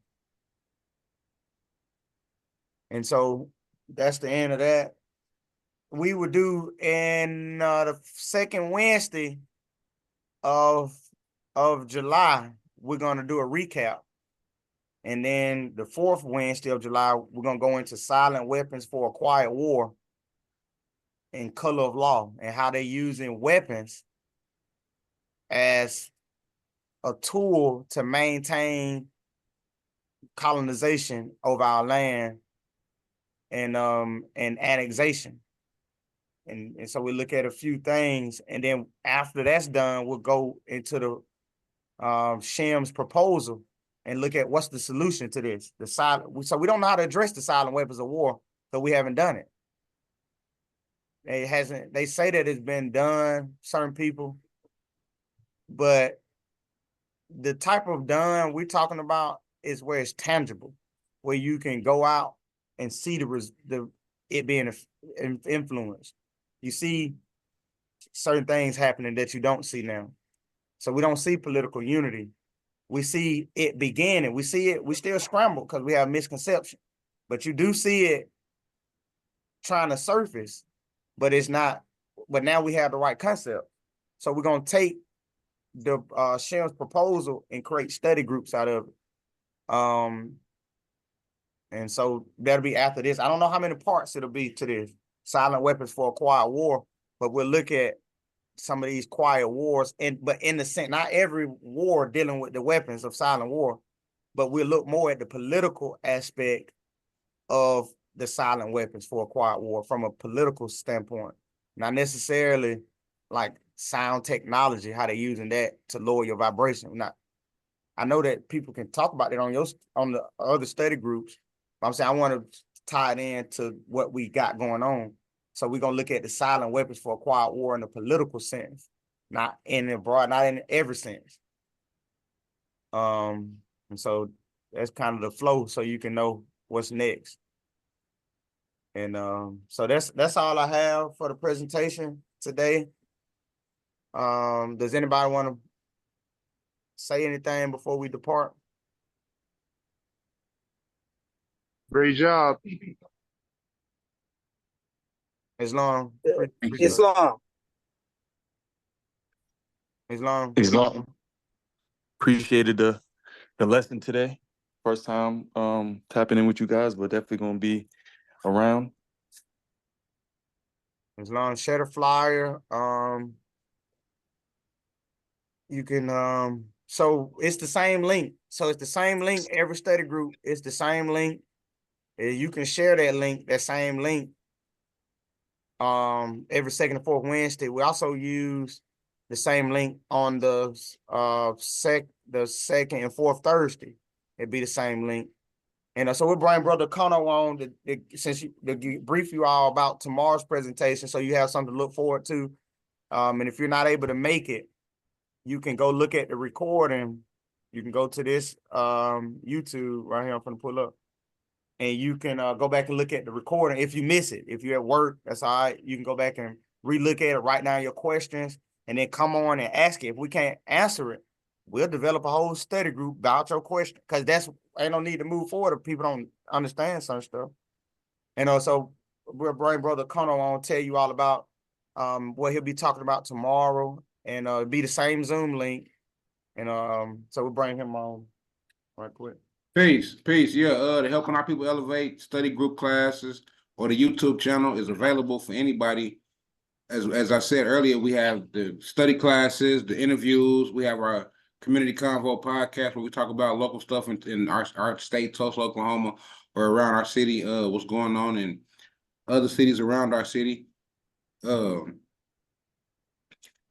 And so that's the end of that. We would do in the second Wednesday of July, we're going to do a recap. And then the fourth Wednesday of July, we're going to go into silent weapons for a quiet war and color of law, and how they're using weapons as a tool to maintain colonization of our land and annexation. And so we look at a few things, and then after that's done, we'll go into the Shem's proposal and look at what's the solution to this. So we don't know how to address the silent weapons of war, so we haven't done it. They say that it's been done, certain people, but the type of done we're talking about is where it's tangible, where you can go out and see it being influenced. You see certain things happening that you don't see now. So we don't see political unity. We see it beginning. We see it. We still scramble because we have misconception, but you do see it trying to surface, but it's not. But now we have the right concept. So we're going to take the Shem's proposal and create study groups out of it. And so that'll be after this. I don't know how many parts it'll be to this silent weapons for a quiet war, but we'll look at some of these quiet wars, but in the sense, not every war dealing with the weapons of silent war, but we'll look more at the political aspect of the silent weapons for a quiet war from a political standpoint, not necessarily like sound technology, how they're using that to lower your vibration. I know that people can talk about it on the other study groups, but I'm saying I want to tie it into what we got going on. So we're going to look at the silent weapons for a quiet war in a political sense, not in every sense. And so that's kind of the flow, so you can know what's next. And so that's all I have for the presentation today. Does anybody want to say anything before we depart? Great job. Islam. Islam. Islam. Appreciated the lesson today. First time tapping in with you guys, but definitely gonna be around. Islam, share the flyer. You can so it's the same link. So it's the same link, every study group, it's the same link. You can share that same link every second and fourth Wednesday. We also use the same link on the second and fourth Thursday. It'd be the same link. And so we'll bring Brother Kono on to brief you all about tomorrow's presentation, so you have something to look forward to. And if you're not able to make it, you can go look at the recording. You can go to this YouTube right here. I'm going to pull up. And you can go back and look at the recording if you miss it. If you're at work, that's all right. You can go back and relook at it, write down your questions, and then come on and ask it. If we can't answer it, we'll develop a whole study group about your question, because ain't no need to move forward if people don't understand some stuff. And also, we'll bring Brother Kono on, tell you all about what he'll be talking about tomorrow, and it'll be the same Zoom link. And so we'll bring him on right quick. Peace. Yeah, the Helping Our People Elevate study group classes or the YouTube channel is available for anybody. As I said earlier, we have the study classes, the interviews. We have our Community Convo podcast where we talk about local stuff in our state, Tulsa, Oklahoma, or around our city, what's going on in other cities around our city.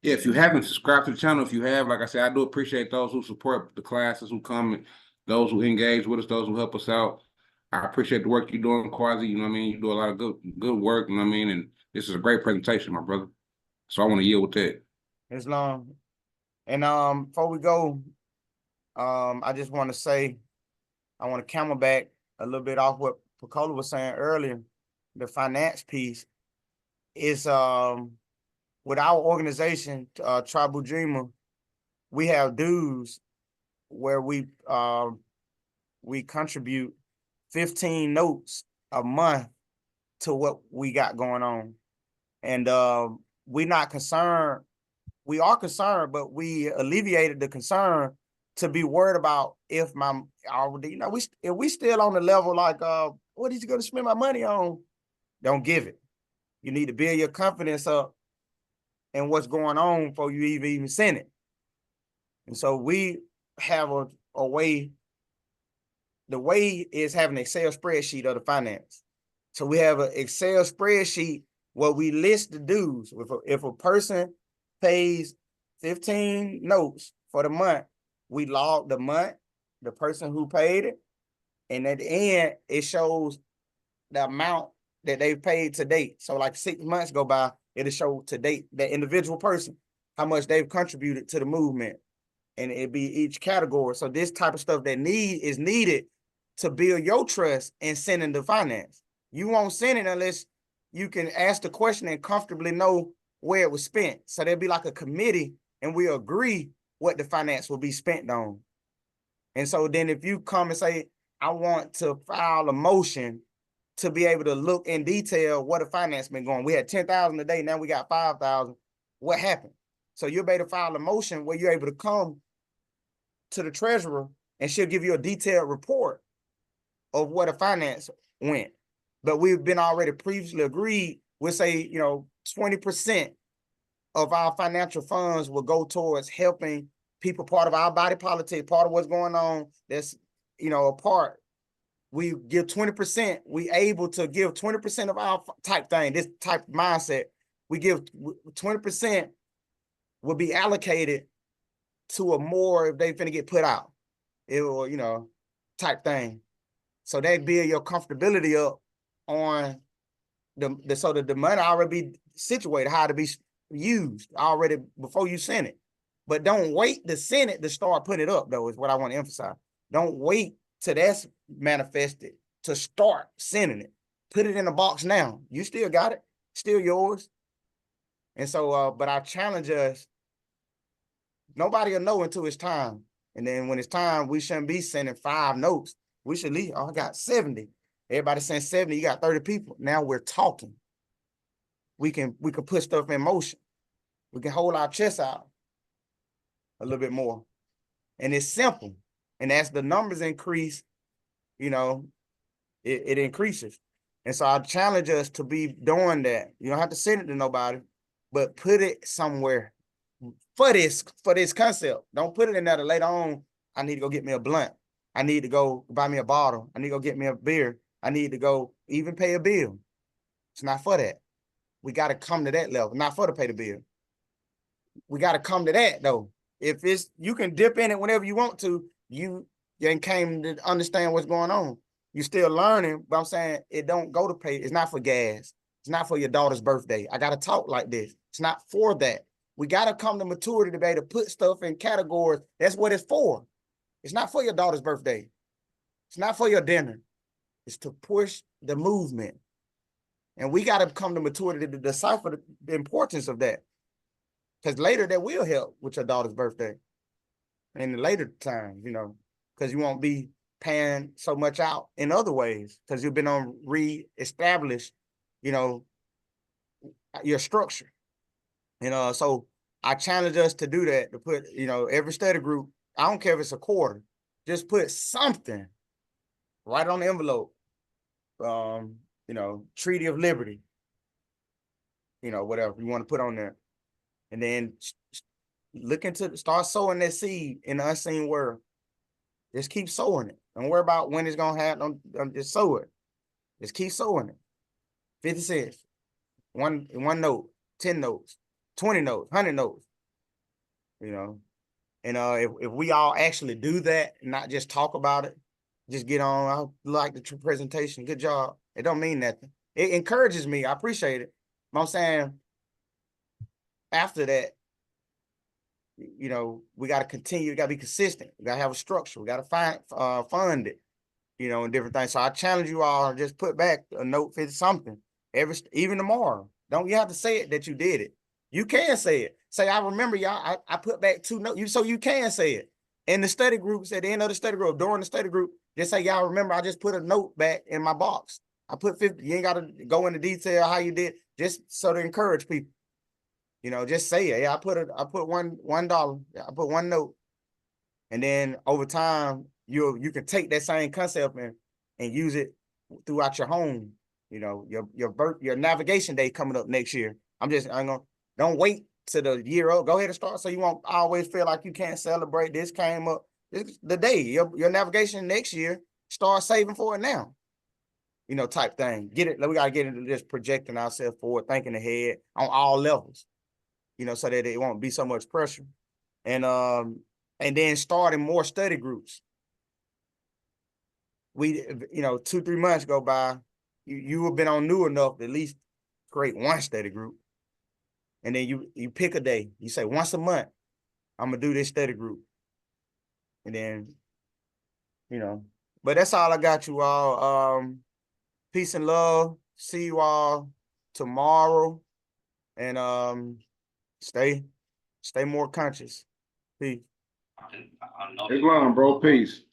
Yeah, if you haven't subscribed to the channel, if you have, like I said, I do appreciate those who support the classes, who come, and those who engage with us, those who help us out. I appreciate the work you're doing, Quasi. You know what I mean? You do a lot of good work, you know what I mean? And this is a great presentation, my brother. So I want to yield with that. It's long. And before we go, I just want to say, I want to camelback a little bit off what Picola was saying earlier. The finance piece is with our organization, Tribe Ujima, we have dues where we contribute 15 notes a month to what we got going on. And we're not concerned. We are concerned, but we alleviated the concern to be worried about if my already, if we still on the level like what is he going to spend my money on? Don't give it. You need to build your confidence up in what's going on before you even send it. And so we have a way. The way is having an Excel spreadsheet of the finance. So we have an Excel spreadsheet where we list the dues. If a person pays 15 notes for the month, we log the month, the person who paid it, and at the end, it shows the amount that they've paid to date. So like 6 months go by, it'll show to date that individual person, how much they've contributed to the movement. And it'd be each category. So this type of stuff that is needed to build your trust in sending the finance. You won't send it unless you can ask the question and comfortably know where it was spent. So there'll be like a committee and we agree what the finance will be spent on. And so then if you come and say, I want to file a motion to be able to look in detail what the finance been going. We had 10,000 a day, now we got 5,000. What happened? So you'll be able to file a motion where you're able to come to the treasurer and she'll give you a detailed report of what the finance went. But we've been already previously agreed, we'll say, 20% of our financial funds will go towards helping people, part of our body politic, part of what's going on, that's, a part. We give 20%, we able to give 20% of our type thing, this type of mindset, we give 20% will be allocated to a more if they finna get put out. It will, type thing. So they build your comfortability up on so that the money already be situated, how to be used already before you send it. But don't wait to send it to start putting it up, though, is what I want to emphasize. Don't wait till that's manifested to start sending it. Put it in a box now. You still got it, still yours. And so, but I challenge us, nobody will know until it's time. And then when it's time, we shouldn't be sending 5 notes. We should leave. I got 70. Everybody sent 70. You got 30 people. Now we're talking. We can put stuff in motion. We can hold our chest out a little bit more. And it's simple. And as the numbers increase, it increases. And so I challenge us to be doing that. You don't have to send it to nobody, but put it somewhere for this concept. Don't put it in there to later on, I need to go get me a blunt. I need to go buy me a bottle. I need to go get me a beer. I need to go even pay a bill. It's not for that. We got to come to that level, not for to pay the bill. We got to come to that, though. If you can dip in it whenever you want to, you ain't came to understand what's going on. You're still learning, but I'm saying it don't go to pay. It's not for gas. It's not for your daughter's birthday. I got to talk like this. It's not for that. We got to come to maturity today to put stuff in categories. That's what it's for. It's not for your daughter's birthday. It's not for your dinner. It's to push the movement. And we got to come to maturity to decipher the importance of that. Because later that will help with your daughter's birthday. In the later times, because you won't be paying so much out in other ways because you've been on re-establish, your structure. So I challenge us to do that, to put, every study group, I don't care if it's a quarter, just put something right on the envelope. Treaty of Liberty, whatever you want to put on there. And then start sowing that seed in the unseen world. Just keep sowing it. Don't worry about when it's going to happen. Don't just sow it. Just keep sowing it. 50 cents. One note, 10 notes, 20 notes, 100 notes. you know. And if we all actually do that, not just talk about it, just get on. I like the presentation. Good job. It don't mean nothing. It encourages me. I appreciate it. But I'm saying after that, you know, we got to continue. We got to be consistent. We got to have a structure. We got to fund it, you know, and different things. So I challenge you all to just put back a note for something even tomorrow. Don't you have to say it that you did it. You can say it. Say, I remember y'all, I put back 2 notes. So you can say it. In the study groups, at the end of the study group, during the study group, just say, y'all remember, I just put a note back in my box. I put 50. You ain't got to go into detail how you did, just so to encourage people. You know, just say it. Yeah, I put $1. I put 1 note. And then over time, you can take that same concept and use it throughout your home. You know, your navigation day coming up next year. Don't wait to the year up. Go ahead and start, so you won't always feel like you can't celebrate. This came up. It's the day. Your navigation next year, start saving for it now. You know, type thing. Get it. We gotta get into this projecting ourselves forward, thinking ahead on all levels. You know, so that it won't be so much pressure. And then starting more study groups. We, you know, 2-3 months go by, you have been on new enough to at least create 1 study group. And then you pick a day. You say, once a month, I'm gonna do this study group. And then, you know, but that's all I got, you all. Peace and love. See you all tomorrow. And stay more conscious. Peace. Islam, bro. Peace.